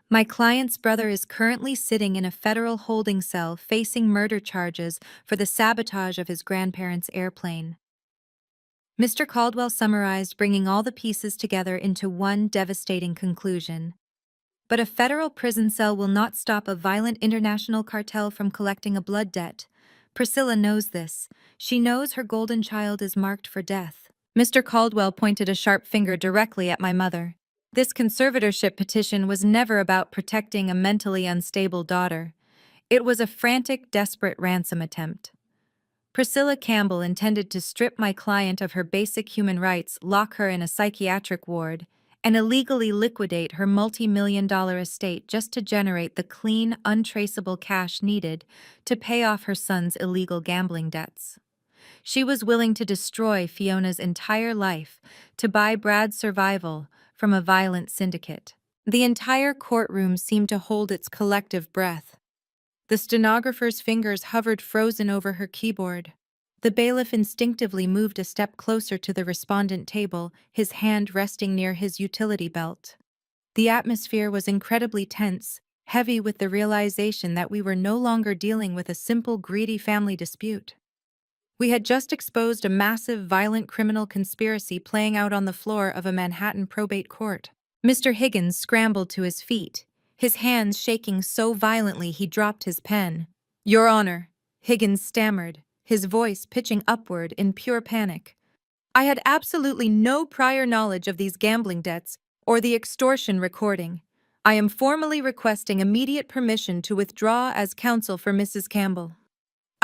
My client's brother is currently sitting in a federal holding cell facing murder charges for the sabotage of his grandparents' airplane. Mr. Caldwell summarized, bringing all the pieces together into one devastating conclusion. But a federal prison cell will not stop a violent international cartel from collecting a blood debt. Priscilla knows this. She knows her golden child is marked for death. Mr. Caldwell pointed a sharp finger directly at my mother. This conservatorship petition was never about protecting a mentally unstable daughter. It was a frantic, desperate ransom attempt. Priscilla Campbell intended to strip my client of her basic human rights, lock her in a psychiatric ward, and illegally liquidate her multi-million-dollar estate just to generate the clean, untraceable cash needed to pay off her son's illegal gambling debts. She was willing to destroy Fiona's entire life to buy Brad's survival from a violent syndicate. The entire courtroom seemed to hold its collective breath. The stenographer's fingers hovered frozen over her keyboard. The bailiff instinctively moved a step closer to the respondent table, his hand resting near his utility belt. The atmosphere was incredibly tense, heavy with the realization that we were no longer dealing with a simple, greedy family dispute. We had just exposed a massive, violent criminal conspiracy playing out on the floor of a Manhattan probate court. Mr. Higgins scrambled to his feet, his hands shaking so violently he dropped his pen. Your Honor, Higgins stammered, his voice pitching upward in pure panic. I had absolutely no prior knowledge of these gambling debts or the extortion recording. I am formally requesting immediate permission to withdraw as counsel for Mrs. Campbell.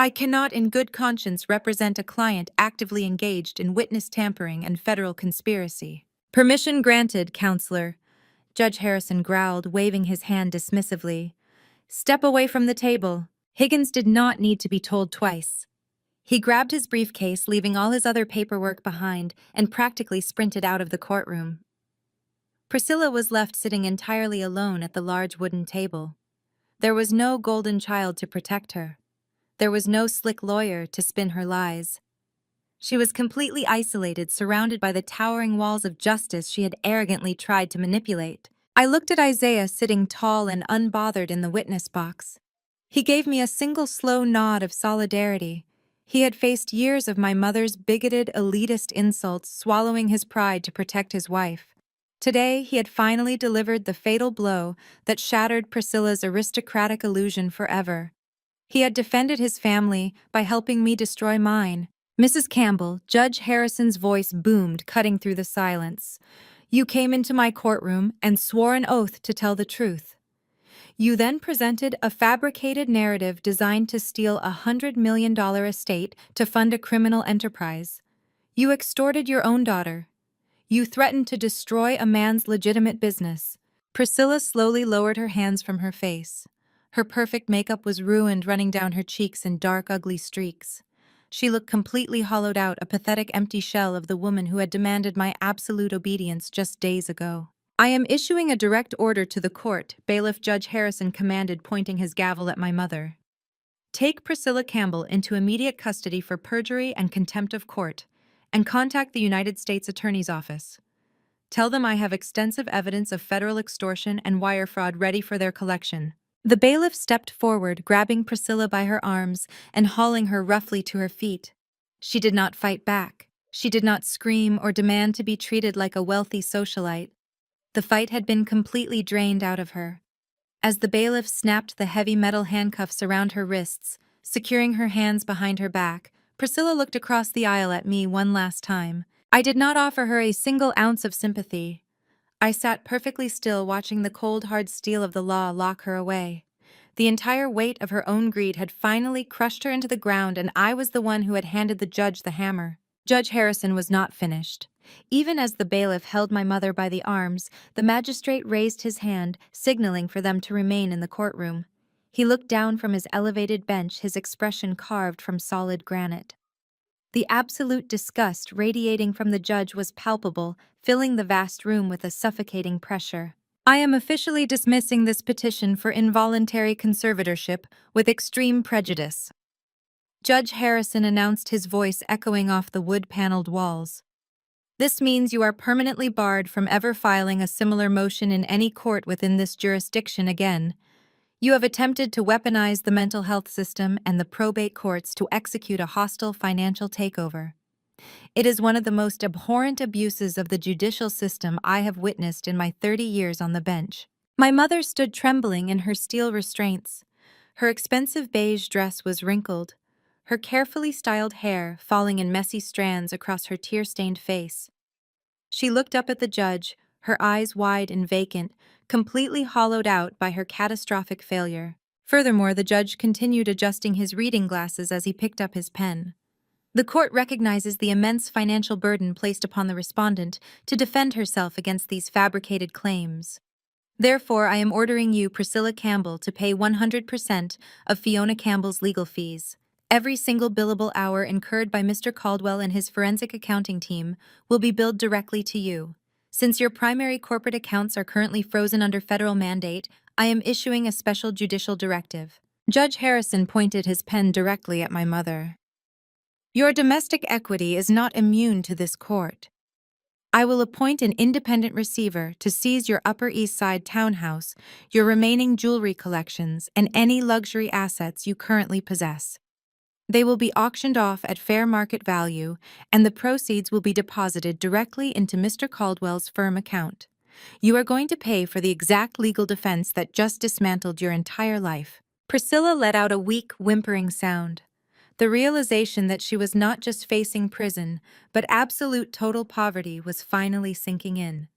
I cannot in good conscience represent a client actively engaged in witness tampering and federal conspiracy. Permission granted, Counselor, Judge Harrison growled, waving his hand dismissively. Step away from the table. Higgins did not need to be told twice. He grabbed his briefcase, leaving all his other paperwork behind, and practically sprinted out of the courtroom. Priscilla was left sitting entirely alone at the large wooden table. There was no golden child to protect her. There was no slick lawyer to spin her lies. She was completely isolated, surrounded by the towering walls of justice she had arrogantly tried to manipulate. I looked at Isaiah sitting tall and unbothered in the witness box. He gave me a single slow nod of solidarity. He had faced years of my mother's bigoted, elitist insults, swallowing his pride to protect his wife. Today, he had finally delivered the fatal blow that shattered Priscilla's aristocratic illusion forever. He had defended his family by helping me destroy mine. Mrs. Campbell, Judge Harrison's voice boomed, cutting through the silence. You came into my courtroom and swore an oath to tell the truth. You then presented a fabricated narrative designed to steal a $100 million estate to fund a criminal enterprise. You extorted your own daughter. You threatened to destroy a man's legitimate business. Priscilla slowly lowered her hands from her face. Her perfect makeup was ruined, running down her cheeks in dark, ugly streaks. She looked completely hollowed out, a pathetic empty shell of the woman who had demanded my absolute obedience just days ago. I am issuing a direct order to the court, Bailiff Judge Harrison commanded, pointing his gavel at my mother. Take Priscilla Campbell into immediate custody for perjury and contempt of court, and contact the United States Attorney's Office. Tell them I have extensive evidence of federal extortion and wire fraud ready for their collection. The bailiff stepped forward, grabbing Priscilla by her arms and hauling her roughly to her feet. She did not fight back. She did not scream or demand to be treated like a wealthy socialite. The fight had been completely drained out of her. As the bailiff snapped the heavy metal handcuffs around her wrists, securing her hands behind her back, Priscilla looked across the aisle at me one last time. I did not offer her a single ounce of sympathy. I sat perfectly still, watching the cold, hard steel of the law lock her away. The entire weight of her own greed had finally crushed her into the ground, and I was the one who had handed the judge the hammer. Judge Harrison was not finished. Even as the bailiff held my mother by the arms, the magistrate raised his hand, signaling for them to remain in the courtroom. He looked down from his elevated bench, his expression carved from solid granite. The absolute disgust radiating from the judge was palpable, filling the vast room with a suffocating pressure. I am officially dismissing this petition for involuntary conservatorship with extreme prejudice. Judge Harrison announced, his voice echoing off the wood-paneled walls. This means you are permanently barred from ever filing a similar motion in any court within this jurisdiction again. You have attempted to weaponize the mental health system and the probate courts to execute a hostile financial takeover. It is one of the most abhorrent abuses of the judicial system I have witnessed in my 30 years on the bench. My mother stood trembling in her steel restraints. Her expensive beige dress was wrinkled, her carefully styled hair falling in messy strands across her tear-stained face. She looked up at the judge, her eyes wide and vacant, completely hollowed out by her catastrophic failure. Furthermore, the judge continued adjusting his reading glasses as he picked up his pen. The court recognizes the immense financial burden placed upon the respondent to defend herself against these fabricated claims. Therefore, I am ordering you, Priscilla Campbell, to pay 100% of Fiona Campbell's legal fees. Every single billable hour incurred by Mr. Caldwell and his forensic accounting team will be billed directly to you. Since your primary corporate accounts are currently frozen under federal mandate, I am issuing a special judicial directive. Judge Harrison pointed his pen directly at my mother. Your domestic equity is not immune to this court. I will appoint an independent receiver to seize your Upper East Side townhouse, your remaining jewelry collections, and any luxury assets you currently possess. They will be auctioned off at fair market value, and the proceeds will be deposited directly into Mr. Caldwell's firm account. You are going to pay for the exact legal defense that just dismantled your entire life. Priscilla let out a weak, whimpering sound. The realization that she was not just facing prison, but absolute total poverty was finally sinking in.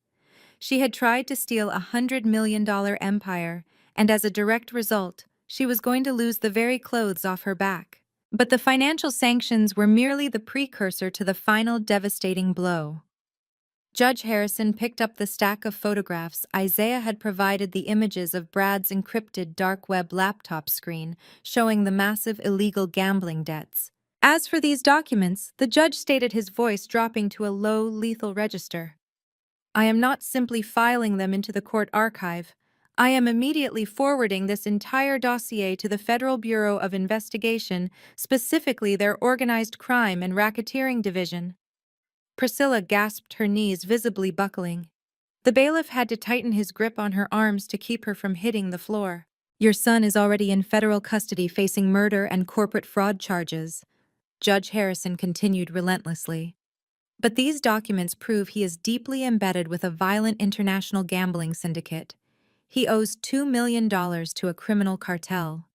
She had tried to steal a $100 million empire, and as a direct result, she was going to lose the very clothes off her back. But the financial sanctions were merely the precursor to the final devastating blow. Judge Harrison picked up the stack of photographs. Isaiah had provided the images of Brad's encrypted dark web laptop screen showing the massive illegal gambling debts. As for these documents, the judge stated, his voice dropping to a low, lethal register. I am not simply filing them into the court archive. I am immediately forwarding this entire dossier to the Federal Bureau of Investigation, specifically their Organized Crime and Racketeering Division. Priscilla gasped, her knees visibly buckling. The bailiff had to tighten his grip on her arms to keep her from hitting the floor. Your son is already in federal custody facing murder and corporate fraud charges. Judge Harrison continued relentlessly. But these documents prove he is deeply embedded with a violent international gambling syndicate. He owes $2 million to a criminal cartel.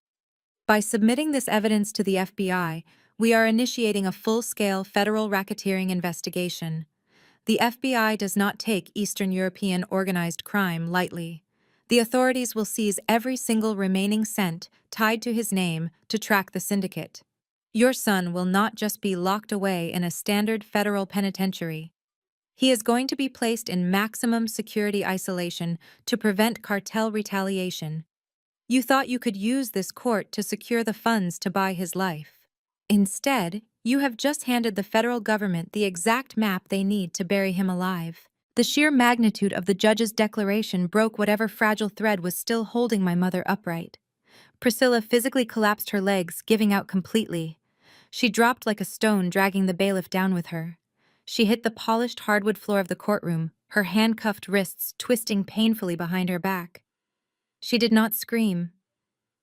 By submitting this evidence to the FBI, we are initiating a full-scale federal racketeering investigation. The FBI does not take Eastern European organized crime lightly. The authorities will seize every single remaining cent tied to his name to track the syndicate. Your son will not just be locked away in a standard federal penitentiary. He is going to be placed in maximum security isolation to prevent cartel retaliation. You thought you could use this court to secure the funds to buy his life. Instead, you have just handed the federal government the exact map they need to bury him alive. The sheer magnitude of the judge's declaration broke whatever fragile thread was still holding my mother upright. Priscilla physically collapsed her legs, giving out completely. She dropped like a stone, dragging the bailiff down with her. She hit the polished hardwood floor of the courtroom, her handcuffed wrists twisting painfully behind her back. She did not scream.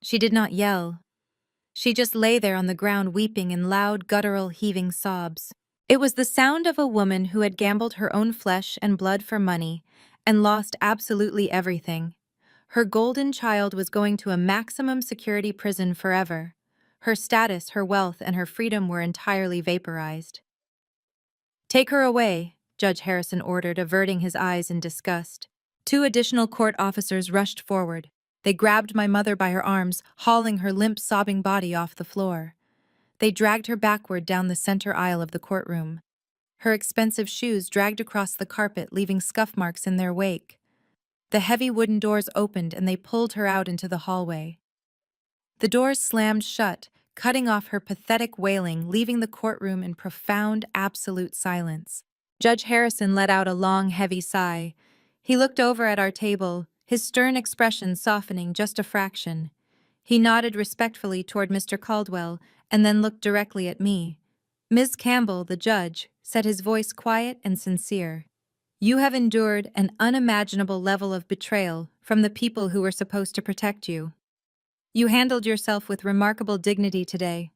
She did not yell. She just lay there on the ground weeping in loud, guttural, heaving sobs. It was the sound of a woman who had gambled her own flesh and blood for money and lost absolutely everything. Her golden child was going to a maximum security prison forever. Her status, her wealth, and her freedom were entirely vaporized. "Take her away," Judge Harrison ordered, averting his eyes in disgust. Two additional court officers rushed forward. They grabbed my mother by her arms, hauling her limp, sobbing body off the floor. They dragged her backward down the center aisle of the courtroom. Her expensive shoes dragged across the carpet, leaving scuff marks in their wake. The heavy wooden doors opened and they pulled her out into the hallway. The doors slammed shut, cutting off her pathetic wailing, leaving the courtroom in profound, absolute silence. Judge Harrison let out a long, heavy sigh. He looked over at our table, his stern expression softening just a fraction. He nodded respectfully toward Mr. Caldwell and then looked directly at me. "Ms. Campbell, the judge," said, his voice quiet and sincere. "You have endured an unimaginable level of betrayal from the people who were supposed to protect you. You handled yourself with remarkable dignity today.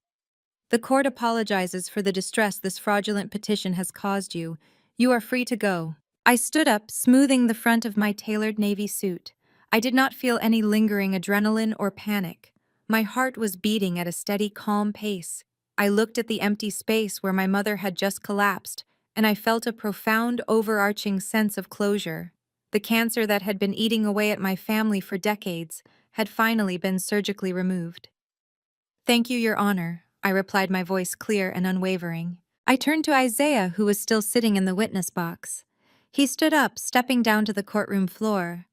The court apologizes for the distress this fraudulent petition has caused you. You are free to go." I stood up, smoothing the front of my tailored navy suit. I did not feel any lingering adrenaline or panic. My heart was beating at a steady, calm pace. I looked at the empty space where my mother had just collapsed, and I felt a profound, overarching sense of closure. The cancer that had been eating away at my family for decades had finally been surgically removed. "Thank you, Your Honor," I replied, my voice clear and unwavering. I turned to Isaiah, who was still sitting in the witness box. He stood up, stepping down to the courtroom floor.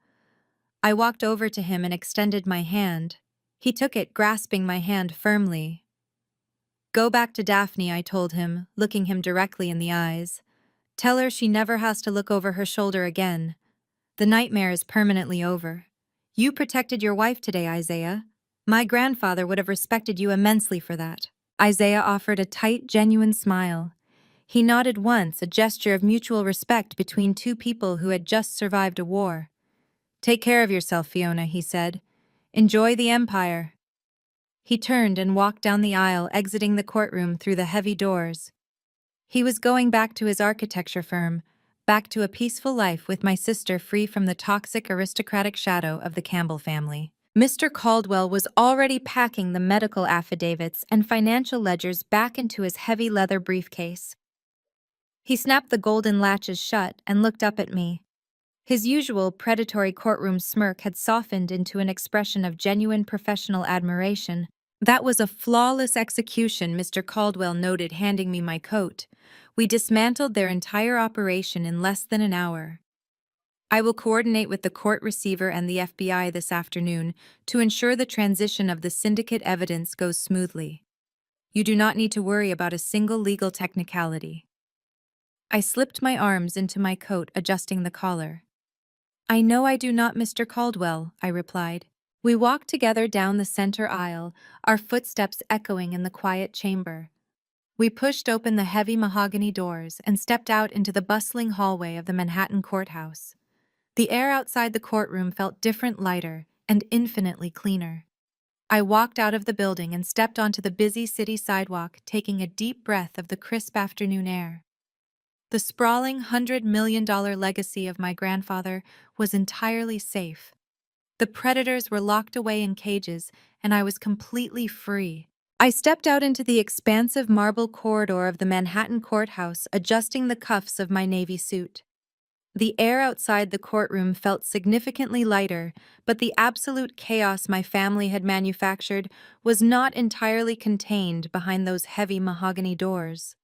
I walked over to him and extended my hand. He took it, grasping my hand firmly. "Go back to Daphne," I told him, looking him directly in the eyes. "Tell her she never has to look over her shoulder again. The nightmare is permanently over. You protected your wife today, Isaiah. My grandfather would have respected you immensely for that." Isaiah offered a tight, genuine smile. He nodded once, a gesture of mutual respect between two people who had just survived a war. "Take care of yourself, Fiona," he said. "Enjoy the Empire." He turned and walked down the aisle, exiting the courtroom through the heavy doors. He was going back to his architecture firm, back to a peaceful life with my sister, free from the toxic aristocratic shadow of the Campbell family. Mr. Caldwell was already packing the medical affidavits and financial ledgers back into his heavy leather briefcase. He snapped the golden latches shut and looked up at me. His usual predatory courtroom smirk had softened into an expression of genuine professional admiration. "That was a flawless execution," Mr. Caldwell noted, handing me my coat. "We dismantled their entire operation in less than an hour. I will coordinate with the court receiver and the FBI this afternoon to ensure the transition of the syndicate evidence goes smoothly. You do not need to worry about a single legal technicality." I slipped my arms into my coat, adjusting the collar. "I know I do not, Mr. Caldwell," I replied. We walked together down the center aisle, our footsteps echoing in the quiet chamber. We pushed open the heavy mahogany doors and stepped out into the bustling hallway of the Manhattan courthouse. The air outside the courtroom felt different, lighter, and infinitely cleaner. I walked out of the building and stepped onto the busy city sidewalk, taking a deep breath of the crisp afternoon air. The sprawling $100 million legacy of my grandfather was entirely safe. The predators were locked away in cages, and I was completely free. I stepped out into the expansive marble corridor of the Manhattan courthouse, adjusting the cuffs of my navy suit. The air outside the courtroom felt significantly lighter, but the absolute chaos my family had manufactured was not entirely contained behind those heavy mahogany doors.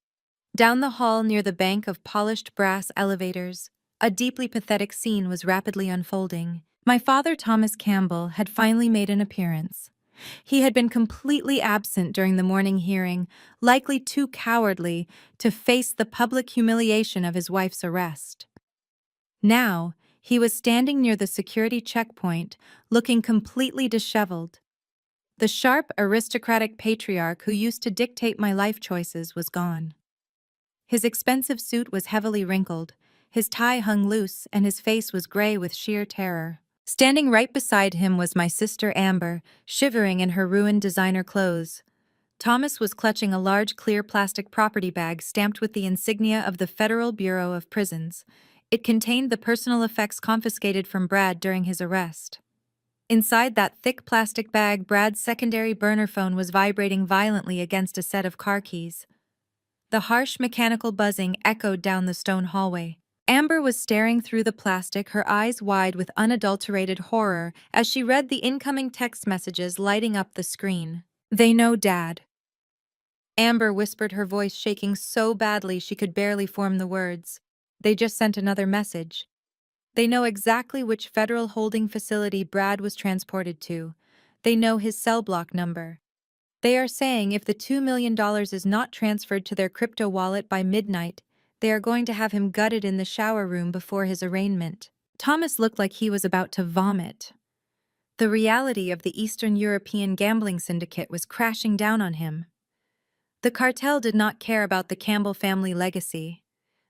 Down the hall near the bank of polished brass elevators, a deeply pathetic scene was rapidly unfolding. My father, Thomas Campbell, had finally made an appearance. He had been completely absent during the morning hearing, likely too cowardly to face the public humiliation of his wife's arrest. Now, he was standing near the security checkpoint, looking completely disheveled. The sharp, aristocratic patriarch who used to dictate my life choices was gone. His expensive suit was heavily wrinkled, his tie hung loose, and his face was gray with sheer terror. Standing right beside him was my sister Amber, shivering in her ruined designer clothes. Thomas was clutching a large clear plastic property bag stamped with the insignia of the Federal Bureau of Prisons. It contained the personal effects confiscated from Brad during his arrest. Inside that thick plastic bag, Brad's secondary burner phone was vibrating violently against a set of car keys. The harsh mechanical buzzing echoed down the stone hallway. Amber was staring through the plastic, her eyes wide with unadulterated horror as she read the incoming text messages lighting up the screen. "They know Dad." Amber whispered, her voice shaking so badly she could barely form the words. "They just sent another message. They know exactly which federal holding facility Brad was transported to. They know his cell block number. They are saying if the $2 million is not transferred to their crypto wallet by midnight, they are going to have him gutted in the shower room before his arraignment." Thomas looked like he was about to vomit. The reality of the Eastern European gambling syndicate was crashing down on him. The cartel did not care about the Campbell family legacy.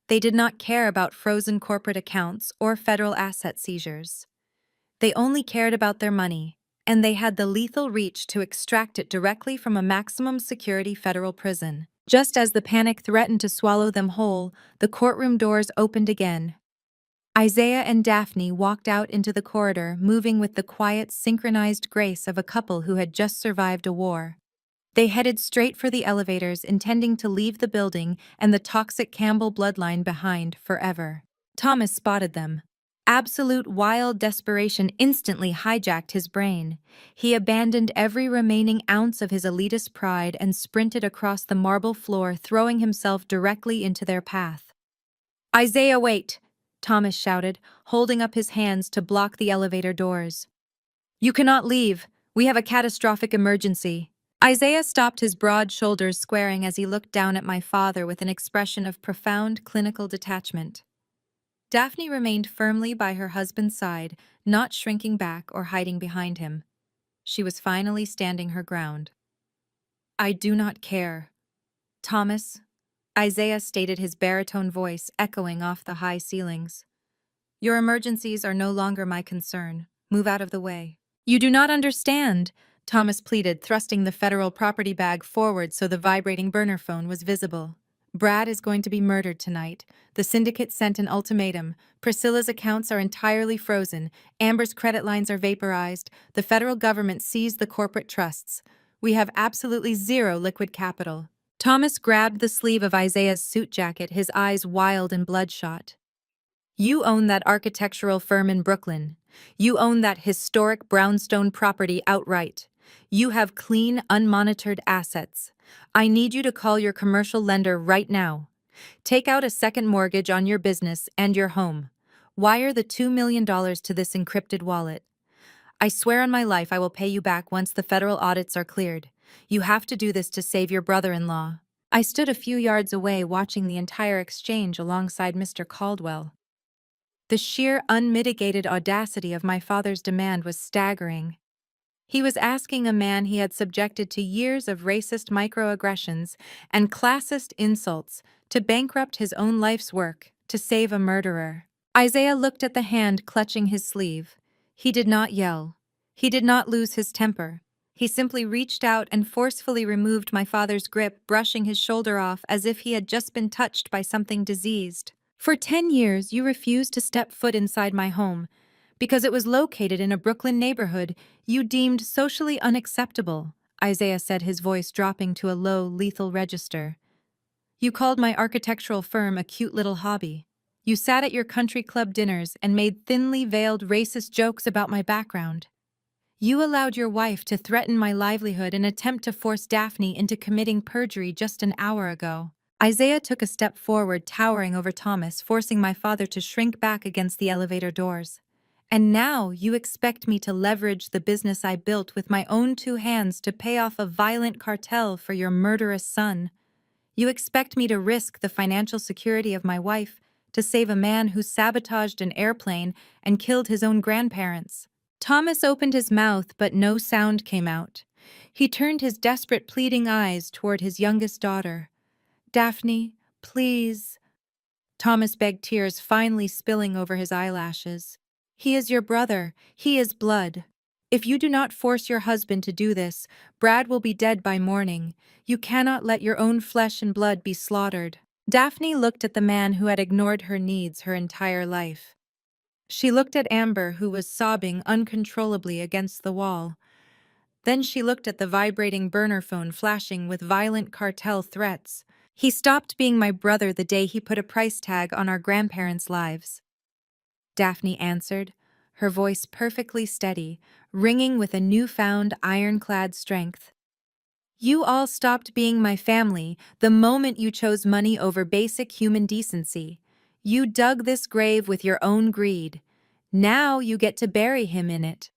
They did not care about frozen corporate accounts or federal asset seizures. They only cared about their money, and they had the lethal reach to extract it directly from a maximum security federal prison. Just as the panic threatened to swallow them whole, the courtroom doors opened again. Isaiah and Daphne walked out into the corridor, moving with the quiet, synchronized grace of a couple who had just survived a war. They headed straight for the elevators, intending to leave the building and the toxic Campbell bloodline behind forever. Thomas spotted them. Absolute wild desperation instantly hijacked his brain. He abandoned every remaining ounce of his elitist pride and sprinted across the marble floor, throwing himself directly into their path. "Isaiah, wait!" Thomas shouted, holding up his hands to block the elevator doors. "You cannot leave. We have a catastrophic emergency." Isaiah stopped, his broad shoulders squaring as he looked down at my father with an expression of profound clinical detachment. Daphne remained firmly by her husband's side, not shrinking back or hiding behind him. She was finally standing her ground. "I do not care." "Thomas," Isaiah stated, his baritone voice echoing off the high ceilings. "Your emergencies are no longer my concern. Move out of the way." "You do not understand," Thomas pleaded, thrusting the federal property bag forward so the vibrating burner phone was visible. "Brad is going to be murdered tonight. The syndicate sent an ultimatum. Priscilla's accounts are entirely frozen. Amber's credit lines are vaporized. The federal government seized the corporate trusts. We have absolutely zero liquid capital." Thomas grabbed the sleeve of Isaiah's suit jacket, his eyes wild and bloodshot. "You own that architectural firm in Brooklyn. You own that historic brownstone property outright. You have clean, unmonitored assets. I need you to call your commercial lender right now. Take out a second mortgage on your business and your home. Wire the $2 million to this encrypted wallet. I swear on my life I will pay you back once the federal audits are cleared. You have to do this to save your brother-in-law." I stood a few yards away, watching the entire exchange alongside Mr. Caldwell. The sheer, unmitigated audacity of my father's demand was staggering. He was asking a man he had subjected to years of racist microaggressions and classist insults to bankrupt his own life's work to save a murderer. Isaiah looked at the hand clutching his sleeve. He did not yell. He did not lose his temper. He simply reached out and forcefully removed my father's grip, brushing his shoulder off as if he had just been touched by something diseased. For 10 years, you refused to step foot inside my home. Because it was located in a Brooklyn neighborhood you deemed socially unacceptable, Isaiah said, his voice dropping to a low, lethal register. You called my architectural firm a cute little hobby. You sat at your country club dinners and made thinly veiled racist jokes about my background. You allowed your wife to threaten my livelihood and attempt to force Daphne into committing perjury just an hour ago. Isaiah took a step forward, towering over Thomas, forcing my father to shrink back against the elevator doors. And now you expect me to leverage the business I built with my own two hands to pay off a violent cartel for your murderous son. You expect me to risk the financial security of my wife to save a man who sabotaged an airplane and killed his own grandparents. Thomas opened his mouth, but no sound came out. He turned his desperate, pleading eyes toward his youngest daughter. Daphne, please. Thomas begged, tears finally spilling over his eyelashes. He is your brother. He is blood. If you do not force your husband to do this, Brad will be dead by morning. You cannot let your own flesh and blood be slaughtered. Daphne looked at the man who had ignored her needs her entire life. She looked at Amber, who was sobbing uncontrollably against the wall. Then she looked at the vibrating burner phone flashing with violent cartel threats. He stopped being my brother the day he put a price tag on our grandparents' lives. Daphne answered, her voice perfectly steady, ringing with a newfound ironclad strength. You all stopped being my family the moment you chose money over basic human decency. You dug this grave with your own greed. Now you get to bury him in it.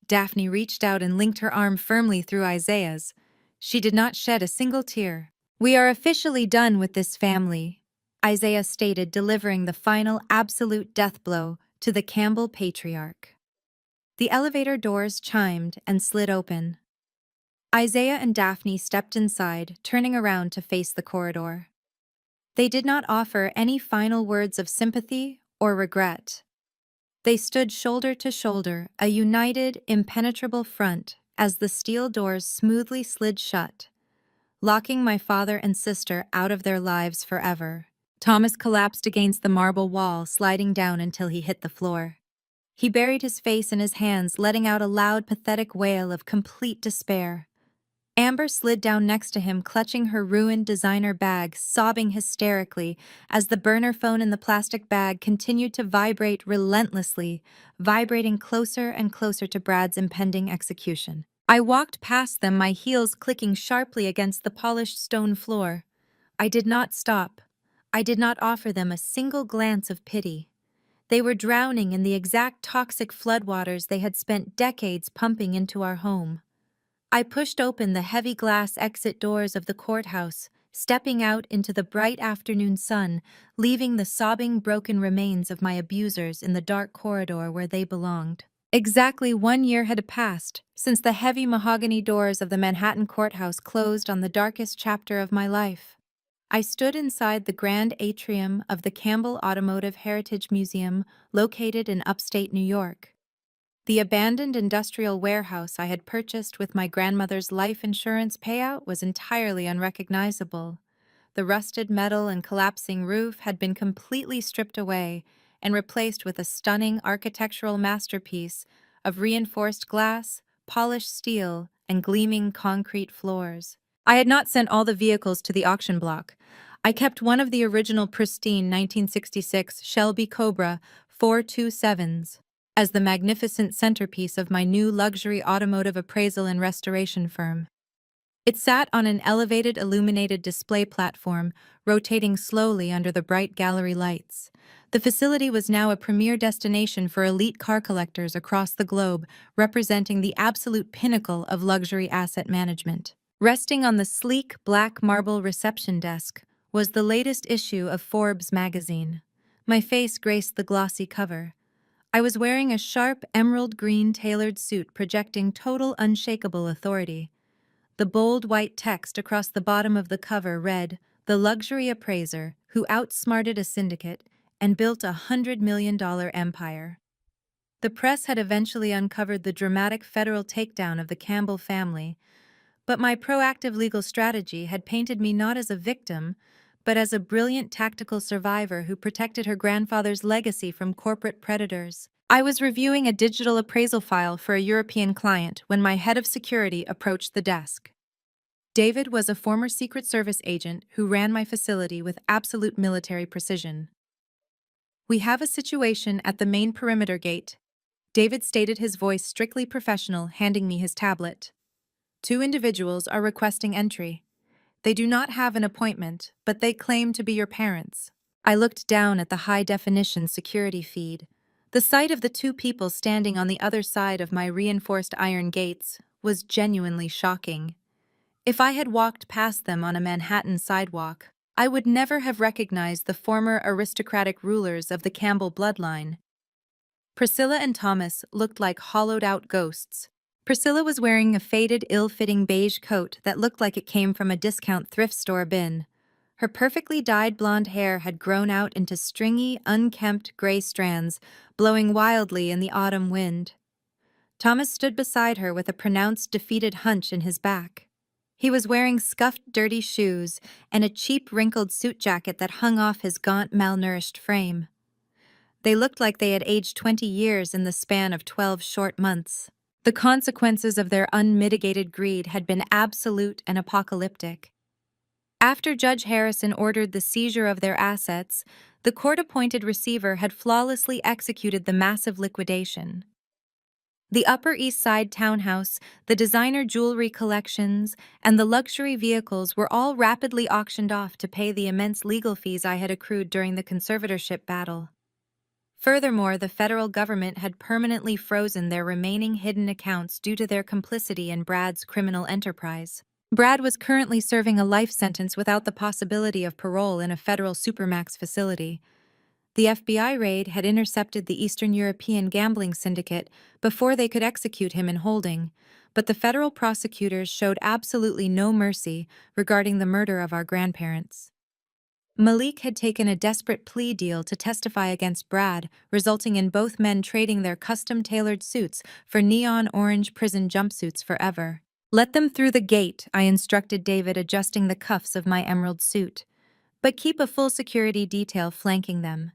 Daphne reached out and linked her arm firmly through Isaiah's. She did not shed a single tear. We are officially done with this family, Isaiah stated, delivering the final absolute death blow to the Campbell patriarch. The elevator doors chimed and slid open. Isaiah and Daphne stepped inside, turning around to face the corridor. They did not offer any final words of sympathy or regret. They stood shoulder to shoulder, a united, impenetrable front, as the steel doors smoothly slid shut, locking my father and sister out of their lives forever. Thomas collapsed against the marble wall, sliding down until he hit the floor. He buried his face in his hands, letting out a loud, pathetic wail of complete despair. Amber slid down next to him, clutching her ruined designer bag, sobbing hysterically as the burner phone in the plastic bag continued to vibrate relentlessly, vibrating closer and closer to Brad's impending execution. I walked past them, my heels clicking sharply against the polished stone floor. I did not stop. I did not offer them a single glance of pity. They were drowning in the exact toxic floodwaters they had spent decades pumping into our home. I pushed open the heavy glass exit doors of the courthouse, stepping out into the bright afternoon sun, leaving the sobbing, broken remains of my abusers in the dark corridor where they belonged. Exactly 1 year had passed since the heavy mahogany doors of the Manhattan courthouse closed on the darkest chapter of my life. I stood inside the grand atrium of the Campbell Automotive Heritage Museum, located in upstate New York. The abandoned industrial warehouse I had purchased with my grandmother's life insurance payout was entirely unrecognizable. The rusted metal and collapsing roof had been completely stripped away and replaced with a stunning architectural masterpiece of reinforced glass, polished steel, and gleaming concrete floors. I had not sent all the vehicles to the auction block. I kept one of the original pristine 1966 Shelby Cobra 427s. As the magnificent centerpiece of my new luxury automotive appraisal and restoration firm. It sat on an elevated, illuminated display platform, rotating slowly under the bright gallery lights. The facility was now a premier destination for elite car collectors across the globe, representing the absolute pinnacle of luxury asset management. Resting on the sleek, black marble reception desk was the latest issue of Forbes magazine. My face graced the glossy cover. I was wearing a sharp emerald green tailored suit projecting total unshakable authority. The bold white text across the bottom of the cover read, "The luxury appraiser who outsmarted a syndicate and built $100 million empire." The press had eventually uncovered the dramatic federal takedown of the Campbell family, but my proactive legal strategy had painted me not as a victim, but as a brilliant tactical survivor who protected her grandfather's legacy from corporate predators. I was reviewing a digital appraisal file for a European client when my head of security approached the desk. David was a former Secret Service agent who ran my facility with absolute military precision. "We have a situation at the main perimeter gate," David stated, his voice strictly professional, handing me his tablet. "Two individuals are requesting entry. They do not have an appointment, but they claim to be your parents." I looked down at the high-definition security feed. The sight of the two people standing on the other side of my reinforced iron gates was genuinely shocking. If I had walked past them on a Manhattan sidewalk, I would never have recognized the former aristocratic rulers of the Campbell bloodline. Priscilla and Thomas looked like hollowed-out ghosts. Priscilla was wearing a faded, ill-fitting beige coat that looked like it came from a discount thrift store bin. Her perfectly dyed blonde hair had grown out into stringy, unkempt gray strands, blowing wildly in the autumn wind. Thomas stood beside her with a pronounced, defeated hunch in his back. He was wearing scuffed, dirty shoes and a cheap, wrinkled suit jacket that hung off his gaunt, malnourished frame. They looked like they had aged 20 years in the span of 12 short months. The consequences of their unmitigated greed had been absolute and apocalyptic. After Judge Harrison ordered the seizure of their assets, the court-appointed receiver had flawlessly executed the massive liquidation. The Upper East Side townhouse, the designer jewelry collections, and the luxury vehicles were all rapidly auctioned off to pay the immense legal fees I had accrued during the conservatorship battle. Furthermore, the federal government had permanently frozen their remaining hidden accounts due to their complicity in Brad's criminal enterprise. Brad was currently serving a life sentence without the possibility of parole in a federal supermax facility. The FBI raid had intercepted the Eastern European gambling syndicate before they could execute him in holding, but the federal prosecutors showed absolutely no mercy regarding the murder of our grandparents. Malik had taken a desperate plea deal to testify against Brad, resulting in both men trading their custom-tailored suits for neon orange prison jumpsuits forever. "Let them through the gate," I instructed David, adjusting the cuffs of my emerald suit. "But keep a full security detail flanking them.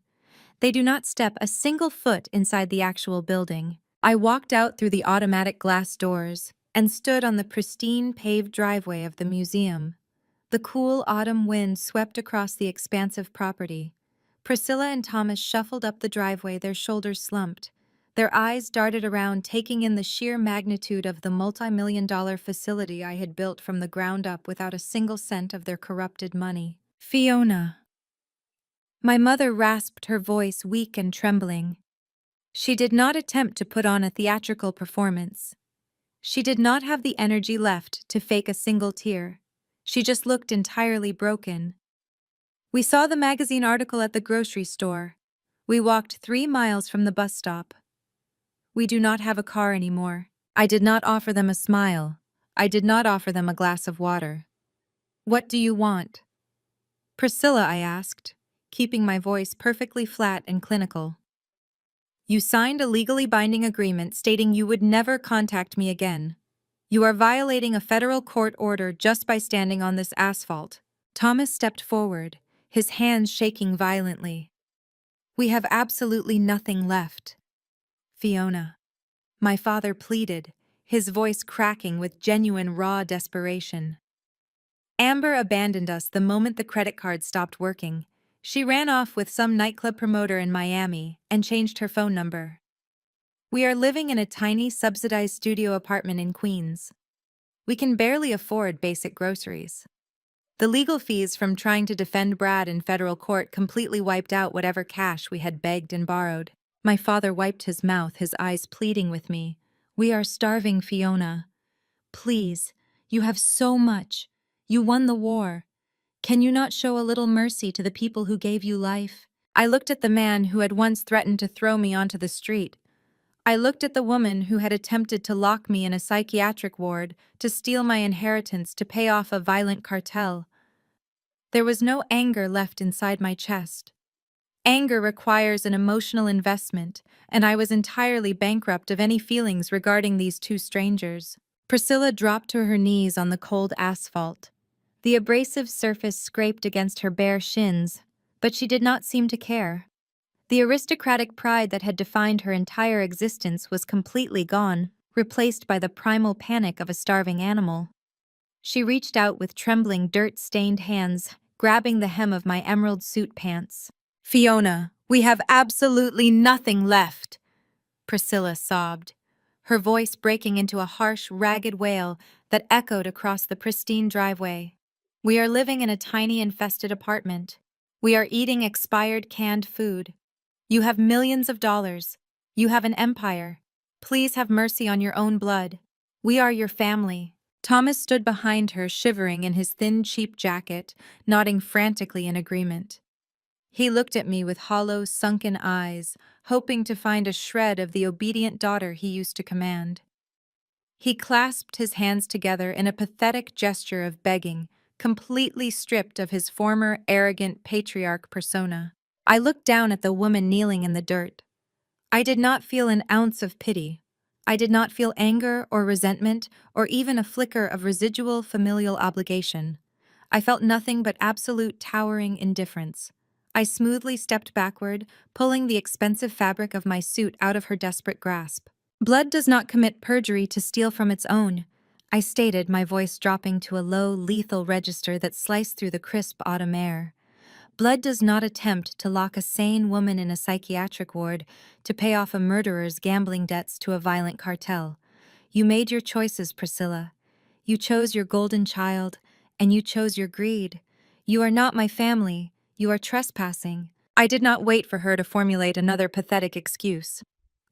They do not step a single foot inside the actual building." I walked out through the automatic glass doors and stood on the pristine paved driveway of the museum. The cool autumn wind swept across the expansive property. Priscilla and Thomas shuffled up the driveway, their shoulders slumped. Their eyes darted around, taking in the sheer magnitude of the multi-million-dollar facility I had built from the ground up without a single cent of their corrupted money. "Fiona." My mother rasped, her voice weak and trembling. She did not attempt to put on a theatrical performance. She did not have the energy left to fake a single tear. She just looked entirely broken. "We saw the magazine article at the grocery store. We walked 3 miles from the bus stop. We do not have a car anymore." I did not offer them a smile. I did not offer them a glass of water. "What do you want?" "Priscilla," I asked, keeping my voice perfectly flat and clinical. "You signed a legally binding agreement stating you would never contact me again. You are violating a federal court order just by standing on this asphalt." Thomas stepped forward, his hands shaking violently. "We have absolutely nothing left, Fiona," my father pleaded, his voice cracking with genuine raw desperation. "Amber abandoned us the moment the credit card stopped working. She ran off with some nightclub promoter in Miami and changed her phone number. We are living in a tiny subsidized studio apartment in Queens. We can barely afford basic groceries. The legal fees from trying to defend Brad in federal court completely wiped out whatever cash we had begged and borrowed." My father wiped his mouth, his eyes pleading with me. "We are starving, Fiona. Please, you have so much. You won the war. Can you not show a little mercy to the people who gave you life?" I looked at the man who had once threatened to throw me onto the street. I looked at the woman who had attempted to lock me in a psychiatric ward, to steal my inheritance, to pay off a violent cartel. There was no anger left inside my chest. Anger requires an emotional investment, and I was entirely bankrupt of any feelings regarding these two strangers. Priscilla dropped to her knees on the cold asphalt. The abrasive surface scraped against her bare shins, but she did not seem to care. The aristocratic pride that had defined her entire existence was completely gone, replaced by the primal panic of a starving animal. She reached out with trembling, dirt-stained hands, grabbing the hem of my emerald suit pants. "Fiona, we have absolutely nothing left," Priscilla sobbed, her voice breaking into a harsh, ragged wail that echoed across the pristine driveway. "We are living in a tiny, infested apartment. We are eating expired canned food. You have millions of dollars. You have an empire. Please have mercy on your own blood. We are your family." Thomas stood behind her, shivering in his thin, cheap jacket, nodding frantically in agreement. He looked at me with hollow, sunken eyes, hoping to find a shred of the obedient daughter he used to command. He clasped his hands together in a pathetic gesture of begging, completely stripped of his former arrogant patriarch persona. I looked down at the woman kneeling in the dirt. I did not feel an ounce of pity. I did not feel anger or resentment or even a flicker of residual familial obligation. I felt nothing but absolute towering indifference. I smoothly stepped backward, pulling the expensive fabric of my suit out of her desperate grasp. "Blood does not commit perjury to steal from its own," I stated, my voice dropping to a low, lethal register that sliced through the crisp autumn air. "Blood does not attempt to lock a sane woman in a psychiatric ward to pay off a murderer's gambling debts to a violent cartel. You made your choices, Priscilla. You chose your golden child, and you chose your greed. You are not my family. You are trespassing." I did not wait for her to formulate another pathetic excuse.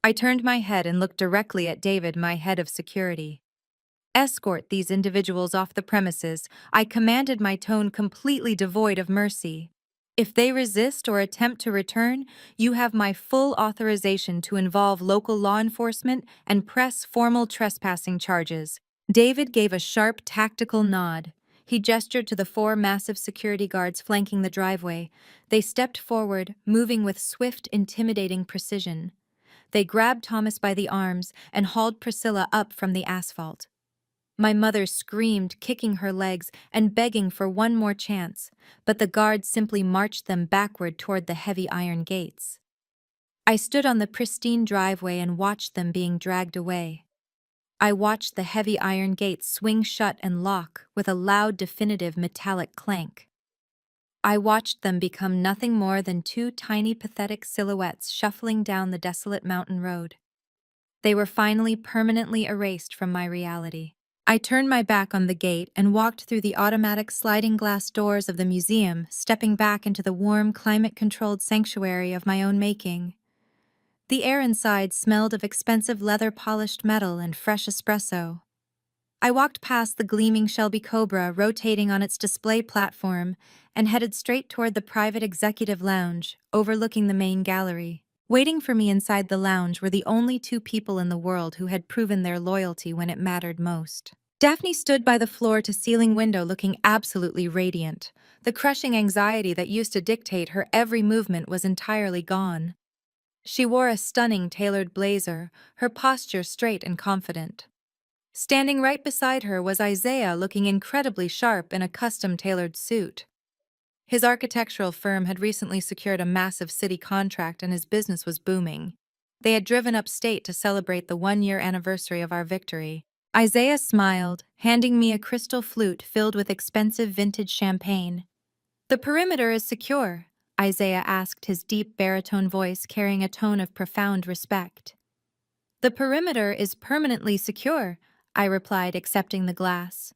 I turned my head and looked directly at David, my head of security. "Escort these individuals off the premises," I commanded, my tone completely devoid of mercy. "If they resist or attempt to return, you have my full authorization to involve local law enforcement and press formal trespassing charges." David gave a sharp, tactical nod. He gestured to the four massive security guards flanking the driveway. They stepped forward, moving with swift, intimidating precision. They grabbed Thomas by the arms and hauled Priscilla up from the asphalt. My mother screamed, kicking her legs and begging for one more chance, but the guards simply marched them backward toward the heavy iron gates. I stood on the pristine driveway and watched them being dragged away. I watched the heavy iron gates swing shut and lock with a loud, definitive metallic clank. I watched them become nothing more than two tiny, pathetic silhouettes shuffling down the desolate mountain road. They were finally permanently erased from my reality. I turned my back on the gate and walked through the automatic sliding glass doors of the museum, stepping back into the warm, climate-controlled sanctuary of my own making. The air inside smelled of expensive leather-polished metal and fresh espresso. I walked past the gleaming Shelby Cobra rotating on its display platform and headed straight toward the private executive lounge, overlooking the main gallery. Waiting for me inside the lounge were the only two people in the world who had proven their loyalty when it mattered most. Daphne stood by the floor-to-ceiling window looking absolutely radiant. The crushing anxiety that used to dictate her every movement was entirely gone. She wore a stunning tailored blazer, her posture straight and confident. Standing right beside her was Isaiah, looking incredibly sharp in a custom-tailored suit. His architectural firm had recently secured a massive city contract and his business was booming. They had driven upstate to celebrate the one-year anniversary of our victory. Isaiah smiled, handing me a crystal flute filled with expensive vintage champagne. "The perimeter is secure," Isaiah asked, his deep baritone voice carrying a tone of profound respect. "The perimeter is permanently secure," I replied, accepting the glass.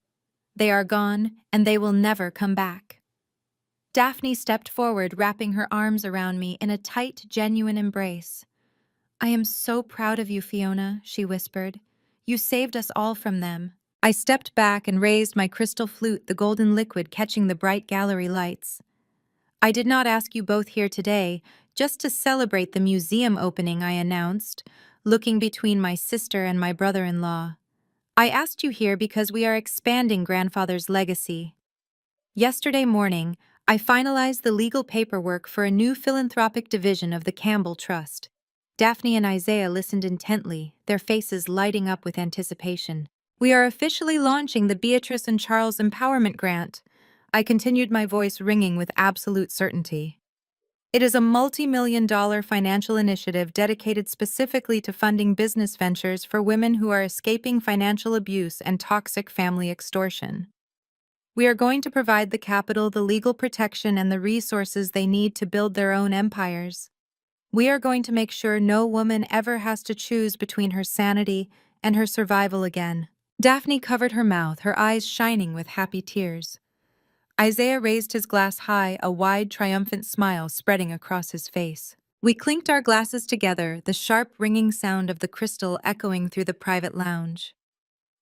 "They are gone, and they will never come back." Daphne stepped forward, wrapping her arms around me in a tight, genuine embrace. "I am so proud of you, Fiona," she whispered. "You saved us all from them." I stepped back and raised my crystal flute, the golden liquid catching the bright gallery lights. "I did not ask you both here today just to celebrate the museum opening," I announced, looking between my sister and my brother-in-law. "I asked you here because we are expanding grandfather's legacy." Yesterday morning, I finalized the legal paperwork for a new philanthropic division of the Campbell Trust. Daphne and Isaiah listened intently, their faces lighting up with anticipation. We are officially launching the Beatrice and Charles Empowerment Grant. I continued, my voice ringing with absolute certainty. It is a multi-million-dollar financial initiative dedicated specifically to funding business ventures for women who are escaping financial abuse and toxic family extortion. We are going to provide the capital, the legal protection, and the resources they need to build their own empires. We are going to make sure no woman ever has to choose between her sanity and her survival again. Daphne covered her mouth, her eyes shining with happy tears. Isaiah raised his glass high, a wide, triumphant smile spreading across his face. We clinked our glasses together, the sharp, ringing sound of the crystal echoing through the private lounge.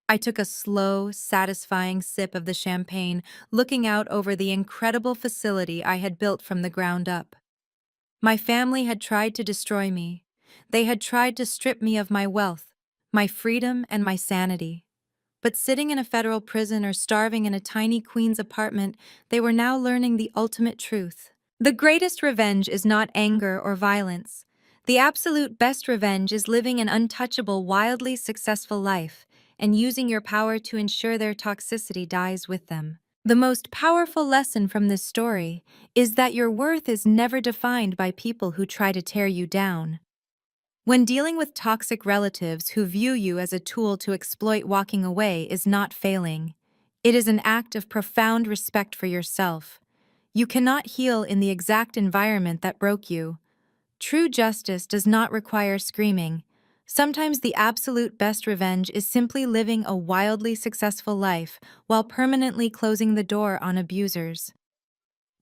I took a slow, satisfying sip of the champagne, looking out over the incredible facility I had built from the ground up. My family had tried to destroy me. They had tried to strip me of my wealth, my freedom, and my sanity. But sitting in a federal prison or starving in a tiny queen's apartment, they were now learning the ultimate truth. The greatest revenge is not anger or violence. The absolute best revenge is living an untouchable, wildly successful life and using your power to ensure their toxicity dies with them. The most powerful lesson from this story is that your worth is never defined by people who try to tear you down. When dealing with toxic relatives who view you as a tool to exploit, walking away is not failing. It is an act of profound respect for yourself. You cannot heal in the exact environment that broke you. True justice does not require screaming. Sometimes the absolute best revenge is simply living a wildly successful life while permanently closing the door on abusers.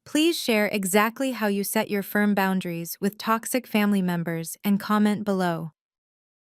Please share exactly how you set your firm boundaries with toxic family members and comment below.